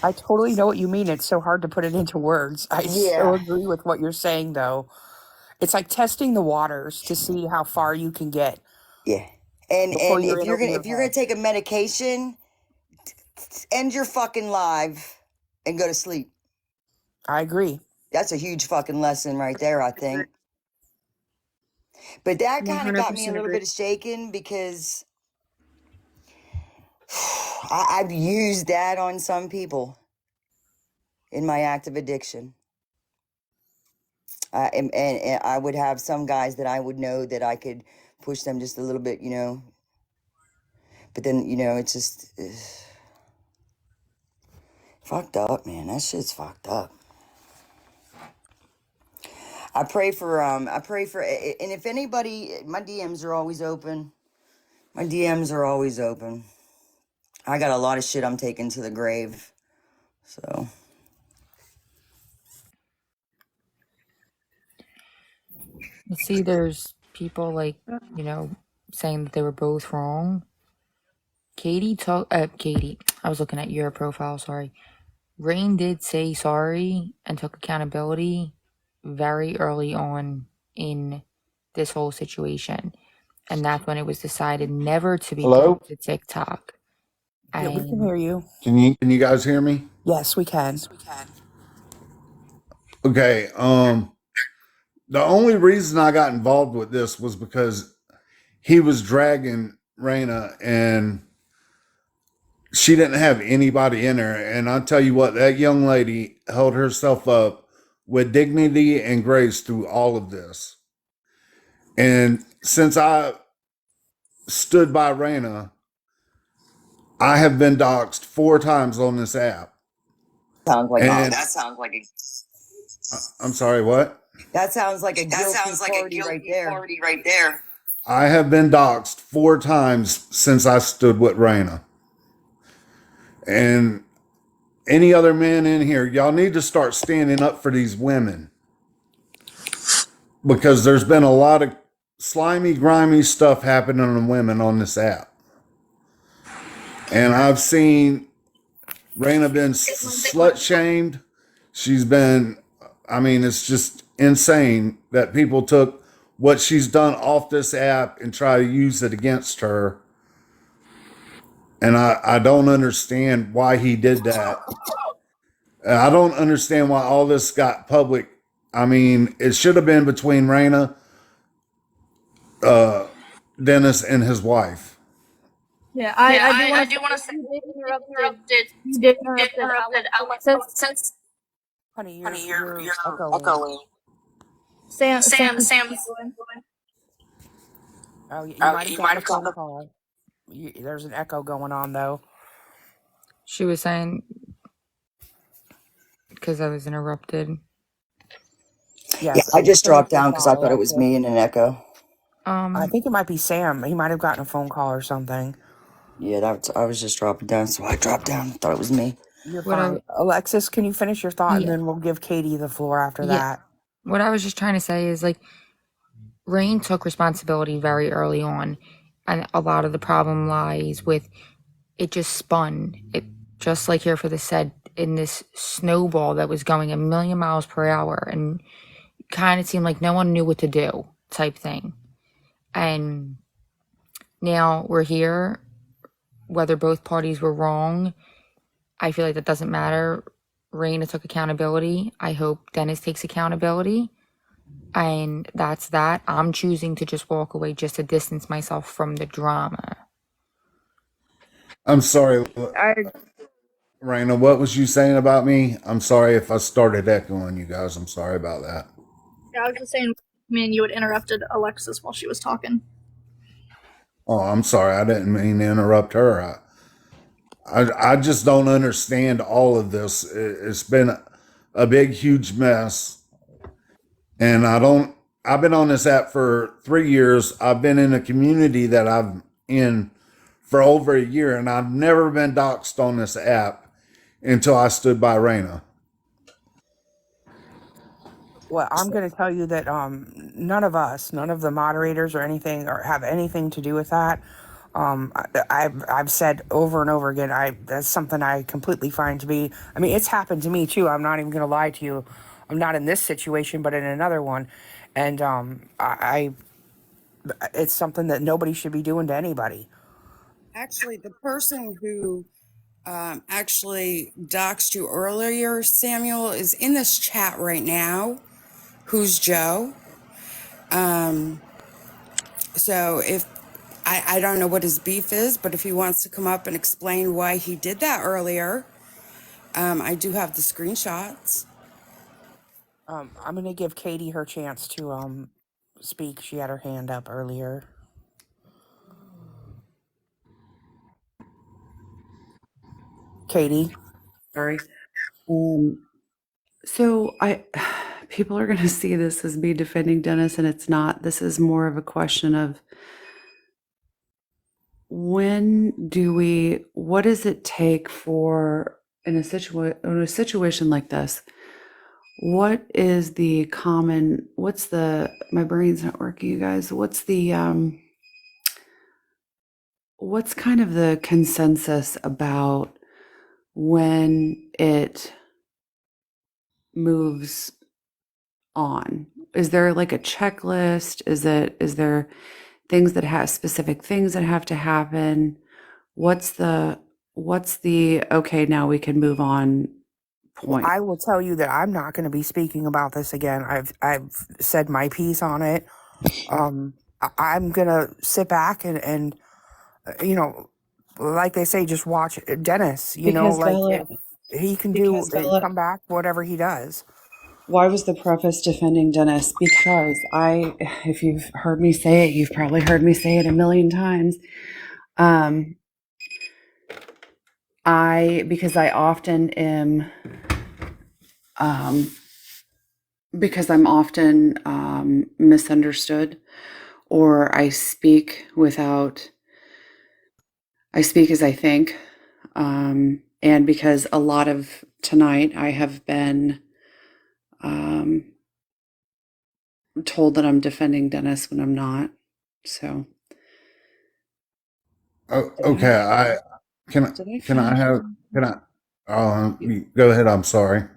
I totally know what you mean. It's so hard to put it into words. I so agree with what you're saying, though. It's like testing the waters to see how far you can get. Yeah. And if you're gonna take a medication, end your fucking life and go to sleep. I agree. That's a huge fucking lesson right there, I think. But that kind of got me a little bit shaken because I've used that on some people in my active addiction. And I would have some guys that I would know that I could push them just a little bit, But then, it's just fucked up, man. That shit's fucked up. I pray for, and if anybody, my DMs are always open. My DMs are always open. I got a lot of shit I'm taking to the grave. So You see, there's people like, you know, saying that they were both wrong. Katie, I was looking at your profile, sorry. Rain did say sorry and took accountability very early on in this whole situation. And that's when it was decided never to be Hello? put to TikTok. Yeah, we can And hear you. Can you guys hear me? Yes, we can. Okay. The only reason I got involved with this was because he was dragging Raina and she didn't have anybody in her. And I'll tell you what, that young lady held herself up with dignity and grace through all of this. And since I stood by Raina, I have been doxxed 4 times on this app. sounds like And that sounds like I'm sorry, what? that sounds like a guilty party right there. I have been doxxed 4 times since I stood with Raina. And any other men in here, y'all need to start standing up for these women. Because there's been a lot of slimy, grimy stuff happening to women on this app. And I've seen Raina been slut shamed. She's been, I mean, it's just insane that people took what she's done off this app and try to use it against her. And I don't understand why he did that. I don't understand why all this got public. I mean, it should have been between Raina, Dennis, and his wife. Yeah, I do want to say you did interrupted Alexis. Honey, you're echoing. Sam. Oh, you might have gotten a phone call. There's an echo going on, though. she was saying, because I was interrupted. Yeah, Yes, I just finish dropped your down because I thought, thought it was Alexis. me in an echo. I think it might be Sam. He might have gotten a phone call or something. Yeah, I was just dropping down, so I dropped down. Thought it was me. You're What I fine. Alexis, can you finish your thought, and yeah then we'll give Katie the floor after yeah. that. What I was just trying to say is like Rain took responsibility very early on, and a lot of the problem lies with it just spun. It just like here for the said in this snowball that was going a million miles per hour, and kind of seemed like no one knew what to do type thing. And now we're here. Whether both parties were wrong, I feel like that doesn't matter. Raina took accountability. I hope Dennis takes accountability. And that's that. I'm choosing to just walk away just to distance myself from the drama. I'm sorry, I Raina, what was you saying about me? I'm sorry if I started echoing you guys. I'm sorry about that. was just saying, man, you had interrupted Alexis while she was talking. Oh, I'm sorry. I didn't mean to interrupt her. I just don't understand all of this. It's been a big, huge mess. And I've been on this app for 3 years. I've been in a community that I'm in for over a year, and I've never been doxxed on this app until I stood by Raina. Well, I'm going to tell you that none of the moderators or anything, or have anything to do with that. I've said over and over again, that's something I completely find to be. I mean, it's happened to me too. I'm not even going to lie to you. I'm not in this situation, but in another one, and it's something that nobody should be doing to anybody. Actually, the person who actually doxed you earlier, Samuel, is in this chat right now. Who's Joe? So if I don't know what his beef is, but if he wants to come up and explain why he did that earlier, I do have the screenshots. I'm going to give Katie her chance to speak. She had her hand up earlier. Katie. Sorry. So people are going to see this as me defending Dennis, and it's not. This is more of a question of what does it take for in a situation like this? What is the common, my brain's not working, you guys. What's kind of the consensus about when it moves on? Is there like a checklist? Is there things that have specific things that have to happen? What's the okay, now we can move on point? I will tell you that I'm not going to be speaking about this again. I've said my piece on it. I'm going to sit back and like they say, just watch Dennis. Because Like Bella, if he can because do Bella, come back, whatever he does. why was the preface defending Dennis? Because if you've heard me say it, you've probably heard me say it a million times. Because I often am, because I'm often misunderstood, or I speak as I think, and because a lot of tonight I have been told that I'm defending Dennis when I'm not. So. Oh, Did okay. I Can I did I can I finish? have can I? Go ahead. I'm sorry. I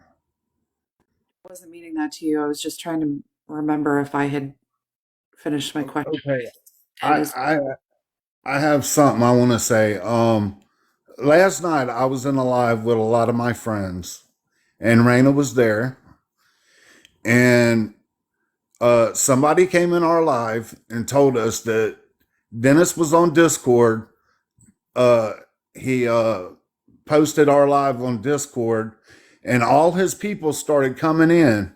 wasn't meaning that to you. I was just trying to remember if I had finished my question. Okay. And I as I I have something I want to say. Last night I was in a live with a lot of my friends, and Raina was there, and somebody came in our live and told us that Dennis was on Discord. He posted our live on Discord, and all his people started coming in.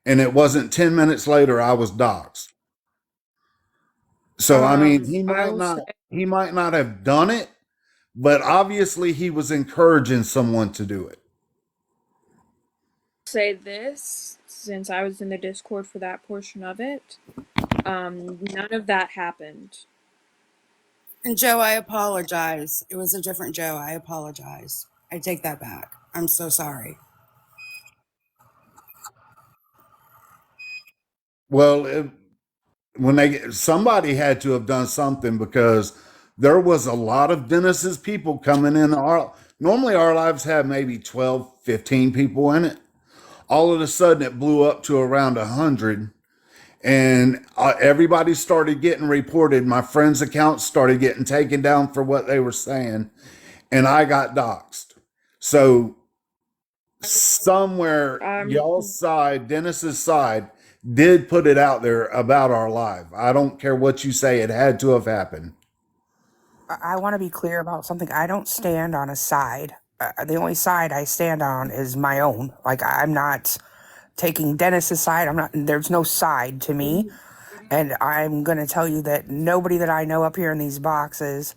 And it wasn't 10 minutes later I was doxxed. So I mean, I will say he might not have done it, but obviously he was encouraging someone to do it. this since I was in the Discord for that portion of it. None of that happened. And Joe, I apologize. It was a different Joe. I apologize. I take that back. I'm so sorry. Well, somebody had to have done something, because there was a lot of Dennis's people coming in. Normally our lives have maybe 12, 15 people in it. All of a sudden it blew up to around 100, and everybody started getting reported. My friends' accounts started getting taken down for what they were saying, and I got doxxed. So somewhere y'all's side, Dennis's side, did put it out there about our live. I don't care what you say, it had to have happened. I want to be clear about something. I don't stand on a side. The only side I stand on is my own. Like I'm not taking Dennis's side. I'm not. There's no side to me, and I'm going to tell you that nobody that I know up here in these boxes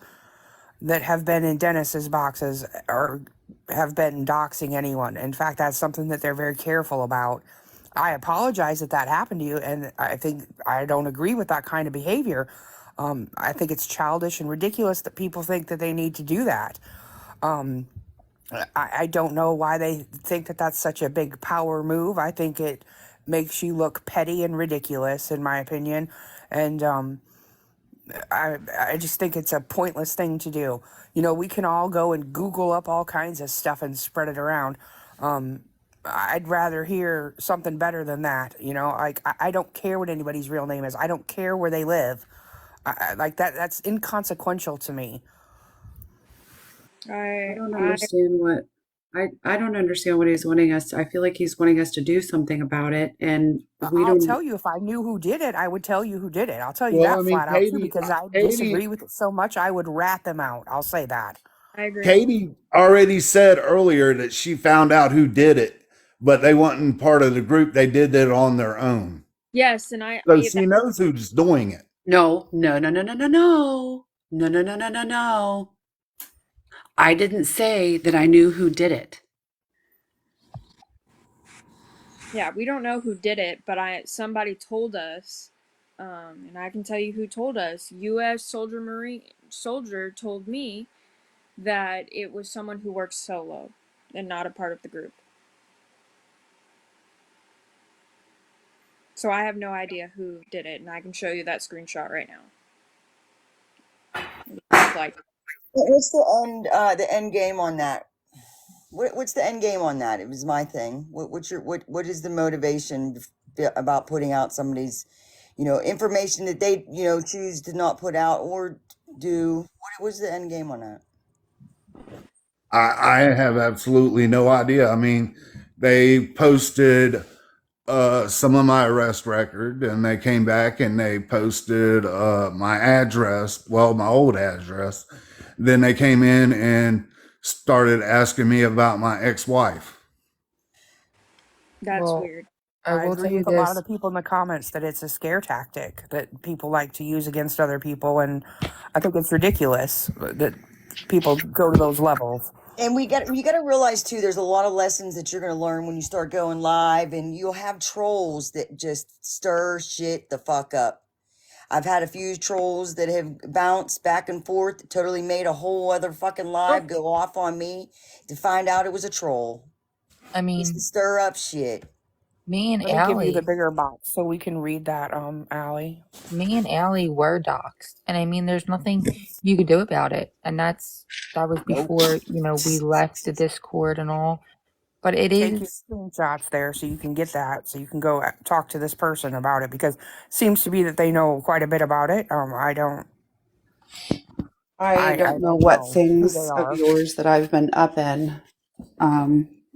that have been in Dennis's boxes or have been doxing anyone. In fact, that's something that they're very careful about. I apologize that that happened to you, and I think I don't agree with that kind of behavior. I think it's childish and ridiculous that people think that they need to do that. I don't know why they think that that's such a big power move. I think it makes you look petty and ridiculous, in my opinion. And I just think it's a pointless thing to do. We can all go and Google up all kinds of stuff and spread it around. I'd rather hear something better than that. Like I don't care what anybody's real name is. I don't care where they live. Like that's inconsequential to me. I I don't I understand what I don't understand what he's wanting us. I feel like he's wanting us to do something about it, and we I'll don't. tell you, if I knew who did it, I would tell you who did it. I'll tell you Well, I that mean, flat out too, because I disagree with it so much. I would rat them out. I'll say that. agree. Katie already said earlier that she found out who did it, but they weren't part of the group. They did it on their own. Yes, and So she knows who's doing it. No, no, no, no, no, no, no, no, no, no, no, no, no. I didn't say that I knew who did it. yeah, we don't know who did it, but somebody told us And I can tell you who told us. U.S. soldier told me that it was someone who works solo and not a part of the group. So I have no idea who did it, and I can show you that screenshot right now. Like, What's the end game on that? What's the end game on that? It was my thing. What is the motivation about putting out somebody's, information that they, choose to not put out or do? What's the end game on that? I have absolutely no idea. I mean, they posted some of my arrest record, and they came back and they posted my address, well, my old address. Then they came in and started asking me about my ex-wife. that's Well, weird. I I will agree tell you with a lot of this. the people in the comments that it's a scare tactic that people like to use against other people, and I think it's ridiculous that people go to those levels. And you got to realize too, there's a lot of lessons that you're going to learn when you start going live, and you'll have trolls that just stir shit the fuck up. I've had a few trolls that have bounced back and forth, totally made a whole other fucking live go off on me to find out it was a troll. I Just to mean, stir up shit. me and Let me give you the Allie, bigger box so we can read that, Allie. were doxxed, and I mean, there's nothing you could do about it, and that was Nope. before we left the Discord and all. But it Take your is, screenshots there so you can get that, so you can go talk to this person about it, because it seems to be that they know quite a bit about it. I don't I don't know don't what know who they things of are. yours that I've been up in,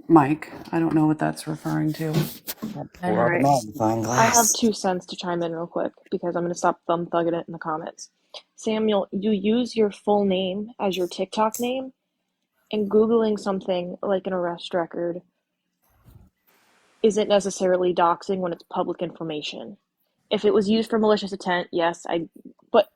Mike. I don't know what that's referring to. I Pour out the know. magnifying I have glass. 2 cents to chime in real quick because I'm going to stop thumb thugging it in the comments. Samuel, you use your full name as your TikTok name, and Googling something like an arrest record isn't necessarily doxing when it's public information. If it was used for malicious intent, yes, but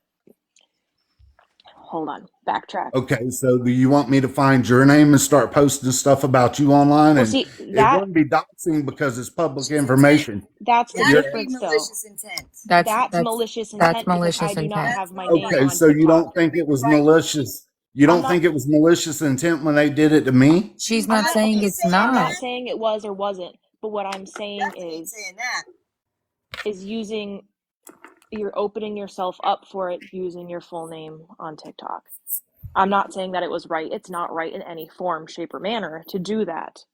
hold on, backtrack. Okay, so do you want me to find your name and start posting stuff about you online? Well, And see, it wouldn't be doxing because it's public Malicious intent. information. that's the That You're, would be difference, though. malicious intent. That's malicious intent because I malicious do not intent. have That's my not name right. okay, on so you TikTok. don't think it was Right. malicious? You I'm don't not. think it was malicious intent when they did it to me? She's I'm not not. saying Okay, it's I'm not not. saying it was or wasn't, but what I'm saying Definitely ain't is saying that. using you're opening yourself up for it using your full name on TikTok. I'm not saying that it was right. It's not right in any form, shape, or manner to do that.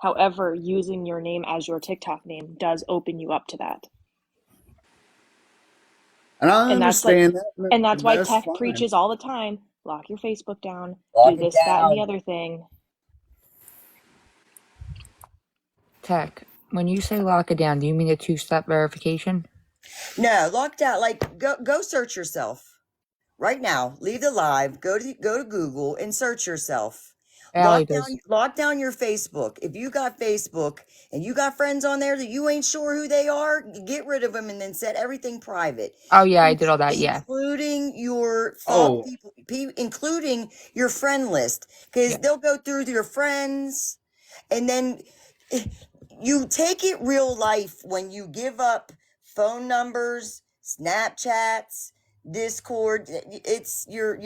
However, using your name as your TikTok name does open you up to that. And I And that's like, understand that, and that's and why that's Tech fine. preaches all the time, lock your Facebook down, do Lock it this, that, and the down. other thing. Tech, when you say lock it down, do you mean a 2-step verification? No, locked out. Like go search yourself right now. Leave the live. Go to Google and search yourself. Allie does. Lock down your Facebook. If you got Facebook and you got friends on there that you ain't sure who they are, get rid of them and then set everything private. Oh, yeah, I did all that, yeah. Including your Oh, including your friend list, because Yeah. they'll go through your friends, and then you take it real life when you give up phone numbers, Snapchats, Discord. It's you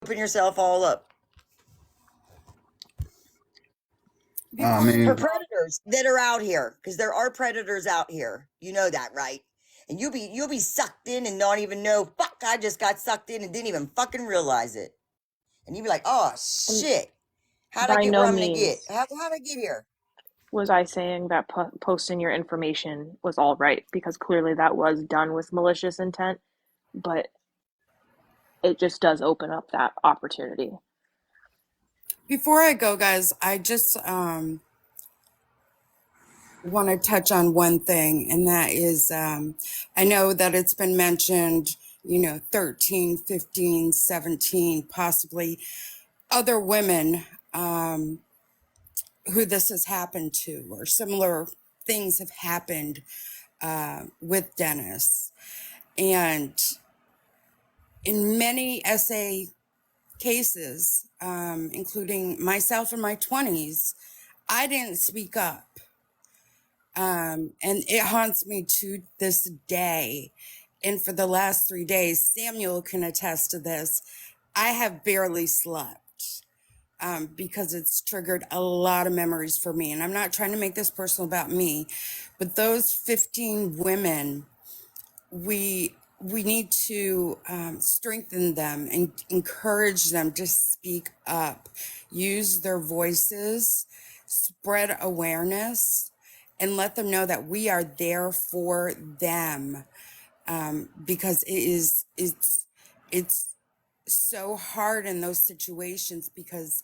open yourself all up I for mean, predators that are out here, because there are predators out here. You know that, right? And you'll be sucked in and not even know. Fuck, I just got sucked in and didn't even fucking realize it. And you'd be like, oh And shit, how'd I by get where no I'm gonna get? means How'd I get here? was I saying that posting your information was all right, because clearly that was done with malicious intent, but it just does open up that opportunity. Before I go, guys, I just want to touch on one thing, and that is I know that it's been mentioned, 13, 15, 17, possibly other women who this has happened to, or similar things have happened with Dennis. And in many SA cases, including myself in my 20s, I didn't speak up. And it haunts me to this day. And for the last 3 days, Samuel can attest to this. I have barely slept because it's triggered a lot of memories for me. And I'm not trying to make this personal about me, but those 15 women, we need to strengthen them and encourage them to speak up, use their voices, spread awareness, and let them know that we are there for them, because it's so hard in those situations because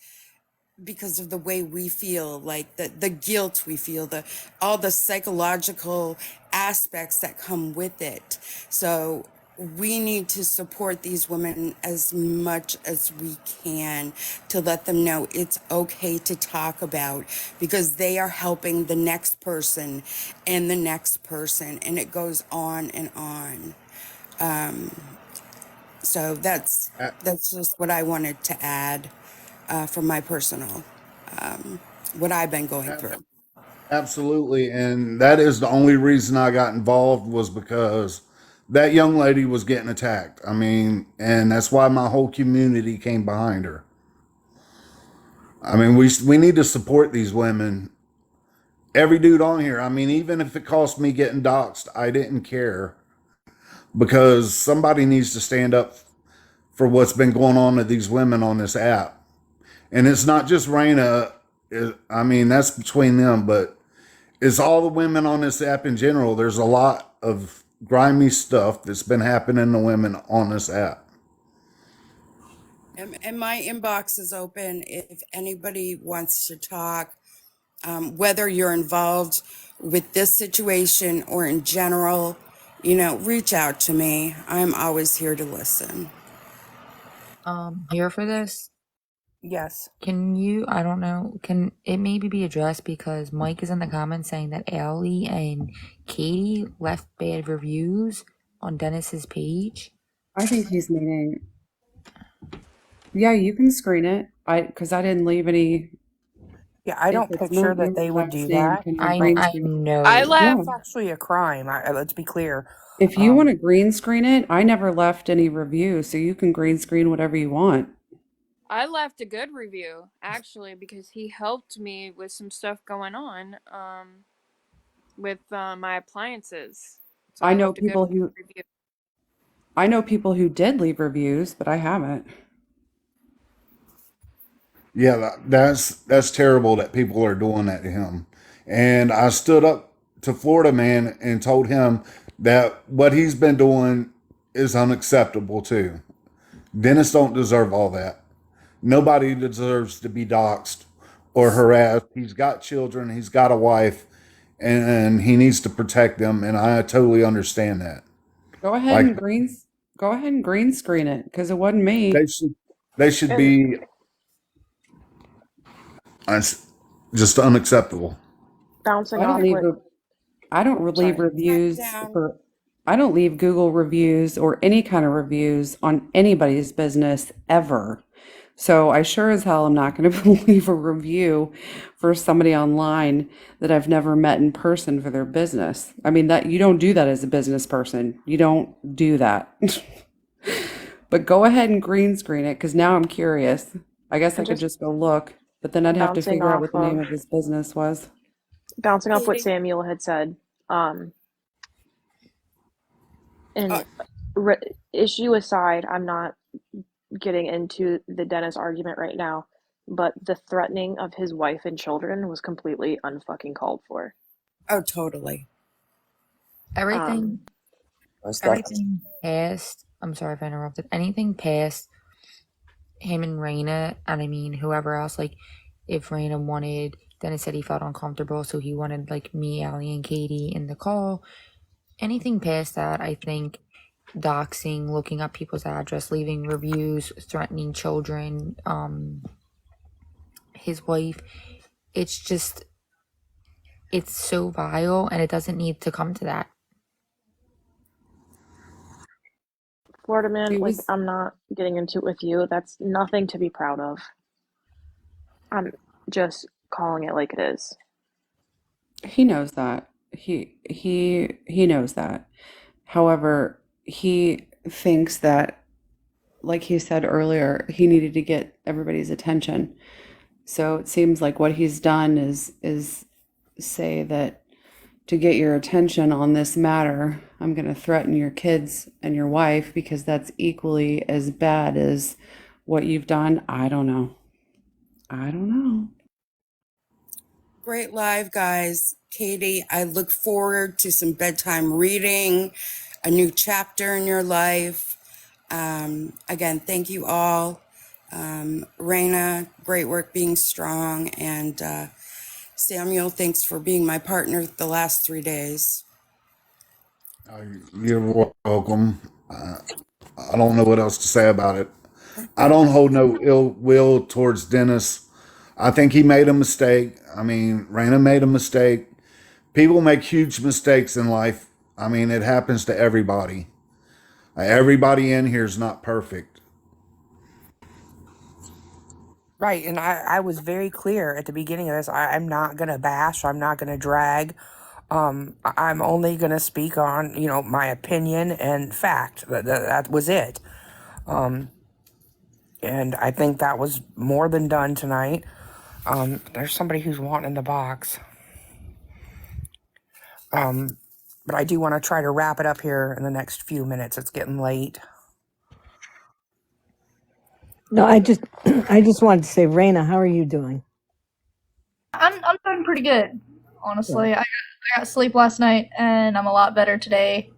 of the way we feel, like the guilt we feel, all the psychological aspects that come with it. So we need to support these women as much as we can to let them know it's okay to talk about, because they are helping the next person and the next person, and it goes on and on. So that's A- just what I wanted to add from my personal, what I've been going a- through. Absolutely. And that is the only reason I got involved, was because that young lady was getting attacked. I mean, and that's why my whole community came behind her. I mean, we need to support these women. Every dude on here, I mean, even if it cost me getting doxxed, I didn't care, because somebody needs to stand up for what's been going on to these women on this app. And it's not just Raina. I mean, that's between them, but it's all the women on this app in general. There's a lot of grimy stuff that's been happening to women on this app. And my inbox is open if anybody wants to talk, whether you're involved with this situation or in general, reach out to me. I'm always here to listen. Here for this. Yes. Can you, I don't know, can it maybe be addressed, because Mike is in the comments saying that Allie and Katie left bad reviews on Dennis's page. I think he's meaning, yeah, you can screen it. Because I didn't leave any. Yeah, I If don't it's picture not that your they would last do name, that. can you green I screen it? I know. left. Yeah. It's actually a crime. Let's be clear. If you want to green screen it, I never left any reviews, so you can green screen whatever you want. I left a good review, actually, because he helped me with some stuff going on with my appliances. So I I know left a good people who review. I know people who did leave reviews, but I haven't. Yeah, that's terrible that people are doing that to him. And I stood up to Florida Man and told him that what he's been doing is unacceptable too. Dennis don't deserve all that. Nobody deserves to be doxxed or harassed. He's got children, he's got a wife, and he needs to protect them, and I totally understand that. Go ahead Like and green screen it, because it wasn't me. they should they should And be uh, just unacceptable. bouncing I don't off leave what, re- I don't leave sorry. reviews Down. for I don't leave Google reviews or any kind of reviews on anybody's business ever. So I sure as hell am not going to leave a review for somebody online that I've never met in person for their business. I mean, that you don't do that as a business person. You don't do that. But go ahead and green screen it, because now I'm curious. I guess I And could just just go look, but then I'd have to bouncing figure out off what the name of of his business was. what Katie. Samuel had said. Uh, And issue aside, I'm not getting into the Dennis argument right now, but the threatening of his wife and children was completely unfucking called for. oh, totally. Everything, Most definitely. everything past, I'm sorry if I interrupted, anything past him and Raina, and I mean whoever else, like if Raina wanted, Dennis said he felt uncomfortable, so he wanted like me, Allie, and Katie in the call. Anything past that, I think doxing, looking up people's address, leaving reviews, threatening children, his wife, it's just, it's so vile, and it doesn't need to come to that. Florida man, It like, was, I'm not getting into it with you. That's nothing to be proud of. I'm just calling it like it is. he knows that. He knows that. However, he thinks that, like he said earlier, he needed to get everybody's attention. So it seems like what he's done is say that to get your attention on this matter, I'm going to threaten your kids and your wife because that's equally as bad as what you've done. I don't know. I don't know. Great live, guys. Katie, I look forward to some bedtime reading, a new chapter in your life. Again, thank you all. Raina, great work being strong. And Samuel, thanks for being my partner the last 3 days. You're welcome. I don't know what else to say about it. I don't hold no ill will towards Dennis. I think he made a mistake. I mean, Raina made a mistake. People make huge mistakes in life. I mean, it happens to everybody. Everybody in here is not perfect. Right, and I was very clear at the beginning of this. I'm not gonna bash. I'm not gonna drag. I'm only gonna speak on, my opinion and fact. That was it. And I think that was more than done tonight. There's somebody who's wanting in the box. But I do want to try to wrap it up here in the next few minutes. It's getting late. No, I just I just wanted to say, Raina, how are you doing? I'm doing pretty good, honestly. I got sleep last night, and I'm a lot better today.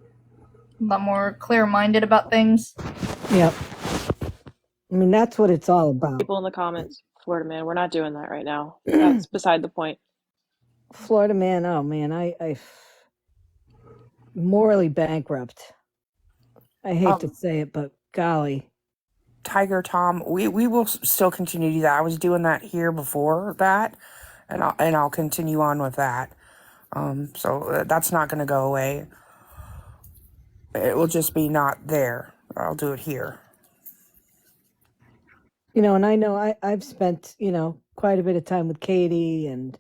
A lot more clear-minded about things. Yep. I mean, that's what it's all about. People in the comments, Florida man, we're not doing that right now. That's beside the point. Florida man, oh man, I morally bankrupt. I hate to say it, but golly. Tiger Tom, we will still continue to do that. I was doing that here before that, and I'll continue on with that. So that's not going to go away. It will just be not there. I'll do it here. And I know I've spent, quite a bit of time with Katie and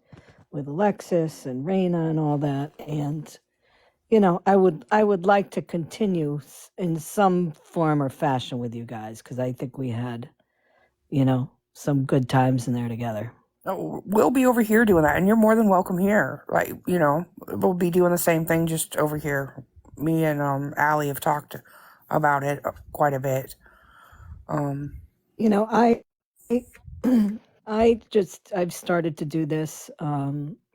with Alexis and Raina and all that. And, I would like to continue in some form or fashion with you guys because I think we had, some good times in there together. We'll be over here doing that, and you're more than welcome here. Right? We'll be doing the same thing just over here. Me and Allie have talked about it quite a bit. I've started to do this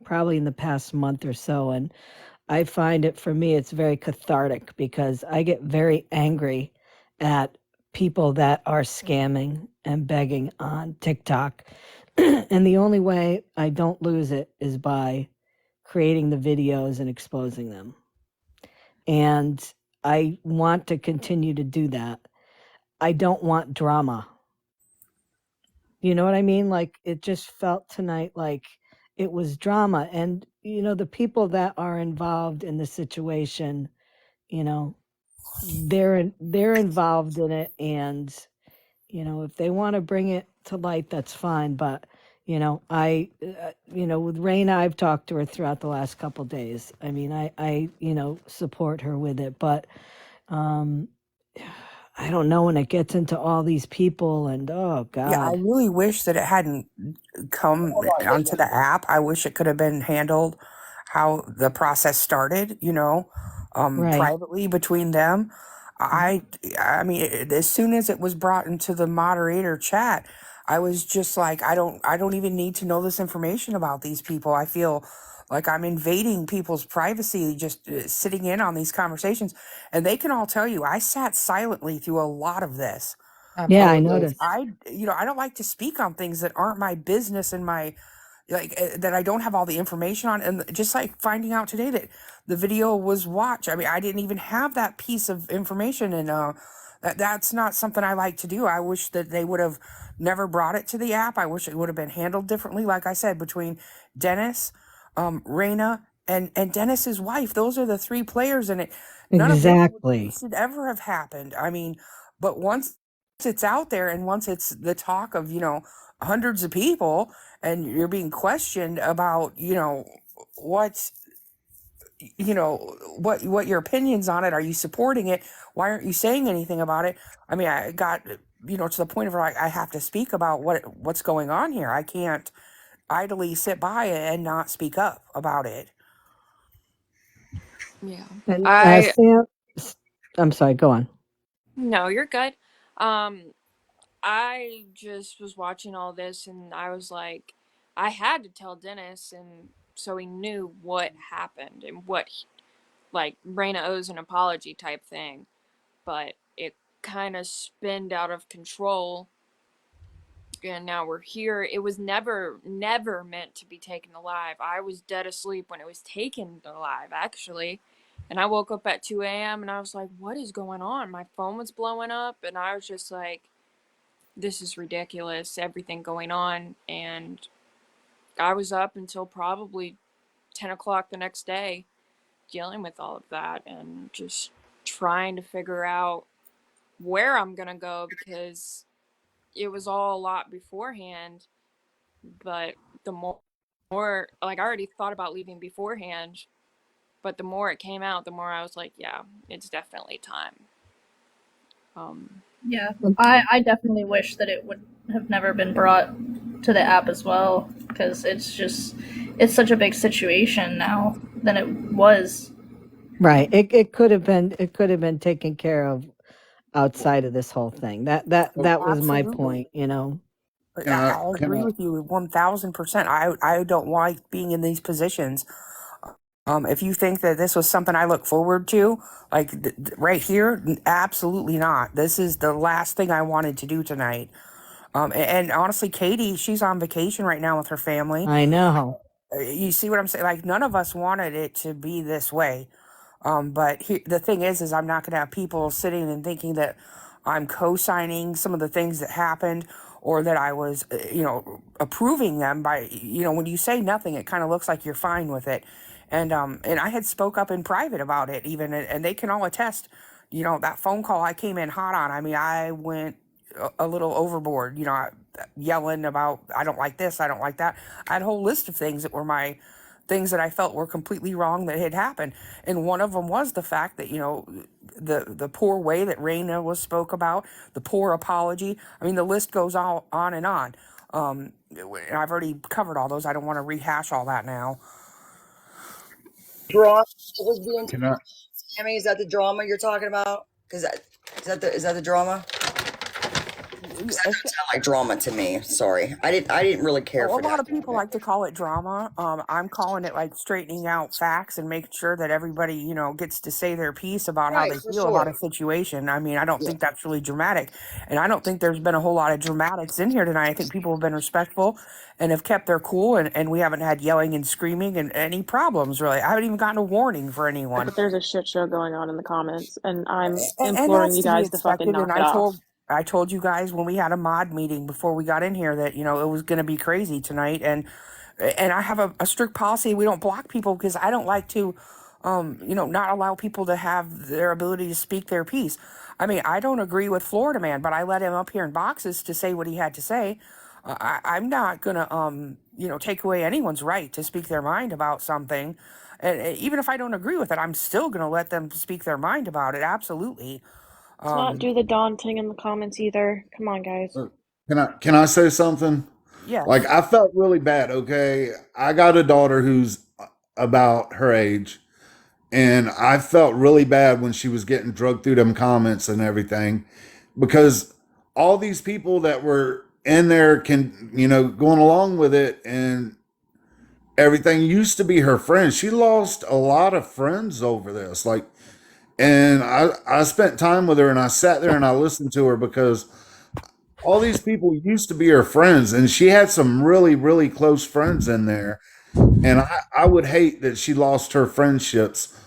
probably in the past month or so, and I find it, for me, it's very cathartic because I get very angry at people that are scamming and begging on TikTok. And the only way I don't lose it is by creating the videos and exposing them. And I want to continue to do that. I don't want drama. You know what I mean? Like, it just felt tonight like it was drama. And, the people that are involved in the situation, they're involved in it. And, if they want to bring it to light, that's fine. But, with Raina, I've talked to her throughout the last couple days. I mean, I support her with it. But, I don't know when it gets into all these people and oh God. Yeah, I really wish that it hadn't come onto the app. I wish it could have been handled how the process started, privately between them. I mean, as soon as it was brought into the moderator chat, I was just like, I don't even need to know this information about these people. I feel like I'm invading people's privacy, just sitting in on these conversations. And they can all tell you, I sat silently through a lot of this. Yeah, I noticed. I don't like to speak on things that aren't my business and my, that I don't have all the information on. And just like finding out today that the video was watched. I mean, I didn't even have that piece of information. And that's not something I like to do. I wish that they would have never brought it to the app. I wish it would have been handled differently. Like I said, between Dennis, Raina, and Dennis's wife. Those are the three players in it. None of this should ever have happened. I mean, but once it's out there and once it's the talk of, hundreds of people and you're being questioned about, what you know, what your opinions on it? Are you supporting it? Why aren't you saying anything about it? I mean, I got, you know, to the point of like I have to speak about what's going on here. I can't idly sit by and not speak up about it. Yeah. And I I'm sorry, go on. No, you're good. I just was watching all this and I was like, I had to tell Dennis, and so he knew what happened and like Raina owes an apology type thing, but it kind of spinned out of control, and now we're here. It was never meant to be taken alive. I was dead asleep when it was taken alive, actually. And I woke up at 2 a.m. and I was like, what is going on? My phone was blowing up, and I was just like, this is ridiculous, everything going on. And I was up until probably 10 o'clock the next day dealing with all of that and just trying to figure out where I'm gonna go, because it was all a lot beforehand. But the more like I already thought about leaving beforehand, but the more it came out, the more I was like, yeah, it's definitely time. Yeah, I definitely wish that it would have never been brought to the app as well, because it's such a big situation now than it was. Right. It could have been taken care of outside of this whole thing. That was my Absolutely. point, you know. Can I, I can agree I, with you 1000%. I don't like being in these positions. If you think that this was something I look forward to, like right here, absolutely not. This is the last thing I wanted to do tonight. And honestly, Katie, she's on vacation right now with her family. I know. You see what I'm saying? Like none of us wanted it to be this way. But the thing is I'm not going to have people sitting and thinking that I'm co-signing some of the things that happened, or that I was, you know, approving them by, you know, when you say nothing, it kind of looks like you're fine with it. And I had spoke up in private about it even, and they can all attest, you know, that phone call I came in hot on. I mean, I went a little overboard, you know, yelling about, I don't like this, I don't like that. I had a whole list of things that were my things that I felt were completely wrong that had happened. And one of them was the fact that, you know, the poor way that Raina was spoke about, the poor apology. I mean, the list goes on and on. And I've already covered all those. I don't want to rehash all that now. Drama was being. can I, Sammy, is that the drama you're talking about? Because is that the drama? Because that doesn't sound like drama to me. Sorry, I didn't really care A for lot that. of people like to call it drama. I'm calling it like straightening out facts and making sure that everybody, you know, gets to say their piece about how Right, they for feel about sure. a situation. I mean, I don't Yeah. think that's really dramatic. And I don't think there's been a whole lot of dramatics in here tonight. I think people have been respectful and have kept their cool, and we haven't had yelling and screaming and any problems, really. I haven't even gotten a warning for anyone. But there's a shit show going on in the comments, and I'm And imploring that's you to be guys to fucking expected. And knock it off. I told you guys when we had a mod meeting before we got in here that, you know, it was going to be crazy tonight. And I have a strict policy. We don't block people because I don't like to, you know, not allow people to have their ability to speak their piece. I mean, I don't agree with Florida Man, but I let him up here in boxes to say what he had to say. I'm not gonna, you know, take away anyone's right to speak their mind about something. And even if I don't agree with it, I'm still gonna let them speak their mind about it. Absolutely. Let's not do the daunting in the comments either. Come on, guys. can I say something? Like Yes. I felt really bad. Okay, I got a daughter who's about her age, and I felt really bad when she was getting drugged through them comments and everything, because all these people that were in there can, you know, going along with it and everything used to be her friends. She lost a lot of friends over this. Like, and I spent time with her and I sat there and I listened to her because all these people used to be her friends, and she had some really, really close friends in there. And I would hate that she lost her friendships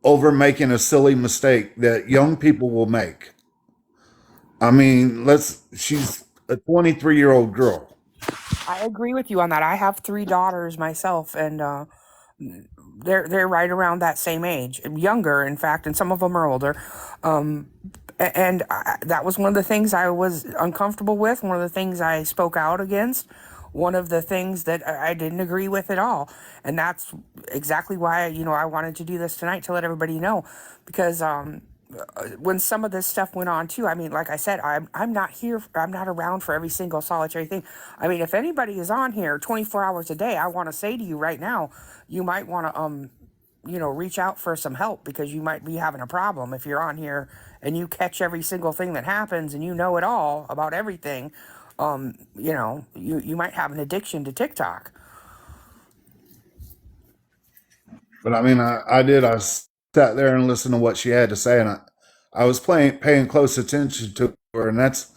over making a silly mistake that young people will make. I mean, she's a 23-year-old girl. I agree with you on that. I have 3 daughters myself, and they're right around that same age, younger, in fact, and some of them are older. And that was one of the things I was uncomfortable with. One of the things I spoke out against one of the things that I didn't agree with at all. And that's exactly why, I wanted to do this tonight to let everybody know, because when some of this stuff went on too, I mean, like I said, I'm not here, I'm not around for every single solitary thing. I mean, if anybody is on here 24 hours a day, I want to say to you right now, you might want to reach out for some help, because you might be having a problem if you're on here and you catch every single thing that happens and you know it all about everything. You might have an addiction to TikTok. But I mean, I did. I sat there and listened to what she had to say, and I was paying close attention to her, and that's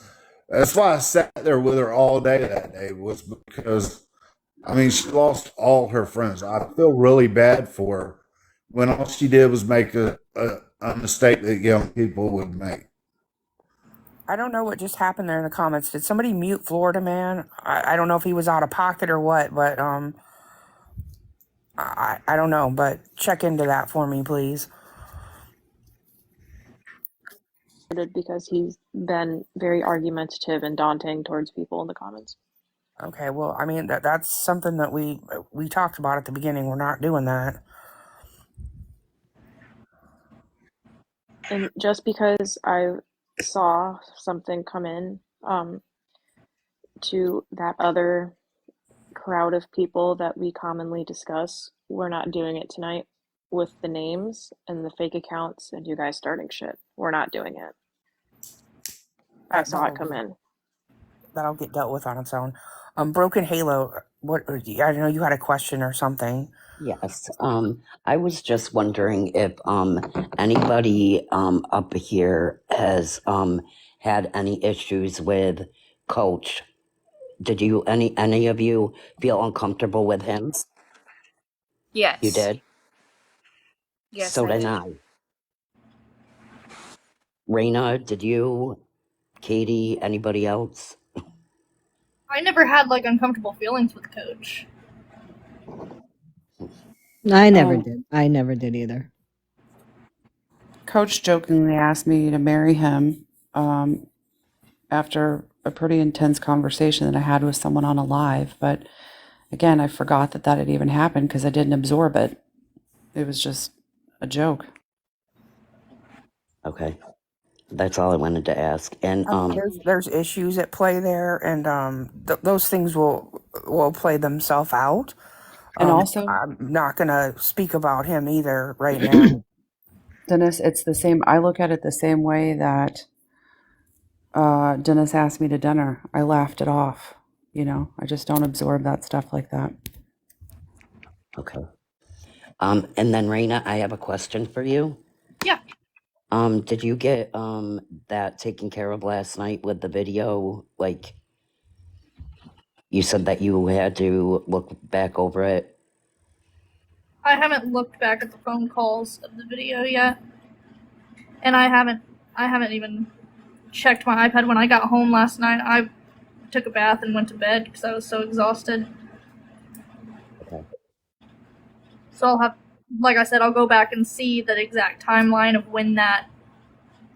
why I sat there with her all day that day, was because I mean, she lost all her friends. I feel really bad for her when all she did was make a mistake that young people would make. I don't know what just happened there in the comments. Did somebody mute Florida Man? I don't know if he was out of pocket or what, but I don't know, but check into that for me, please. Because he's been very argumentative and daunting towards people in the comments. Okay, well, I mean, that's something that we talked about at the beginning. We're not doing that. And just because I saw something come in to that other crowd of people that we commonly discuss, we're not doing it tonight with the names and the fake accounts and you guys starting shit. We're not doing it. I saw it come in. That'll get dealt with on its own. Broken Halo, what? I know you had a question or something. Yes. I was just wondering if anybody up here has had any issues with Coach. Did you any of you feel uncomfortable with him? Yes. You did? Yes, So I did did. I. Raina, did you? Katie, anybody else? I never had like uncomfortable feelings with Coach. I never did. I never did either. Coach jokingly asked me to marry him after a pretty intense conversation that I had with someone on a live. But again, I forgot that had even happened because I didn't absorb it. It was just a joke. Okay. That's all I wanted to ask. And there's issues at play there, and those things will play themselves out. And also, I'm not gonna speak about him either right now. Dennis, it's the same. I look at it the same way that Dennis asked me to dinner. I laughed it off. I just don't absorb that stuff like that. Okay. And then Raina, I have a question for you. Yeah. Did you get that taken care of last night with the video? Like, you said that you had to look back over it. I haven't looked back at the phone calls of the video yet. And I haven't even checked my iPad. When I got home last night, I took a bath and went to bed because I was so exhausted. Okay. So I'll have, like I said, I'll go back and see the exact timeline of when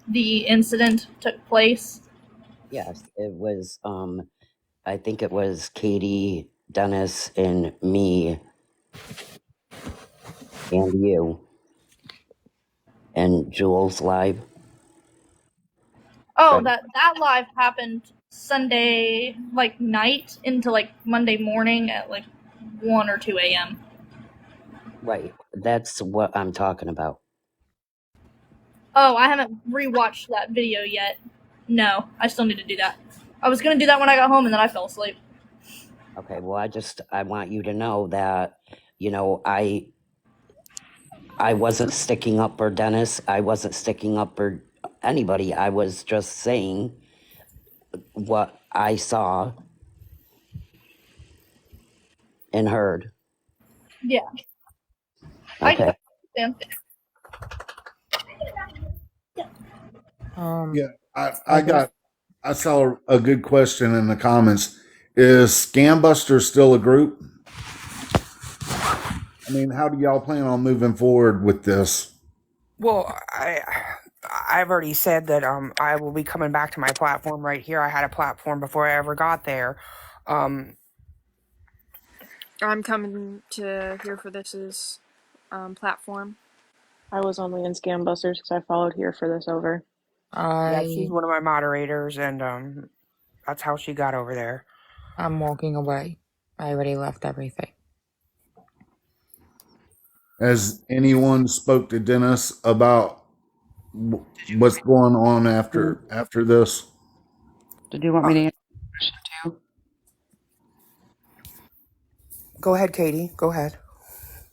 the incident took place. Yes, it was, I think it was Katie, Dennis, and me, and you, and Jules live. Oh, Right. that live happened Sunday, like, night into, like, Monday morning at, like, 1 or 2 a.m. Right. That's what I'm talking about. Oh, I haven't rewatched that video yet. No, I still need to do that. I was going to do that when I got home, and then I fell asleep. Okay, well, I want you to know that, I wasn't sticking up for Dennis. I wasn't sticking up for anybody. I was just saying what I saw and heard. Yeah. Okay. I understand. Yeah, I saw a good question in the comments. Is Scambusters still a group? I mean, how do y'all plan on moving forward with this? Well, I've already said that I will be coming back to my platform right here. I had a platform before I ever got there. I'm coming to here for this's platform. I was only in scambusters because I followed here for this over. Yeah, she's I one of my moderators, and that's how she got over there. I'm walking away. I already left everything. Has anyone spoke to Dennis about what's going on after this? Did you want me to answer the question too? Go ahead, Katie. Go ahead.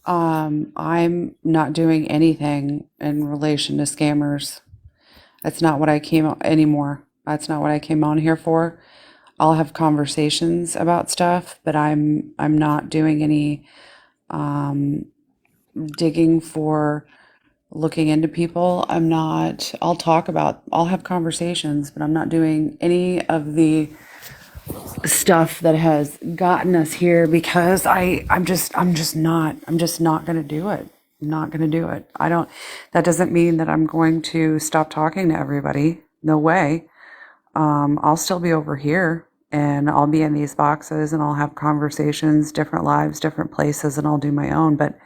I'm not doing anything in relation to scammers. That's not what I came anymore. That's not what I came on here for. I'll have conversations about stuff, but I'm not doing any digging for looking into people. I'll have conversations, but I'm not doing any of the stuff that has gotten us here because I'm just not going to do it. I'm not going to do it. That doesn't mean that I'm going to stop talking to everybody. No way. I'll still be over here and I'll be in these boxes and I'll have conversations, different lives, different places, and I'll do my own, but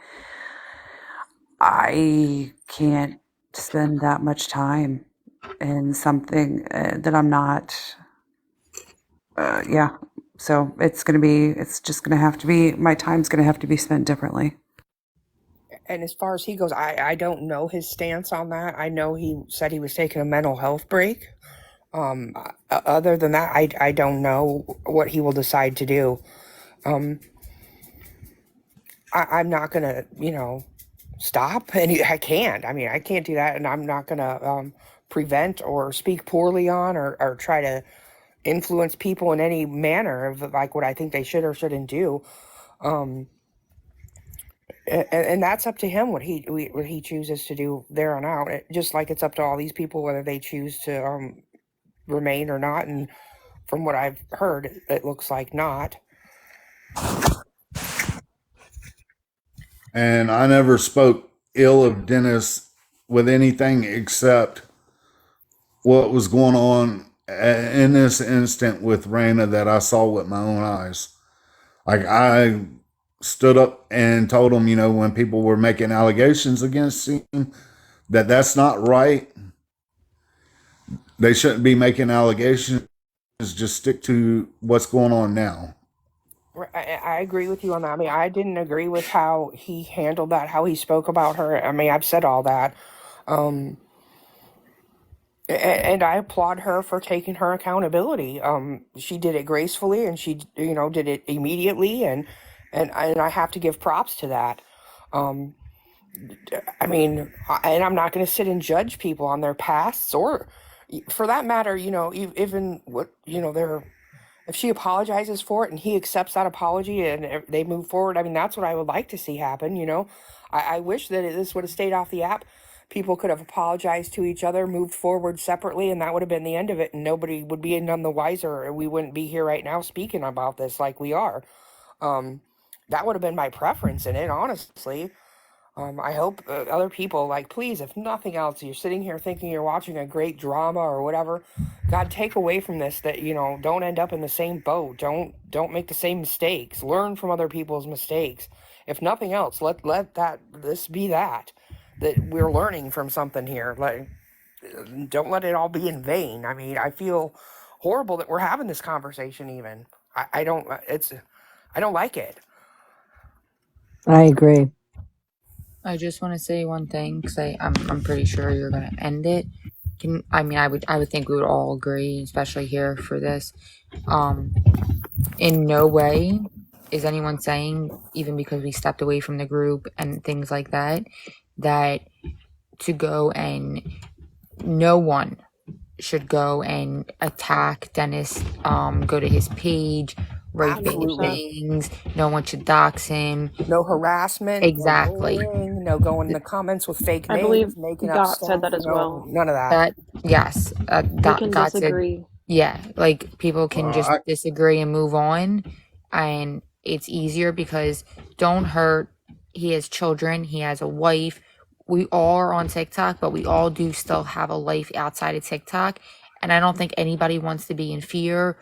I can't spend that much time in something that I'm not. Yeah. So it's just going to have to be, my time's going to have to be spent differently. And as far as he goes, I don't know his stance on that. I know he said he was taking a mental health break. Other than that, I don't know what he will decide to do. I'm not going to, stop. And I can't. I mean, I can't do that. And I'm not going to prevent or speak poorly on or try to influence people in any manner of like what I think they should or shouldn't do. And that's up to him what he chooses to do there on out. Just like it's up to all these people whether they choose to remain or not. And from what I've heard, it looks like not. And I never spoke ill of Dennis with anything except what was going on in this instant with Raina that I saw with my own eyes. Like I stood up and told him, when people were making allegations against him, that's not right. They shouldn't be making allegations. Just stick to what's going on now. I agree with you on that. I mean, I didn't agree with how he handled that, how he spoke about her. I mean, I've said all that. And I applaud her for taking her accountability. She did it gracefully, and she, did it immediately, and I have to give props to that. I mean, and I'm not going to sit and judge people on their pasts, or, for that matter, even what their. If she apologizes for it and he accepts that apology and they move forward, I mean, that's what I would like to see happen. I wish that this would have stayed off the app. People could have apologized to each other, moved forward separately, and that would have been the end of it. And nobody would be none the wiser. And we wouldn't be here right now speaking about this like we are. That would have been my preference in it, honestly. I hope other people, like, please, if nothing else, you're sitting here thinking you're watching a great drama or whatever. God, take away from this that, don't end up in the same boat. Don't make the same mistakes. Learn from other people's mistakes. If nothing else, let this be that we're learning from something here. Like, don't let it all be in vain. I mean, I feel horrible that we're having this conversation even. I don't like it. I agree. I just want to say one thing because I'm pretty sure you're gonna end it. I would think we would all agree, especially here for this. In no way is anyone saying, even because we stepped away from the group and things like that, that to go and no one should go and attack Dennis, go to his page, write bad things. No one should dox him. No harassment. Exactly. No bullying, no going in the comments with fake I names, believe making up Dot stuff. said that as well. None of that. Yes. We can God disagree. said, yeah, like people can just disagree and move on. And it's easier because don't hurt. He has children. He has a wife. We all are on TikTok, but we all do still have a life outside of TikTok. And I don't think anybody wants to be in fear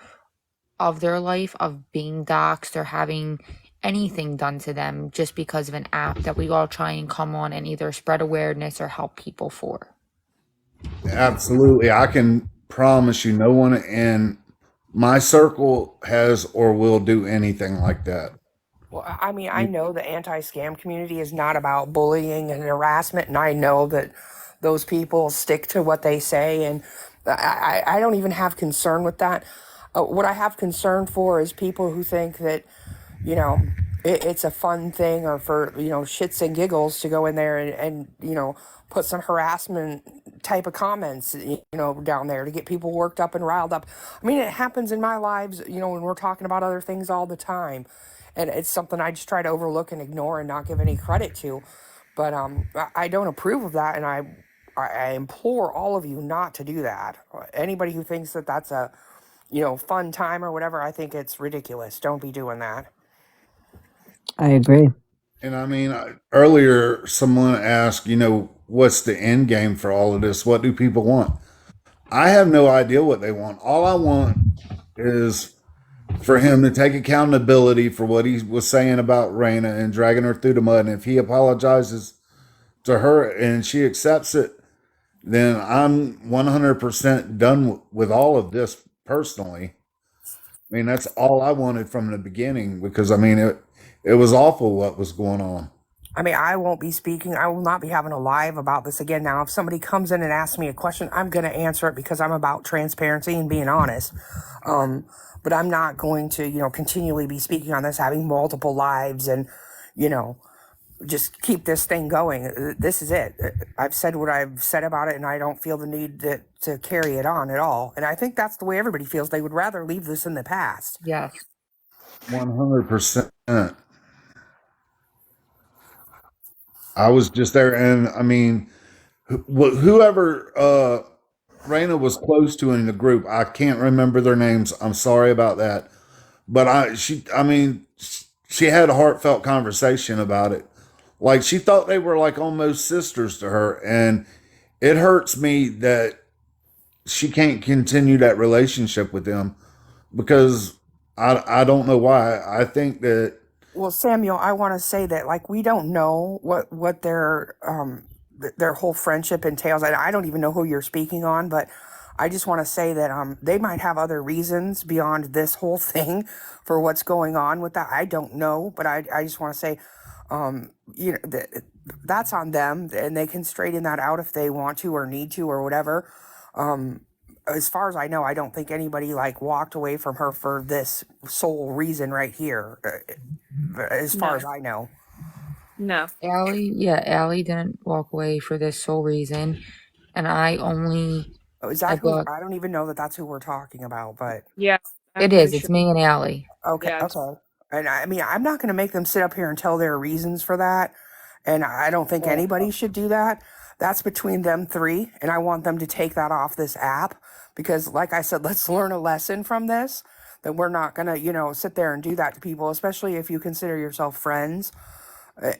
of their life, of being doxxed or having anything done to them just because of an app that we all try and come on and either spread awareness or help people for. Absolutely. I can promise you no one in my circle has or will do anything like that. Well, I mean, I know the anti-scam community is not about bullying and harassment, and I know that those people stick to what they say, and I don't even have concern with that. What I have concern for is people who think that, you know, it's a fun thing or for, you know, shits and giggles to go in there and you know, put some harassment type of comments, you know, down there to get people worked up and riled up. I mean, it happens in my lives, you know, when we're talking about other things all the time. And it's something I just try to overlook and ignore and not give any credit to. But I don't approve of that, and I implore all of you not to do that. Anybody who thinks that that's a, you know, fun time or whatever, I think it's ridiculous. Don't be doing that. I agree. And I mean, earlier someone asked, you know, what's the end game for all of this? What do people want? I have no idea what they want. All I want is for him to take accountability for what he was saying about Raina and dragging her through the mud. And if he apologizes to her and she accepts it, then I'm 100% done with all of this personally. I mean, that's all I wanted from the beginning because I mean, it was awful what was going on. I mean, I won't be speaking. I will not be having a live about this again. Now, if somebody comes in and asks me a question, I'm going to answer it because I'm about transparency and being honest. But I'm not going to, you know, continually be speaking on this, having multiple lives and, you know, just keep this thing going. This is it. I've said what I've said about it, and I don't feel the need to carry it on at all. And I think that's the way everybody feels. They would rather leave this in the past. Yes. 100%. I was just there, and I mean, whoever Raina was close to in the group, I can't remember their names. I'm sorry about that, but I mean, she had a heartfelt conversation about it. Like she thought they were like almost sisters to her, and it hurts me that she can't continue that relationship with them because I don't know why. I think that Well, Samuel, I want to say that like we don't know what their whole friendship entails. I don't even know who you're speaking on, but I just want to say that they might have other reasons beyond this whole thing for what's going on with that. I don't know, but I just want to say, you know, that's on them, and they can straighten that out if they want to or need to or whatever. As far as I know, I don't think anybody like walked away from her for this sole reason right here. As far No. as I know. No. Allie didn't walk away for this sole reason, and I only. Is that who? I don't even know that that's who we're talking about, but Yeah. It is. It's me and Allie. okay, Yeah, it's- okay. And I mean, I'm not going to make them sit up here and tell their reasons for that, and I don't think anybody should do that. That's between them three, and I want them to take that off this app because, like I said, let's learn a lesson from this. That we're not going to, you know, sit there and do that to people, especially if you consider yourself friends.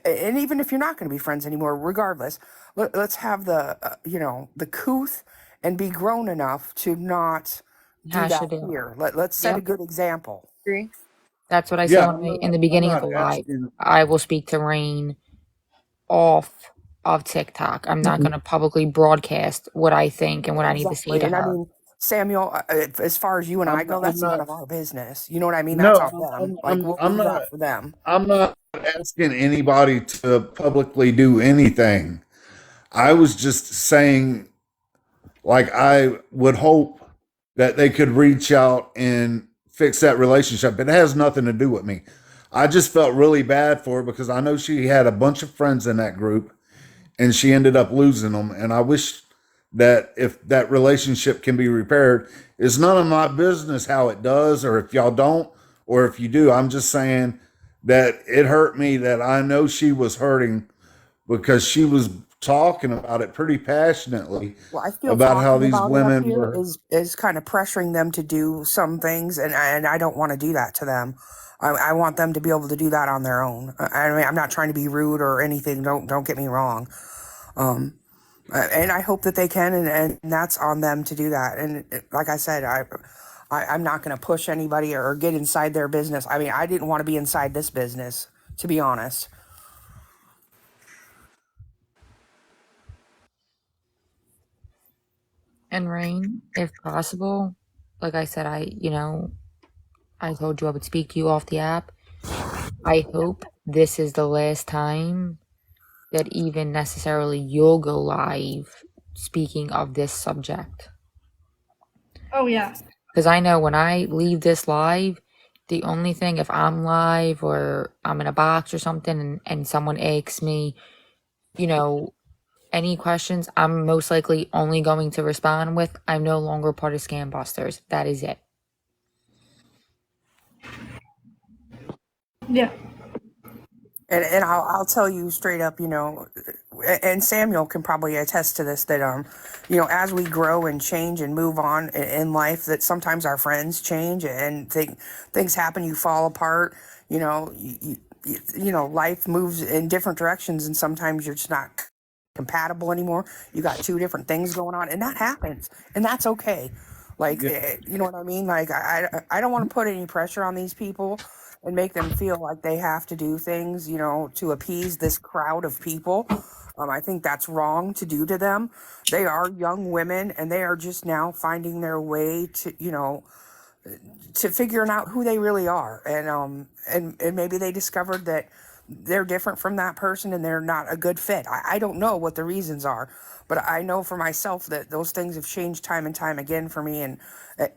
And even if you're not going to be friends anymore, regardless, let's have the, you know, the couth and be grown enough to not do Hash that it out. here. Let's set a good example. Agree. That's what I yeah, said in the beginning of the live. I will speak to Rain off of TikTok. I'm not going to publicly broadcast what I think and what I need to say to And I her. mean, Samuel, as far as you and I go, that's none not, of our business. You know what I mean? That's on them. Like we'll I'm leave not. that for them. I'm not asking anybody to publicly do anything. I was just saying, like, I would hope that they could reach out and fix that relationship. It has nothing to do with me. I just felt really bad for her because I know she had a bunch of friends in that group and she ended up losing them. And I wish that if that relationship can be repaired, it's none of my business how it does, or if y'all don't, or if you do. I'm just saying that it hurt me that I know she was hurting because she was talking about it pretty passionately Well, I feel about how talking these about it up women here were. is kind of pressuring them to do some things, and I don't want to do that to them. I want them to be able to do that on their own. I mean, I'm not trying to be rude or anything. Don't get me wrong. And I hope that they can, and that's on them to do that. And like I said, I'm not going to push anybody or get inside their business. I mean, I didn't want to be inside this business, to be honest. And Rain, if possible, like I said, I told you I would speak to you off the app. I hope this is the last time that even necessarily you'll go live speaking of this subject. Oh, yeah. Because I know when I leave this live, the only thing, if I'm live or I'm in a box or something and someone asks me, any questions, I'm most likely only going to respond with, I'm no longer part of Scambusters. That is it. Yeah. And I'll tell you straight up, and Samuel can probably attest to this, that as we grow and change and move on in life, that sometimes our friends change and things happen, you fall apart, life moves in different directions, and sometimes you're just not compatible anymore. You got two different things going on, and that happens, and that's okay. Like, you know what I mean? Like, I don't want to put any pressure on these people and make them feel like they have to do things, to appease this crowd of people. I think that's wrong to do to them. They are young women, and they are just now finding their way to figuring out who they really are, and maybe they discovered that they're different from that person and they're not a good fit. I don't know what the reasons are, but I know for myself that those things have changed time and time again for me. And I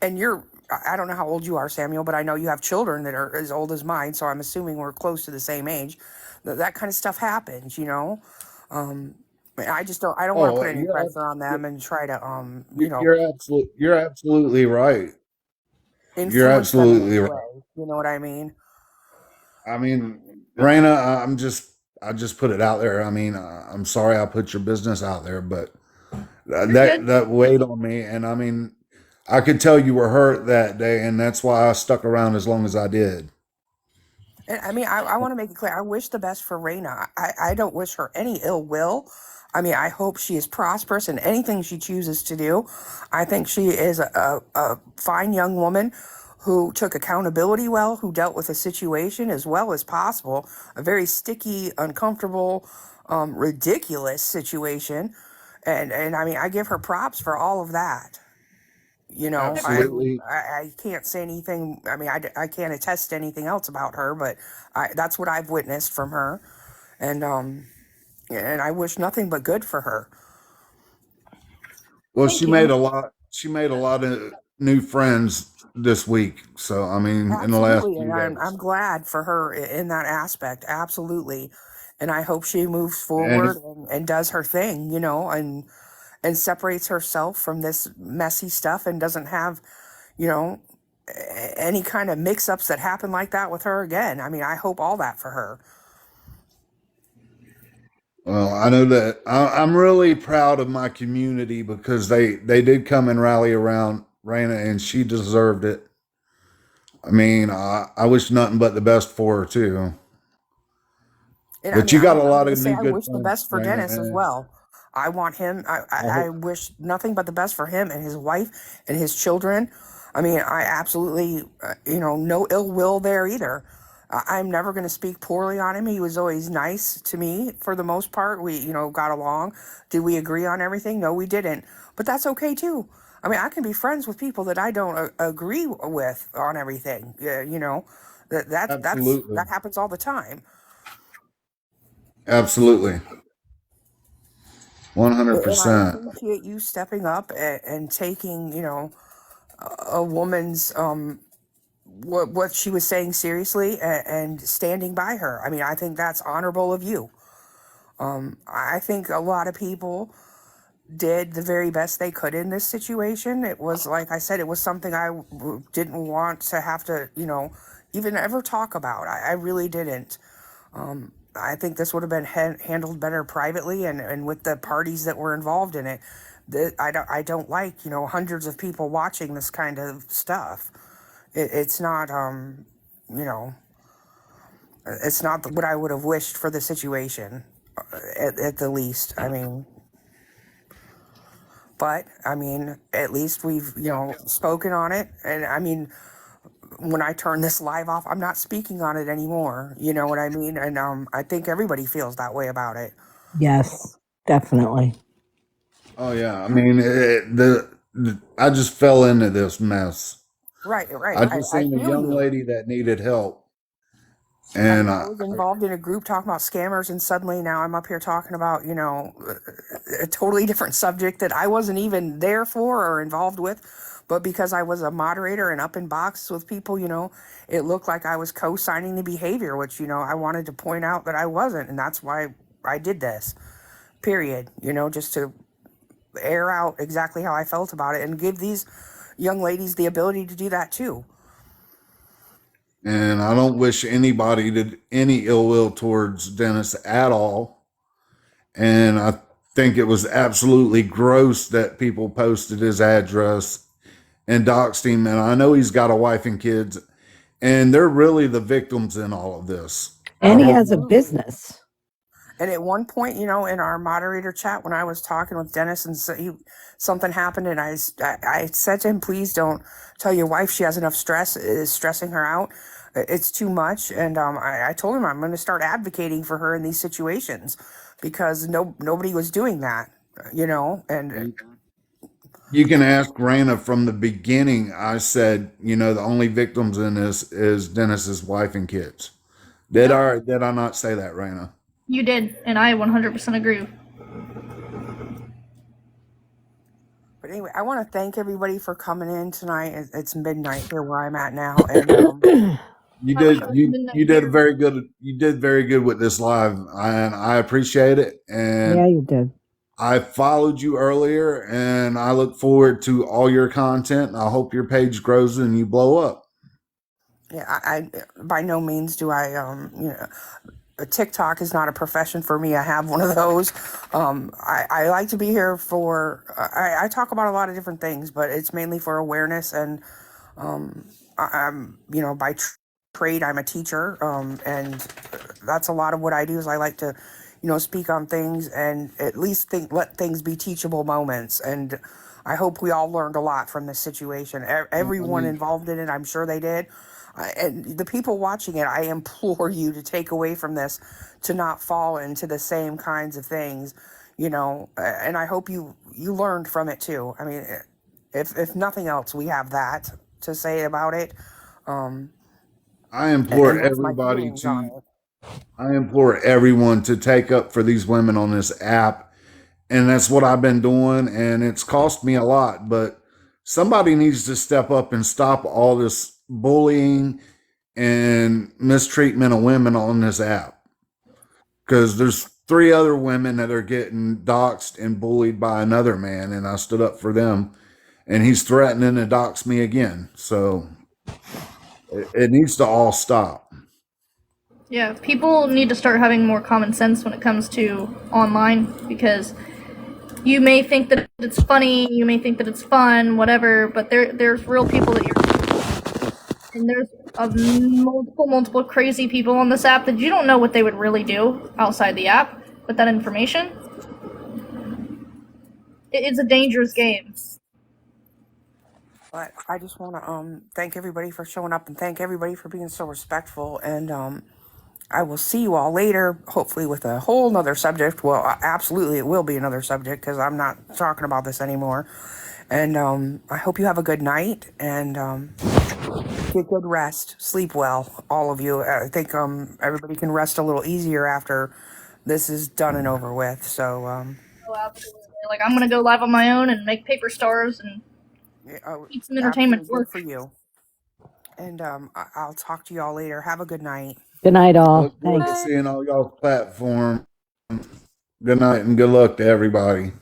don't know how old you are, Samuel, but I know you have children that are as old as mine, so I'm assuming we're close to the same age. That kind of stuff happens. I don't want to Oh, put any pressure on them and try to you're absolutely right. You're influence them in absolutely any right. way. You know what I mean? I mean, Raina, I just put it out there. I mean, I'm sorry I put your business out there, but You're that good. that weighed on me, and I mean, I could tell you were hurt that day, and that's why I stuck around as long as I did. And I mean, I want to make it clear. I wish the best for Reina. I don't wish her any ill will. I mean, I hope she is prosperous in anything she chooses to do. I think she is a fine young woman who took accountability well, who dealt with a situation as well as possible, a very sticky, uncomfortable, ridiculous situation. And I mean, I give her props for all of that. I mean, Absolutely. I can't say anything. I mean, I can't attest to anything else about her, but that's what I've witnessed from her. And I wish nothing but good for her. Well, Thank you. She made a lot of new friends this week. So, I mean, in the last Absolutely. And few I'm days, glad for her in that aspect. Absolutely. And I hope she moves forward and and does her thing, and separates herself from this messy stuff and doesn't have, you know, any kind of mix ups that happen like that with her again. I mean, I hope all that for her. well, I know that I'm really proud of my community because they did come and rally around Raina, and she deserved it. I mean, I wish nothing but the best for her too. And I But mean, you got a I'm lot going to of say new I good wish the friends, best for Raina, Dennis as and well. I want him, I I hope. wish nothing but the best for him and his wife and his children. I mean, I absolutely, no ill will there either. I'm never going to speak poorly on him. He was always nice to me for the most part. We, got along. Did we agree on everything? No, we didn't. But that's okay too. I mean, I can be friends with people that I don't agree with on everything. That Absolutely, happens all the time. absolutely, And I 100%. appreciate you stepping up and taking, a woman's what she was saying seriously and standing by her. I mean, I think that's honorable of you. I think a lot of people did the very best they could in this situation. It was, like I said, it was something didn't want to have to, even ever talk about. I really didn't. I think this would have been handled better privately and with the parties that were involved in it. I don't like, hundreds of people watching this kind of stuff. It's not, you know, it's not what I would have wished for the situation, at the least. I mean, But I mean, at least we've, spoken on it. And I mean, when I turn this live off, I'm not speaking on it anymore. You know what I mean? And I think everybody feels that way about it. Yes, definitely. Oh yeah, I mean, I just fell into this mess. Right, I right. just I seen a feel young you. lady that needed help, I and mean, I was involved in a group talking about scammers, and suddenly now I'm up here talking about, a totally different subject that I wasn't even there for or involved with. But because I was a moderator and up in box with people, it looked like I was co signing the behavior, which, I wanted to point out that I wasn't. And that's why I did this, period, just to air out exactly how I felt about it and give these young ladies the ability to do that too. and I don't wish anybody did any ill will towards Dennis at all. And I think it was absolutely gross that people posted his address and doxed him. And I know he's got a wife and kids, and they're really the victims in all of this. And I he hope. has a business. And at one point, in our moderator chat, when I was talking with Dennis and something happened, and I said to him, please don't tell your wife she has enough stress, is stressing her out. It's too much. And I told him I'm going to start advocating for her in these situations because nobody was doing that, and You can ask Raina from the beginning. I said, the only victims in this is Dennis's wife and kids. Did I not say that, Raina? You did, and I 100% agree. But anyway, I want to thank everybody for coming in tonight. It's midnight here where I'm at now, and You did you did very good. You did very good with this live, and I appreciate it. And Yeah, you did. I followed you earlier, and I look forward to all your content. I hope your page grows and you blow up. yeah, I by no means do I TikTok is not a profession for me. I have one of those. I like to be here for. I talk about a lot of different things, but it's mainly for awareness. And I'm by trade I'm a teacher, and that's a lot of what I do. Is I like to, speak on things and at least let things be teachable moments. And I hope we all learned a lot from this situation. Everyone involved in it, I'm sure they did. And the people watching it, I implore you to take away from this, to not fall into the same kinds of things, and I hope you learned from it too. I mean, if nothing else, we have that to say about it. I implore And that's my everybody feelings on to. it. I implore everyone to take up for these women on this app, and that's what I've been doing, and it's cost me a lot. But somebody needs to step up and stop all this bullying and mistreatment of women on this app, because there's 3 other women that are getting doxxed and bullied by another man, and I stood up for them, and he's threatening to dox me again. So it needs to all stop. Yeah, people need to start having more common sense when it comes to online, because you may think that it's funny, you may think that it's fun, whatever, but there's real people that and there's multiple crazy people on this app that you don't know what they would really do outside the app with that information. It's a dangerous game. But I just want to thank everybody for showing up and thank everybody for being so respectful. And I will see you all later, hopefully with a whole nother subject. Well, absolutely, it will be another subject because I'm not talking about this anymore. And I hope you have a good night and get good rest, sleep well, all of you. I think everybody can rest a little easier after this is done and over with. So Oh, absolutely. Like, I'm gonna go live on my own and make paper stars and eat some entertainment absolutely for good for you. And I'll talk to you all later. Have a good night. Good night, I all. look forward to Thanks. seeing all y'all's platform. Good night and good luck to everybody.